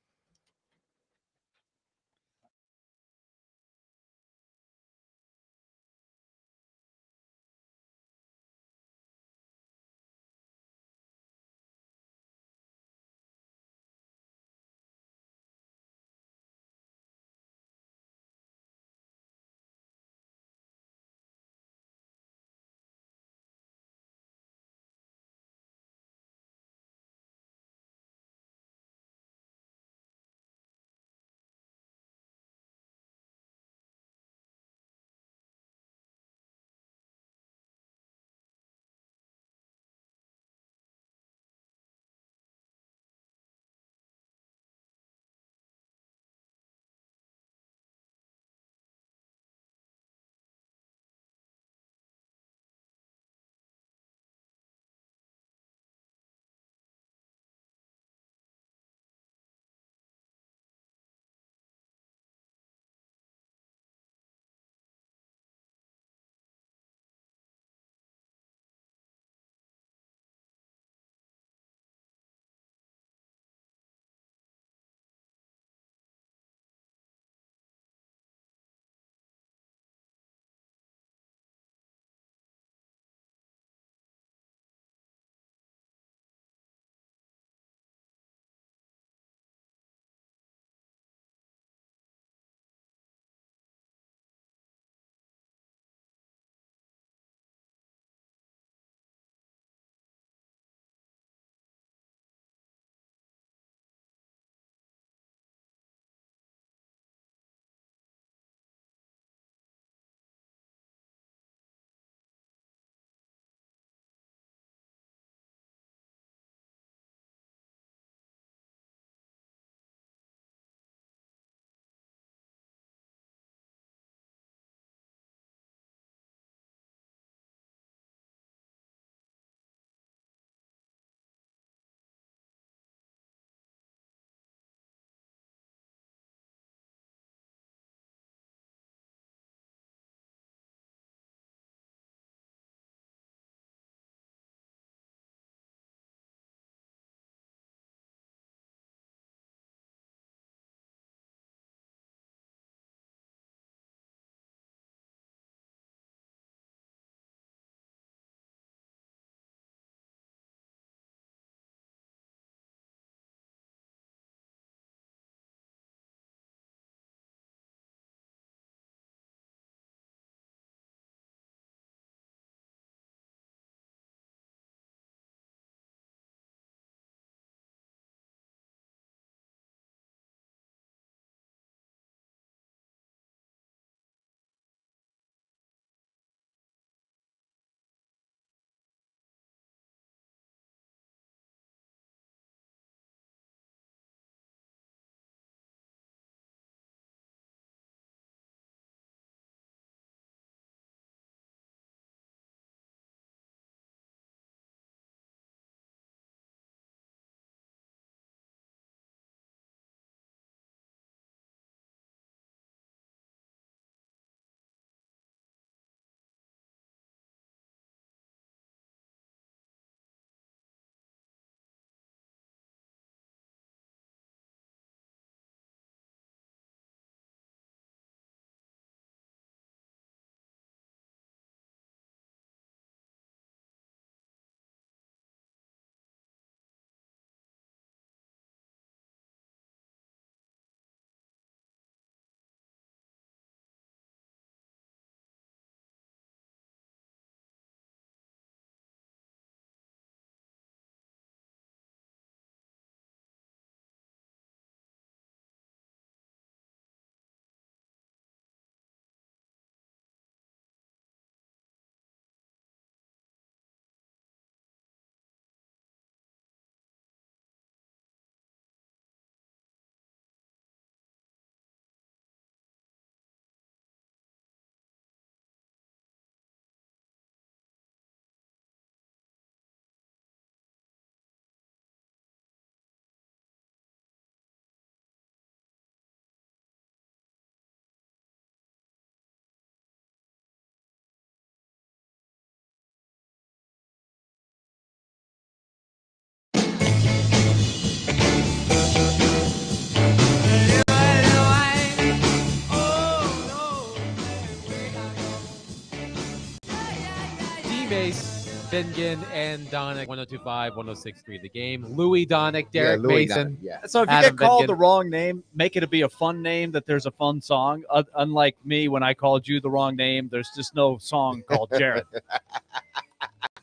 Fingen and Donick, 102.5, 106.3 The Game. Louis Donick, Derek Louis Mason. Donick, yeah. So if you Adam get called Vingan. the wrong name, make it be a fun name that there's a fun song. Unlike me, when I called you the wrong name, there's just no song called Jared.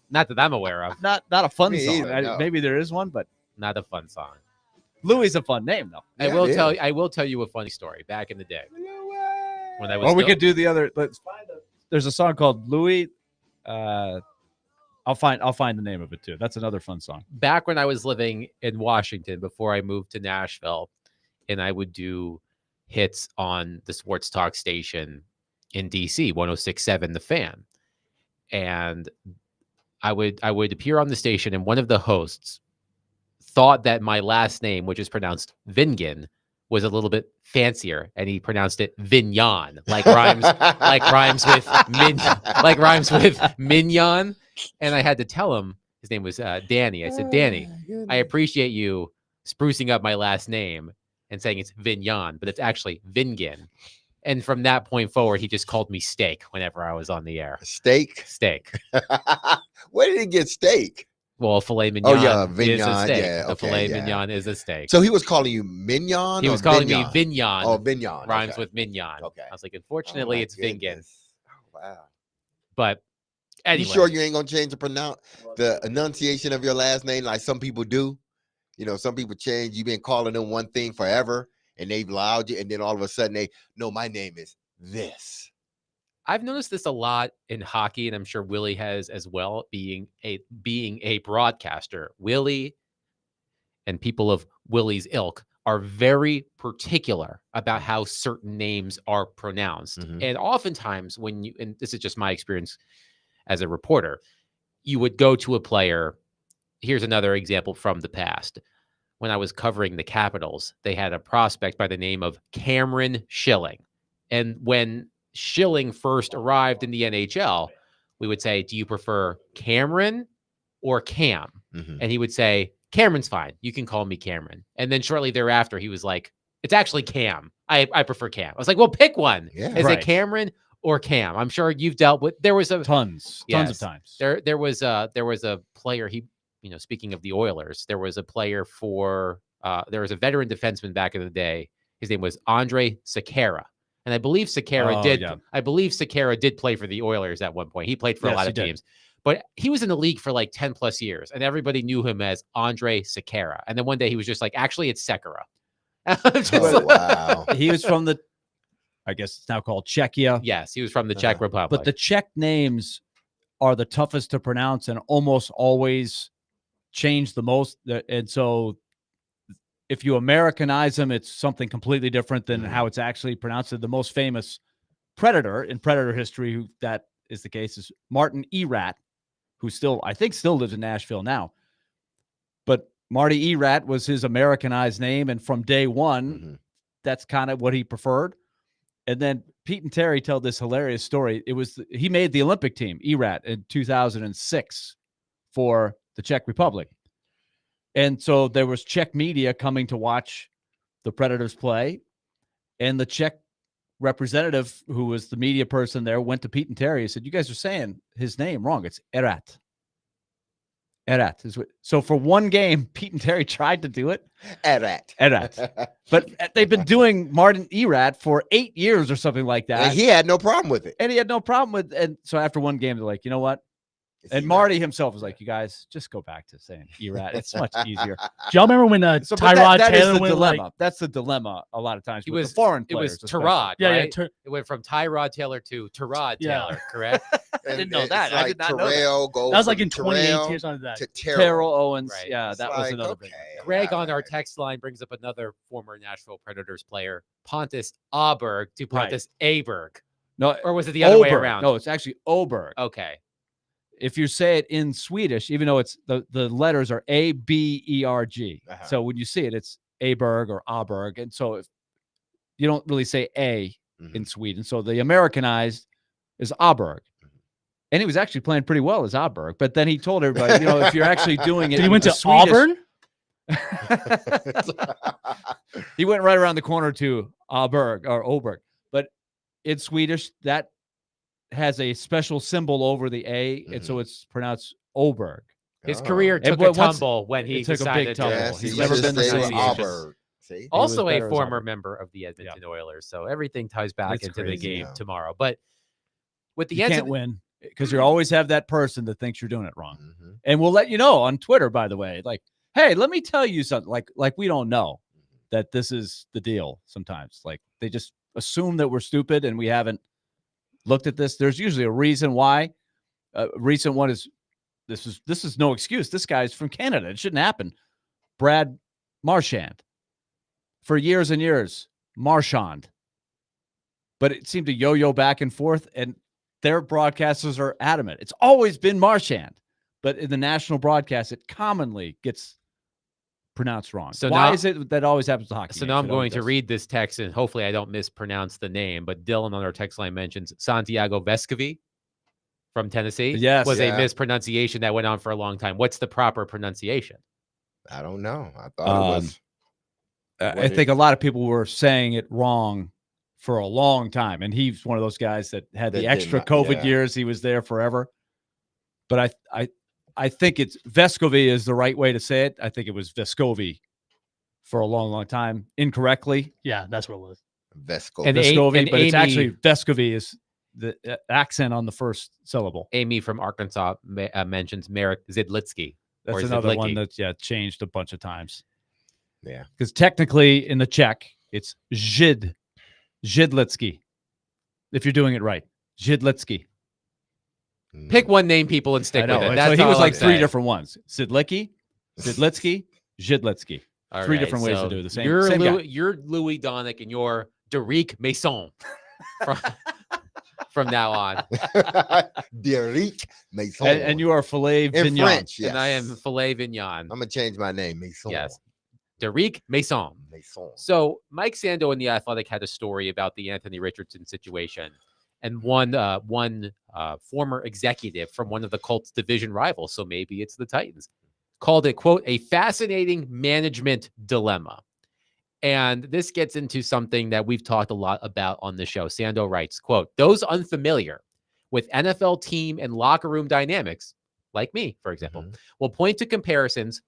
Not that I'm aware of. Not a fun Me song. either, no. Maybe there is one, but Not a fun song. Louis is a fun name though. I will tell you a funny story. Back in the day, when I was Or we still- could do the other. There's a song called Louis. I'll find the name of it too. That's another fun song. back when I was living in Washington before I moved to Nashville, and I would do hits on the sports talk station in DC, 106.7 The Fan. And I would appear on the station, and one of the hosts thought that my last name, which is pronounced Vingan, was a little bit fancier, and he pronounced it Vignon, like rhymes with mignon. And I had to tell him his name was Danny. I said, Danny, I appreciate you sprucing up my last name and saying it's Vignon, but it's actually Vingan. And from that point forward, he just called me Steak whenever I was on the air. Steak. Where did he get steak? Well, filet mignon. Oh yeah, is a Vignon. steak. Yeah, The okay, filet yeah. mignon is a steak. So he was calling you Mignon. He or was calling me Vignon? Vignon. Oh, Vignon. Rhymes okay. with mignon. Okay. I was like, Oh, unfortunately, my it's Vingan. goodness. Oh, wow. But anyway, You sure you ain't gonna change the enunciation of your last name like some people do? You know, some people change. You've been calling them one thing forever, and they've allowed you, and then all of a sudden my name is this. I've noticed this a lot in hockey, and I'm sure Willie has as well, being a broadcaster. Willie and people of Willie's ilk are very particular about how certain names are pronounced. Mhm. And oftentimes and this is just my experience as a reporter, you would go to a player. Here's another example from the past. When I was covering the Capitals, they had a prospect by the name of Cameron Schilling. And when Schilling first arrived in the NHL, we would say, do you prefer Cameron or Cam? Mhm. And he would say, Cameron's fine. You can call me Cameron. And then shortly thereafter, he was like, it's actually Cam. I prefer Cam. I was like, well, pick one. Yeah. Is Right. it Cameron or Cam? I'm sure you've dealt with, there was a Tons Yes. of times. there was a player, speaking of the Oilers, there was a player there was a veteran defenseman back in the day. His name was Andre Sekera. And I believe Sekera Oh, did. yeah. I believe Sekera did play for the Oilers at one point. He played for a Yes, lot he of did. teams, but he was in the league for like 10 plus years, and everybody knew him as Andre Sekera. And then one day he was just like, actually, it's Sekera. Just Oh, like- wow. He was from I guess it's now called Czechia. Yes, he was from the Czech Republic. But the Czech names are the toughest to pronounce and almost always change the most. And so if you Americanize them, it's something completely different than how it's actually pronounced. The most famous Predator in Predator history, who that is the case, is Martin Erat, who I think still lives in Nashville now. But Marty Erat was his Americanized name. And from day one, Mhm. that's kind of what he preferred. And then Pete and Terry tell this hilarious story. He made the Olympic team, Erat, in 2006 for the Czech Republic. And so there was Czech media coming to watch the Predators play. And the Czech representative, who was the media person there, went to Pete and Terry and said, you guys are saying his name wrong. It's Erat. Erat. So for one game, Pete and Terry tried to do it. Erat. Erat. But they've been doing Martin Erat for 8 years or something like that. And he had no problem with it. And he had no problem with. And so after one game, they're like, you know what? It's And Erat. Marty himself was like, you guys just go back to saying Erat. It's much easier. Do y'all remember when So, but Tyrod that is Taylor the went dilemma. like, That's the dilemma a lot of times. It with was the foreign It players. was especially. Tyrod, yeah, right? yeah, It went from Tyrod Taylor to Tyrod Yeah. Taylor, correct? And didn't know it's that. I did not know that. Terrell goes that was like from in Terrell 2018 or something like to that. Terrell. Terrell Owens. Right. Yeah, It's that was like, another okay, big. Greg on our alright. text line brings up another former Nashville Predators player, Pontus Aberg to Right. Pontus Aberg. No, Or was it the other way Oberg. around? No, it's actually Oberg. Okay. If you say it in Swedish, even though it's the letters are A-B-E-R-G. Uh-huh. So when you see it, it's Aberg or Aberg. And so if you don't really say A in Sweden. So the Americanized is Aberg. And he was actually playing pretty well as Aberg. But then he told everybody, if you're actually doing it. Did he with went the to Swedish- Auburn? He went right around the corner to Aberg or Oberg. But in Swedish, that has a special symbol over the A. And so it's pronounced Oberg. His Oh. career And took but a once- tumble when he it took a decided big to. tumble. Yes, He's he never just been the stayed with same. Auburn. See? was Also a better as former Auburn. member of the Edmonton Oilers. So everything ties back It's into crazy. the game Yeah. tomorrow. But with the You end can't of the, win because you always have that person that thinks you're doing it wrong. Mhm. And we'll let you know on Twitter, by the way. Like, hey, let me tell you something. Like we don't know that this is the deal sometimes. Like they just assume that we're stupid and we haven't looked at this. There's usually a reason why. Recent one is this is no excuse. This guy's from Canada. It shouldn't happen. Brad Marchand. For years and years, Marchand. But it seemed to yo-yo back and forth, and their broadcasters are adamant. It's always been Marchand. But in the national broadcast, it commonly gets pronounced wrong. So why now- is it that always happens to hockey? So games? now I'm It always going to does. read this text, and hopefully I don't mispronounce the name. But Dylan on our text line mentions Santiago Vescovi from Tennessee. Yes. Was a Yeah. mispronunciation that went on for a long time. What's the proper pronunciation? I don't know. I thought it was. I think a lot of people were saying it wrong for a long time, and he's one of those guys that had That the did extra not- COVID yeah. years. He was there forever. But I think it's Vescovi is the right way to say it. I think it was Vescovi for a long, long time incorrectly. Yeah, that's what it was. Vesco. And Vescovi, and but it's Amy- actually Vescovi is the accent on the first syllable. Amy from Arkansas mentions Merrick Zidlitsky. That's Or another one Zidlicki. that's changed a bunch of times. Yeah. Because technically in the Czech, it's Zidlitsky. If you're doing it right. Zidlitsky. Pick one name, people, and stick I know. with it. and That's so he all was I'm like three saying. different ones. Zidlitsky, Zidlitsky. All three right, different ways to so do it. The same- You're same guy. You're Louis Donick, and you're Derek Mason from now on. Derek Mason. And you are Filet in Vignon. French. Yes. And I am Filet Vignon. I'm gonna change my name. Mason. Yes. Derek Mason. Mason. So Mike Sando in The Athletic had a story about the Anthony Richardson situation. And one former executive from one of the Colts division rivals, so maybe it's the Titans, called it, quote, a fascinating management dilemma. And this gets into something that we've talked a lot about on the show. Sando writes, quote, those unfamiliar with NFL team and locker room dynamics, like me, for example, will point to comparisons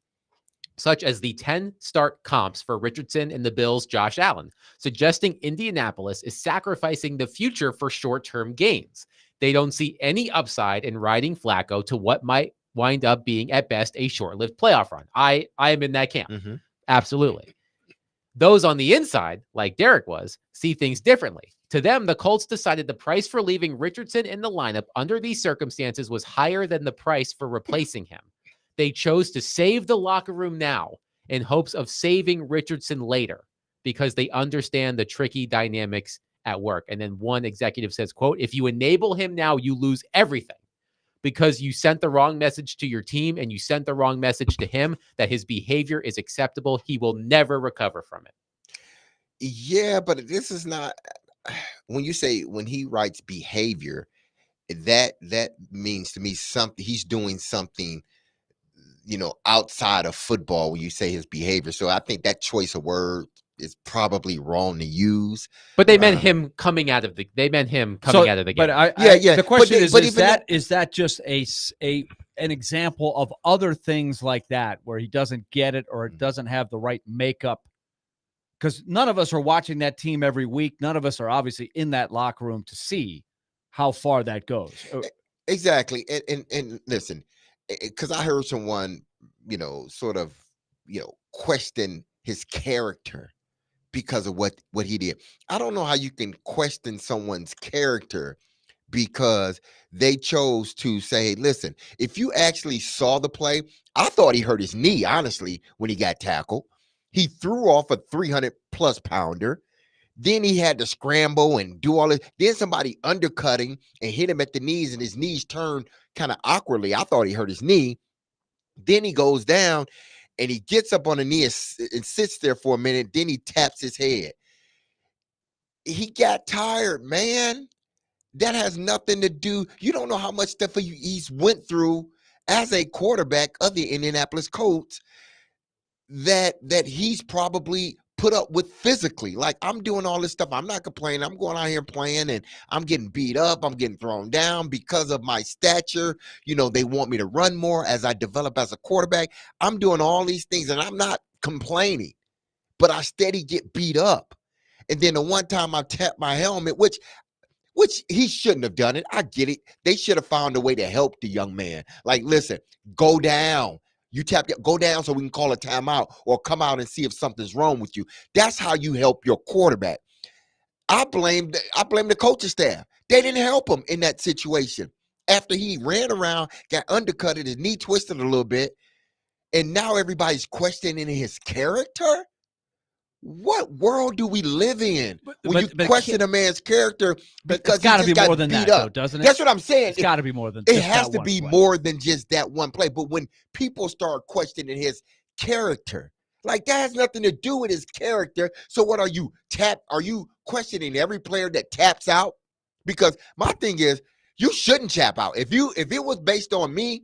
such as the 10 start comps for Richardson and the Bills' Josh Allen, suggesting Indianapolis is sacrificing the future for short-term gains. They don't see any upside in riding Flacco to what might wind up being at best a short-lived playoff run. I am in that camp. Absolutely. Those on the inside, like Derek was, see things differently. To them, the Colts decided the price for leaving Richardson in the lineup under these circumstances was higher than the price for replacing him. They chose to save the locker room now in hopes of saving Richardson later because they understand the tricky dynamics at work. And then one executive says, quote, if you enable him now, you lose everything because you sent the wrong message to your team and you sent the wrong message to him that his behavior is acceptable. He will never recover from it. Yeah, but this is not when you say when he writes behavior, that means to me something he's doing something, outside of football when you say his behavior. So I think that choice of word is probably wrong to use. But they meant him coming out of the game. But the question is that just an example of other things like that where he doesn't get it or it doesn't have the right makeup? Because none of us are watching that team every week. None of us are obviously in that locker room to see how far that goes. Exactly. And listen, because I heard someone, question his character because of what he did. I don't know how you can question someone's character because they chose to say, hey, listen, if you actually saw the play, I thought he hurt his knee, honestly, when he got tackled. He threw off a 300-plus pounder. Then he had to scramble and do all this. Then somebody undercutting and hit him at the knees, and his knees turned kind of awkwardly. I thought he hurt his knee. Then he goes down, and he gets up on the knee and sits there for a minute. Then he taps his head. He got tired, man. That has nothing to do. You don't know how much stuff he's went through as a quarterback of the Indianapolis Colts that he's probably put up with physically. Like, I'm doing all this stuff. I'm not complaining. I'm going out here playing and I'm getting beat up. I'm getting thrown down because of my stature. You know, they want me to run more as I develop as a quarterback. I'm doing all these things and I'm not complaining, but I steady get beat up. And then the one time I tapped my helmet, which he shouldn't have done it. I get it. They should have found a way to help the young man. Like, listen, go down. You go down so we can call a timeout or come out and see if something's wrong with you. That's how you help your quarterback. I blame the coaching staff. They didn't help him in that situation. After he ran around, got undercutted, his knee twisted a little bit, and now everybody's questioning his character. What world do we live in when you question a man's character because he just got beat up? Doesn't it? That's what I'm saying. It's got to be more than. It has to be more than just that one play. But when people start questioning his character, like, that has nothing to do with his character. So what are you questioning every player that taps out? Because my thing is, you shouldn't tap out. If it was based on me,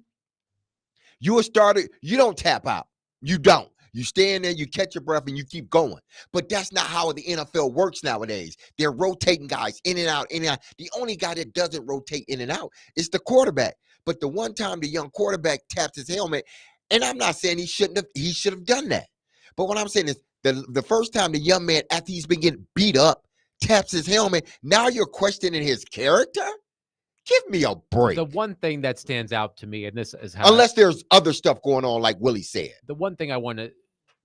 you don't tap out. You don't. You stay in there, you catch your breath, and you keep going. But that's not how the NFL works nowadays. They're rotating guys in and out, in and out. The only guy that doesn't rotate in and out is the quarterback. But the one time the young quarterback taps his helmet, and I'm not saying he should have done that. But what I'm saying is the first time the young man, after he's been getting beat up, taps his helmet, now you're questioning his character? Give me a break. The one thing that stands out to me, and this is how, unless there's other stuff going on, like Willie said. The one thing I want to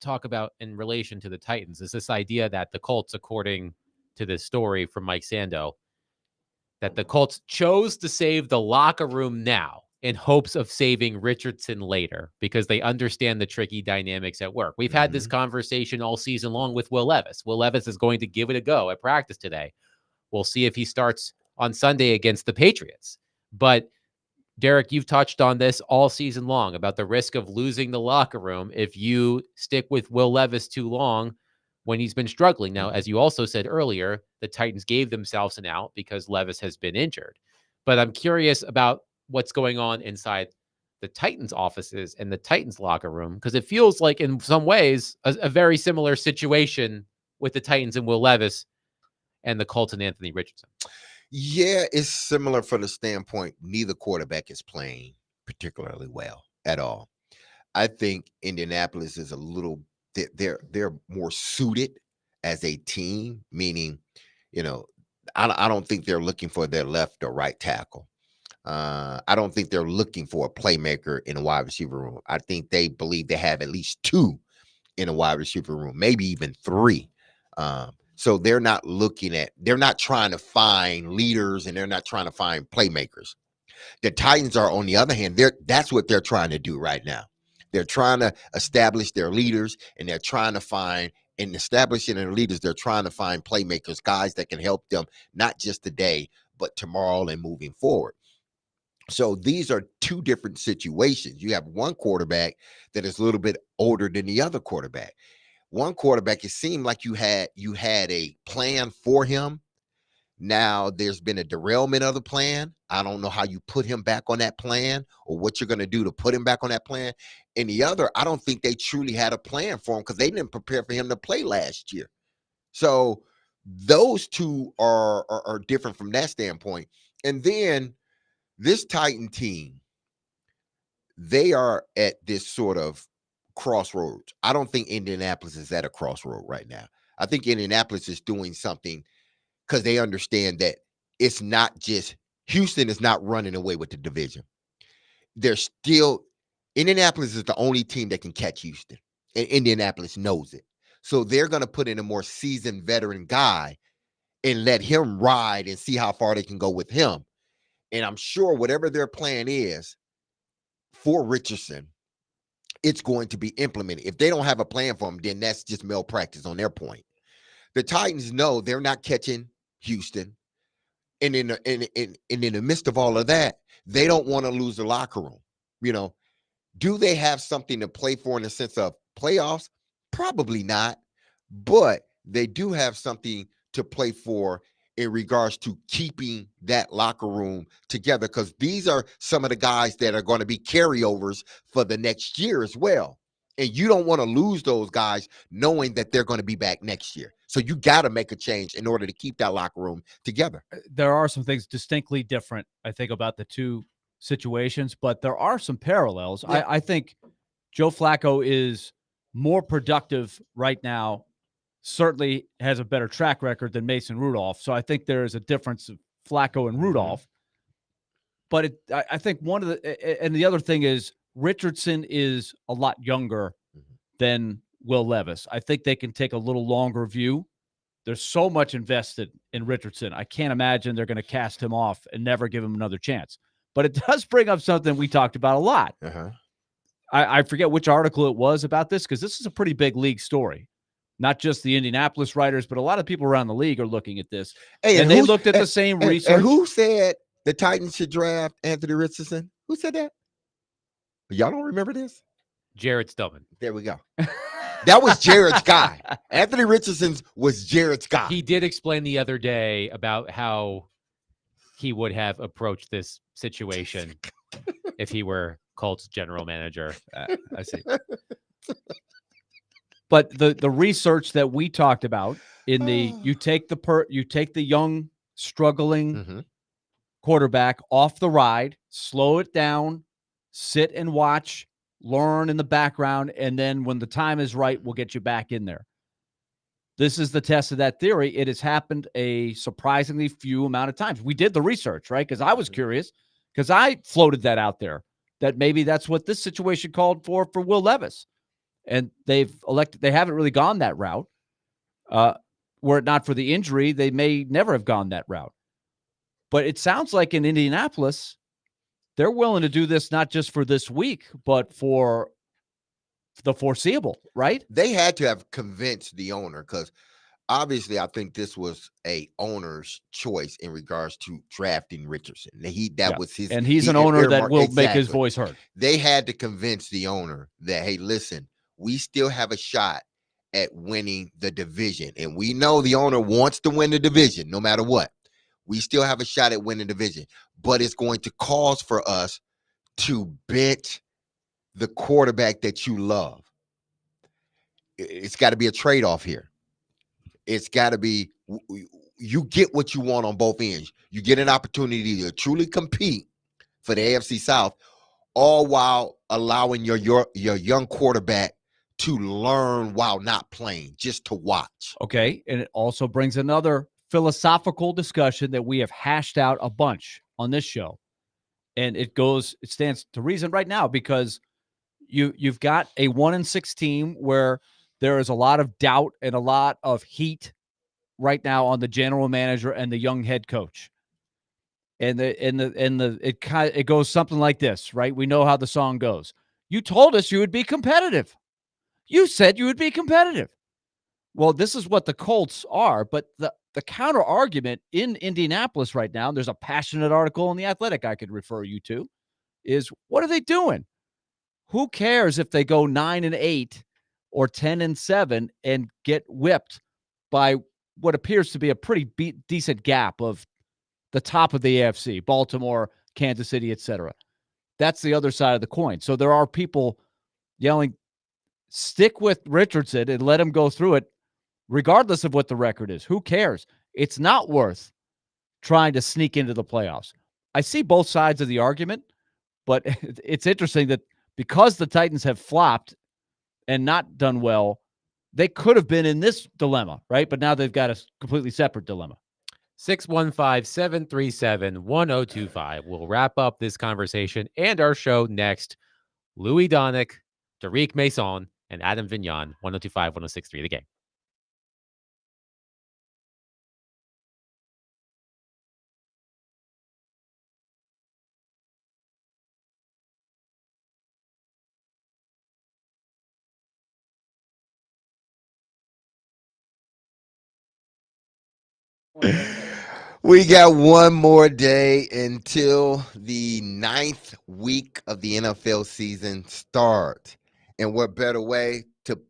talk about in relation to the Titans is this idea that the Colts, according to this story from Mike Sando, that the Colts chose to save the locker room now in hopes of saving Richardson later because they understand the tricky dynamics at work. We've had this conversation all season long with Will Levis. Will Levis is going to give it a go at practice today. We'll see if he starts on Sunday against the Patriots. But Derek, you've touched on this all season long about the risk of losing the locker room if you stick with Will Levis too long when he's been struggling. Now, as you also said earlier, the Titans gave themselves an out because Levis has been injured. But I'm curious about what's going on inside the Titans offices and the Titans locker room, because it feels like in some ways a very similar situation with the Titans and Will Levis and the Colts and Anthony Richardson. Yeah, it's similar from the standpoint neither quarterback is playing particularly well at all. I think Indianapolis is a little they're more suited as a team, meaning, I don't think they're looking for their left or right tackle. I don't think they're looking for a playmaker in a wide receiver room. I think they believe they have at least two in a wide receiver room, maybe even three. So they're not trying to find leaders and they're not trying to find playmakers. The Titans are, on the other hand, that's what they're trying to do right now. They're trying to establish their leaders, and they're trying to find, in establishing their leaders, they're trying to find playmakers, guys that can help them, not just today, but tomorrow and moving forward. So these are two different situations. You have one quarterback that is a little bit older than the other quarterback. One quarterback, it seemed like you had a plan for him. Now there's been a derailment of the plan. I don't know how you put him back on that plan or what you're going to do to put him back on that plan. And the other, I don't think they truly had a plan for him because they didn't prepare for him to play last year. So those two are different from that standpoint. And then this Titan team, they are at this sort of crossroads. I don't think Indianapolis is at a crossroad right now. I think Indianapolis is doing something because they understand that it's not just Houston is not running away with the division. Indianapolis is the only team that can catch Houston, and Indianapolis knows it. So they're going to put in a more seasoned veteran guy and let him ride and see how far they can go with him. And I'm sure whatever their plan is for Richardson, it's going to be implemented. If they don't have a plan for him, then that's just malpractice on their point. The Titans know they're not catching Houston. And in the midst of all of that, they don't want to lose the locker room. Do they have something to play for in the sense of playoffs? Probably not. But they do have something to play for in regards to keeping that locker room together, because these are some of the guys that are going to be carryovers for the next year as well. And you don't want to lose those guys knowing that they're going to be back next year. So you got to make a change in order to keep that locker room together. There are some things distinctly different, I think, about the two situations, but there are some parallels. Yeah. I think Joe Flacco is more productive right now, certainly has a better track record than Mason Rudolph. So I think there is a difference of Flacco and Rudolph. But I think one of and the other thing is Richardson is a lot younger than Will Levis. I think they can take a little longer view. There's so much invested in Richardson. I can't imagine they're going to cast him off and never give him another chance. But it does bring up something we talked about a lot. I forget which article it was about this, because this is a pretty big league story. Not just the Indianapolis writers, but a lot of people around the league are looking at this. Hey, and they looked at the same research. And who said the Titans should draft Anthony Richardson? Who said that? Y'all don't remember this? Jared Stillman. There we go. That was Jared's guy. Anthony Richardson was Jared's guy. He did explain the other day about how he would have approached this situation if he were Colts general manager. I see. But the research that we talked about in the you take the young struggling quarterback off the ride, slow it down, sit and watch, learn in the background, and then when the time is right, we'll get you back in there. This is the test of that theory. It has happened a surprisingly few amount of times. We did the research, right? Because I was curious, because I floated that out there, that maybe that's what this situation called for Will Levis. And they haven't really gone that route. Were it not for the injury, they may never have gone that route. But it sounds like in Indianapolis, they're willing to do this not just for this week, but for the foreseeable, right? They had to have convinced the owner, because obviously I think this was a owner's choice in regards to drafting Richardson. That was his, and he's an owner that will make his voice heard. They had to convince the owner that, hey, listen, we still have a shot at winning the division. And we know the owner wants to win the division no matter what. We still have a shot at winning the division, but it's going to cause for us to bench the quarterback that you love. It's got to be a trade-off here. It's got to be, you get what you want on both ends. You get an opportunity to truly compete for the AFC South, all while allowing your young quarterback to learn while not playing, just to watch. Okay, and it also brings another philosophical discussion that we have hashed out a bunch on this show. And it stands to reason right now, because you've got a 1-6 team where there is a lot of doubt and a lot of heat right now on the general manager and the young head coach. And it goes something like this, right? We know how the song goes. You told us you would be competitive. You said you would be competitive. Well, this is what the Colts are, but the counter argument in Indianapolis right now, there's a passionate article in The Athletic I could refer you to, is what are they doing? Who cares if they go 9-8 or 10-7 and get whipped by what appears to be a pretty decent gap of the top of the AFC, Baltimore, Kansas City, etc. That's the other side of the coin. So there are people yelling, stick with Richardson and let him go through it, regardless of what the record is. Who cares? It's not worth trying to sneak into the playoffs. I see both sides of the argument, but it's interesting that because the Titans have flopped and not done well, they could have been in this dilemma, right? But now they've got a completely separate dilemma. 615-737-1025. We'll wrap up this conversation and our show next. Louis Donick, Tariq Mason, and Adam Vignon, 1025, 1063, The Game. We got one more day until the 9th week of the NFL season starts. And what better way to,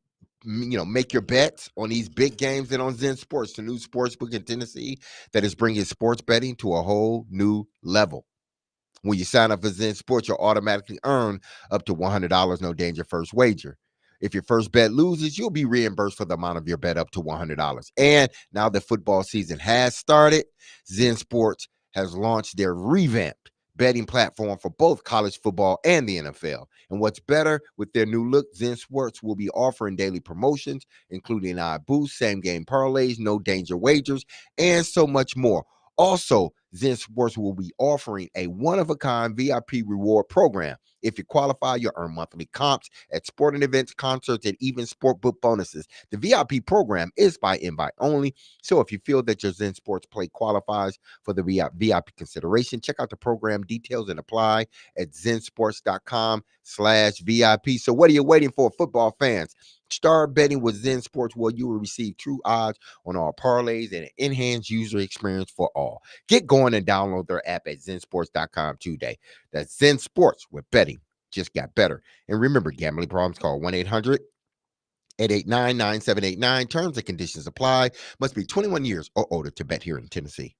make your bets on these big games than on Zen Sports, the new sportsbook in Tennessee that is bringing sports betting to a whole new level. When you sign up for Zen Sports, you'll automatically earn up to $100, no danger first wager. If your first bet loses, you'll be reimbursed for the amount of your bet up to $100. And now that football season has started, Zen Sports has launched their revamped betting platform for both college football and the NFL. And what's better, with their new look, Zen Sports will be offering daily promotions, including odd boosts, same game parlays, no danger wagers, and so much more. Also, Zen Sports will be offering a one-of-a-kind VIP reward program. If you qualify, you'll earn monthly comps at sporting events, concerts, and even sportbook bonuses. The VIP program is by invite only, so if you feel that your Zen Sports play qualifies for the VIP consideration, check out the program details and apply at zensports.com/VIP. So what are you waiting for, football fans? Start betting with Zen Sports, where you will receive true odds on all parlays and an enhanced user experience for all. Get going and download their app at zensports.com today. That's Zen Sports, where betting just got better. And remember, gambling problems, call 1-800-889-9789. Terms and conditions apply. Must be 21 years or older to bet here in Tennessee.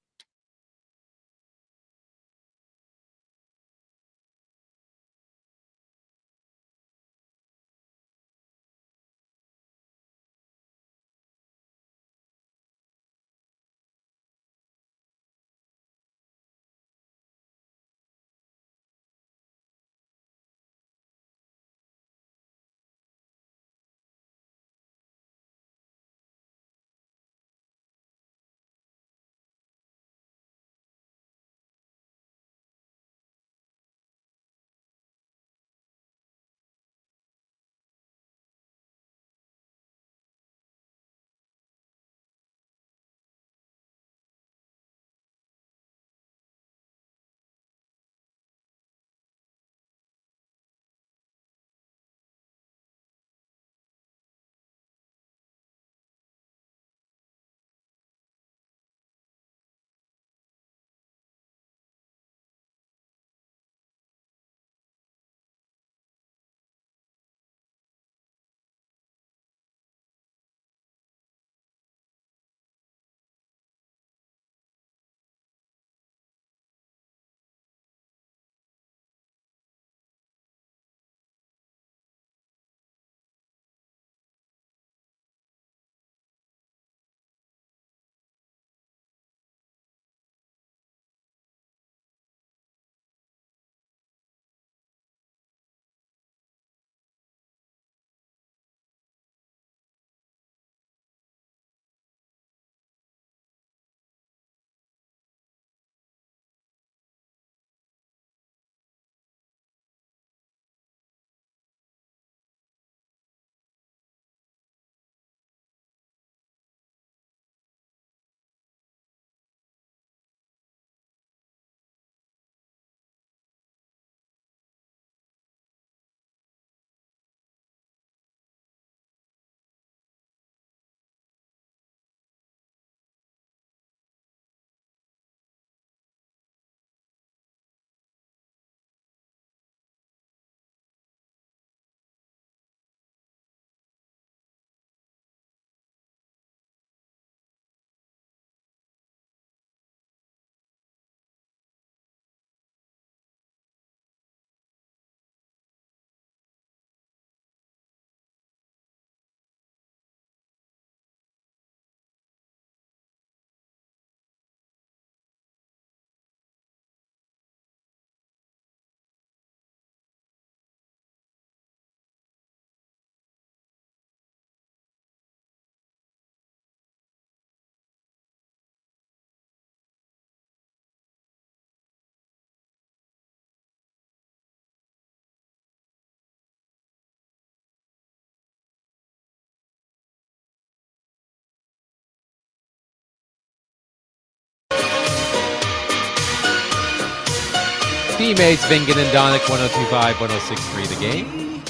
Teammates Vingen and Donick, 102.5, 106.3 The Game.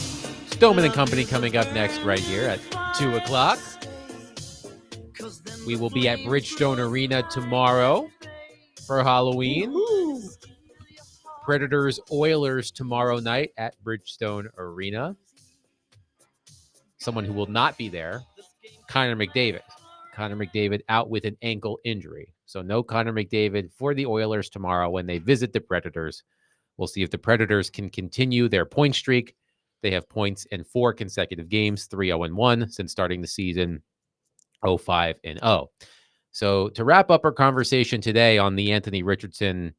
Stoneman and Company coming up next right here at 2 o'clock. We will be at Bridgestone Arena tomorrow for Halloween. Woo. Predators Oilers tomorrow night at Bridgestone Arena. Someone who will not be there, Connor McDavid. Connor McDavid out with an ankle injury. So no Connor McDavid for the Oilers tomorrow when they visit the Predators. We'll see if the Predators can continue their point streak They have points in 4 consecutive games, 3-0-1 since starting the season, 0-5-0. So to wrap up our conversation today on the Anthony Richardson,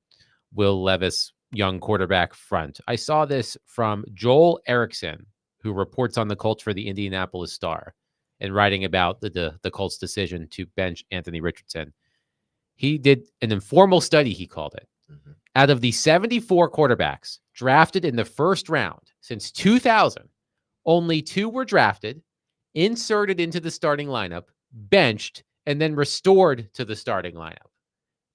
Will Levis young quarterback front, I saw this from Joel Erickson, who reports on the Colts for the Indianapolis Star, and writing about the Colts' decision to bench Anthony Richardson. He did an informal study, he called it. Mhm. Out of the 74 quarterbacks drafted in the first round since 2000, only 2 were drafted, inserted into the starting lineup, benched, and then restored to the starting lineup.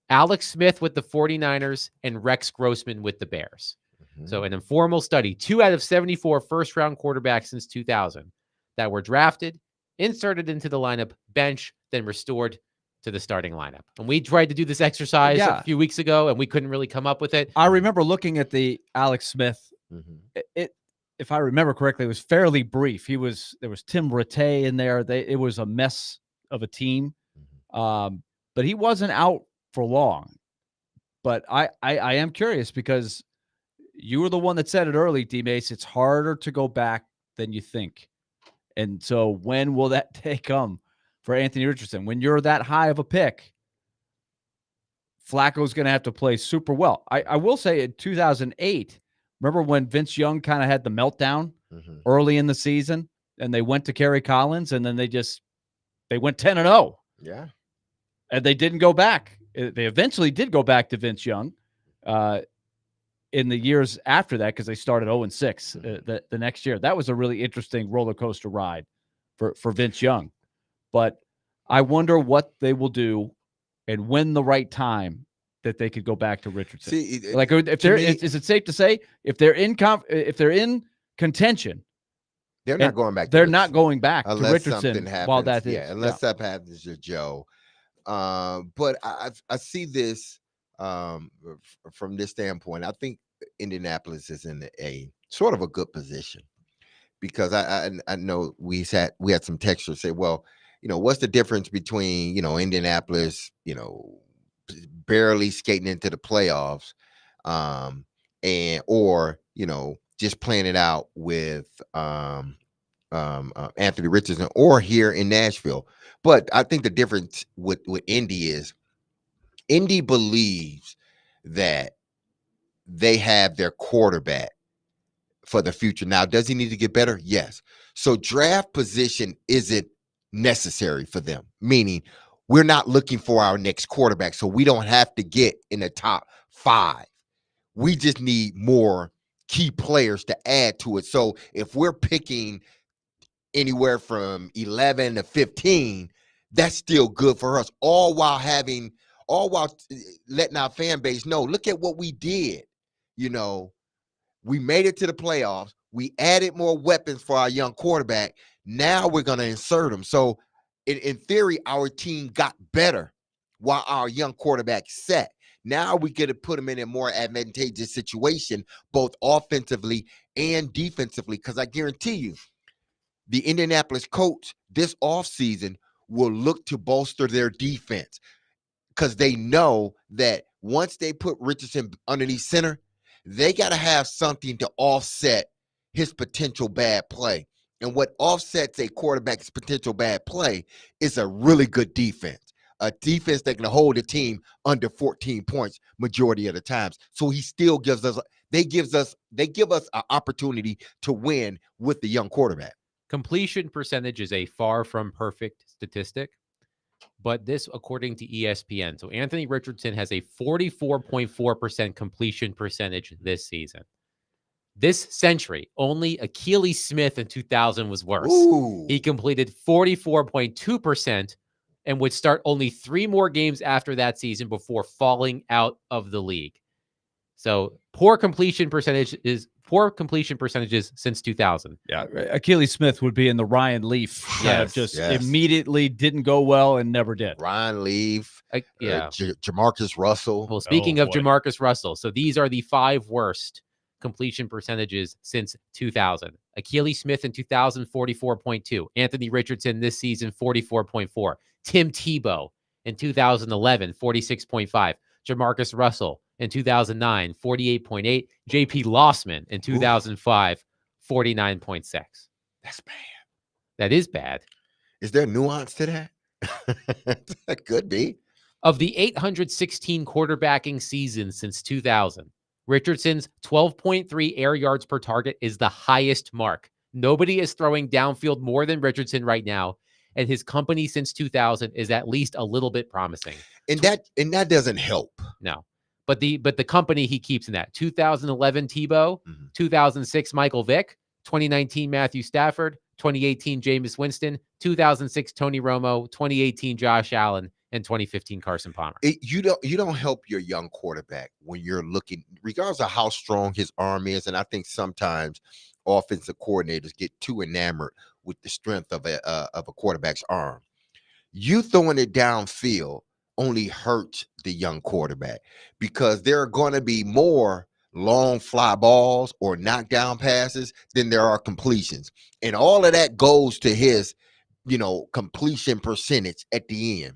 Alex Smith with the 49ers and Rex Grossman with the Bears. Mhm. So an informal study, 2 out of 74 first-round quarterbacks since 2000 that were drafted, inserted into the lineup, bench, then restored to the starting lineup. And we tried to do this exercise a few weeks ago, and we couldn't really come up with it. I remember looking at the Alex Smith. Mhm. It if I remember correctly, it was fairly brief. There was Tim Rattay in there. It was a mess of a team. But he wasn't out for long. But I am curious because you were the one that said it early, D-Mace. It's harder to go back than you think. And so when will that day come for Anthony Richardson? When you're that high of a pick, Flacco's going to have to play super well. I will say in 2008, remember when Vince Young kind of had the meltdown early in the season and they went to Kerry Collins and then they went 10-0. Yeah. And they didn't go back. They eventually did go back to Vince Young in the years after that because they started 0-6 the next year. That was a really interesting roller coaster ride for Vince Young. But I wonder what they will do and when the right time that they could go back to Richardson. See, like if they're, is it safe to say if they're in contention, they're not going back. They're not going back to unless Richardson something happens. while that is. Unless something happens to Joe. But I see this from this standpoint. I think Indianapolis is in a sort of a good position because I know we had some textures say, well, what's the difference between Indianapolis, barely skating into the playoffs, or just playing it out with Anthony Richardson or here in Nashville. But I think the difference with Indy is Indy believes that they have their quarterback for the future. Now, does he need to get better? Yes. So draft position isn't necessary for them, meaning we're not looking for our next quarterback. So we don't have to get in the top 5. We just need more key players to add to it. So if we're picking anywhere from 11 to 15, that's still good for us, all while letting our fan base know, look at what we did. We made it to the playoffs. We added more weapons for our young quarterback. Now we're going to insert them. So in theory, our team got better while our young quarterback sat. Now we get to put him in a more advantageous situation, both offensively and defensively, because I guarantee you, the Indianapolis Colts this offseason will look to bolster their defense because they know that once they put Richardson underneath center, they got to have something to offset his potential bad play. And what offsets a quarterback's potential bad play is a really good defense, a defense that can hold a team under 14 points majority of the times. So he still gives us an opportunity to win with the young quarterback. Completion percentage is a far from perfect statistic, but this according to ESPN. So Anthony Richardson has a 44.4% completion percentage this season. This century, only Achilles Smith in 2000 was worse. Ooh. He completed 44.2% and would start only 3 more games after that season before falling out of the league. So poor completion percentages since 2000. Yeah, Achilles Smith would be in the Ryan Leaf. Immediately didn't go well and never did. Ryan Leaf, Jamarcus Russell. Well, speaking of Jamarcus Russell, so these are the 5 worst completion percentages since 2000. Achilles Smith in 2000, 44.2. Anthony Richardson this season, 44.4. Tim Tebow in 2011, 46.5. Jamarcus Russell in 2009, 48.8. JP Lossman in 2005, 49.6. That's bad. That is bad. Is there nuance to that? That could be. Of the 816 quarterbacking seasons since 2000, Richardson's 12.3 air yards per target is the highest mark. Nobody is throwing downfield more than Richardson right now, and his company since 2000 is at least a little bit promising. And that doesn't help. No. But the company he keeps in that 2011 Tebow, 2006 Michael Vick, 2019 Matthew Stafford, 2018 Jameis Winston, 2006 Tony Romo, 2018 Josh Allen, and 2015 Carson Palmer. You don't help your young quarterback when you're looking, regardless of how strong his arm is. And I think sometimes offensive coordinators get too enamored with the strength of a quarterback's arm. You throwing it downfield only hurts the young quarterback, because there are going to be more long fly balls or knockdown passes than there are completions. And all of that goes to his, completion percentage at the end.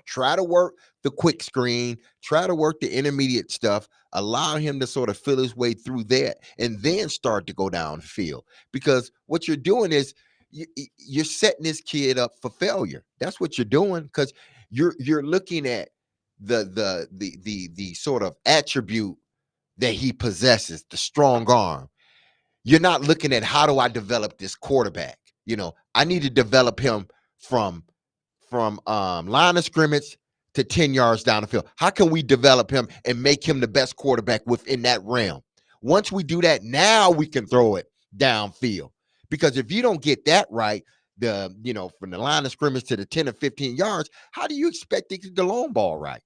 Try to work the quick screen, try to work the intermediate stuff, allow him to sort of feel his way through that, and then start to go downfield. Because what you're doing is you're setting this kid up for failure. That's what you're doing, because you're looking at the sort of attribute that he possesses, the strong arm. You're not looking at, how do I develop this quarterback? I need to develop him from line of scrimmage to 10 yards down the field. How can we develop him and make him the best quarterback within that realm? Once we do that, now we can throw it downfield. Because if you don't get that right, from the line of scrimmage to the 10 or 15 yards, how do you expect to get the long ball right?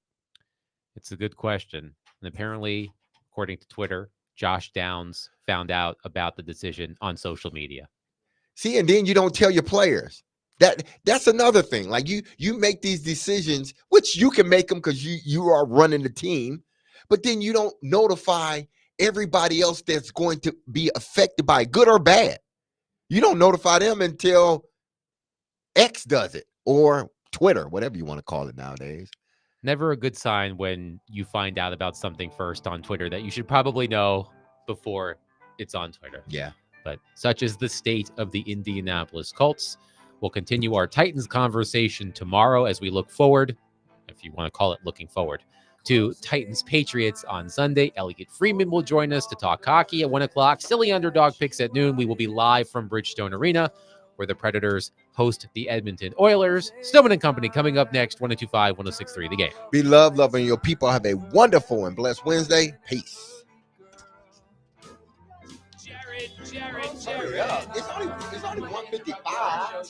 It's a good question. And apparently, according to Twitter, Josh Downs found out about the decision on social media. See, and then you don't tell your players. That's another thing. Like you make these decisions, which you can make them because you are running the team, but then you don't notify everybody else that's going to be affected by it, good or bad. You don't notify them until X does it, or Twitter, whatever you want to call it nowadays. Never a good sign when you find out about something first on Twitter that you should probably know before it's on Twitter. Yeah. But such is the state of the Indianapolis Colts. We'll continue our Titans conversation tomorrow as we look forward, if you want to call it looking forward, to Titans Patriots on Sunday. Elliot Freeman will join us to talk hockey at 1 o'clock. Silly Underdog Picks at noon. We will be live from Bridgestone Arena, where the Predators host the Edmonton Oilers. Snowman and Company coming up next, 102.5, 106.3 The Game. Be loving your people. Have a wonderful and blessed Wednesday. Peace. Jared. It's only 1:55.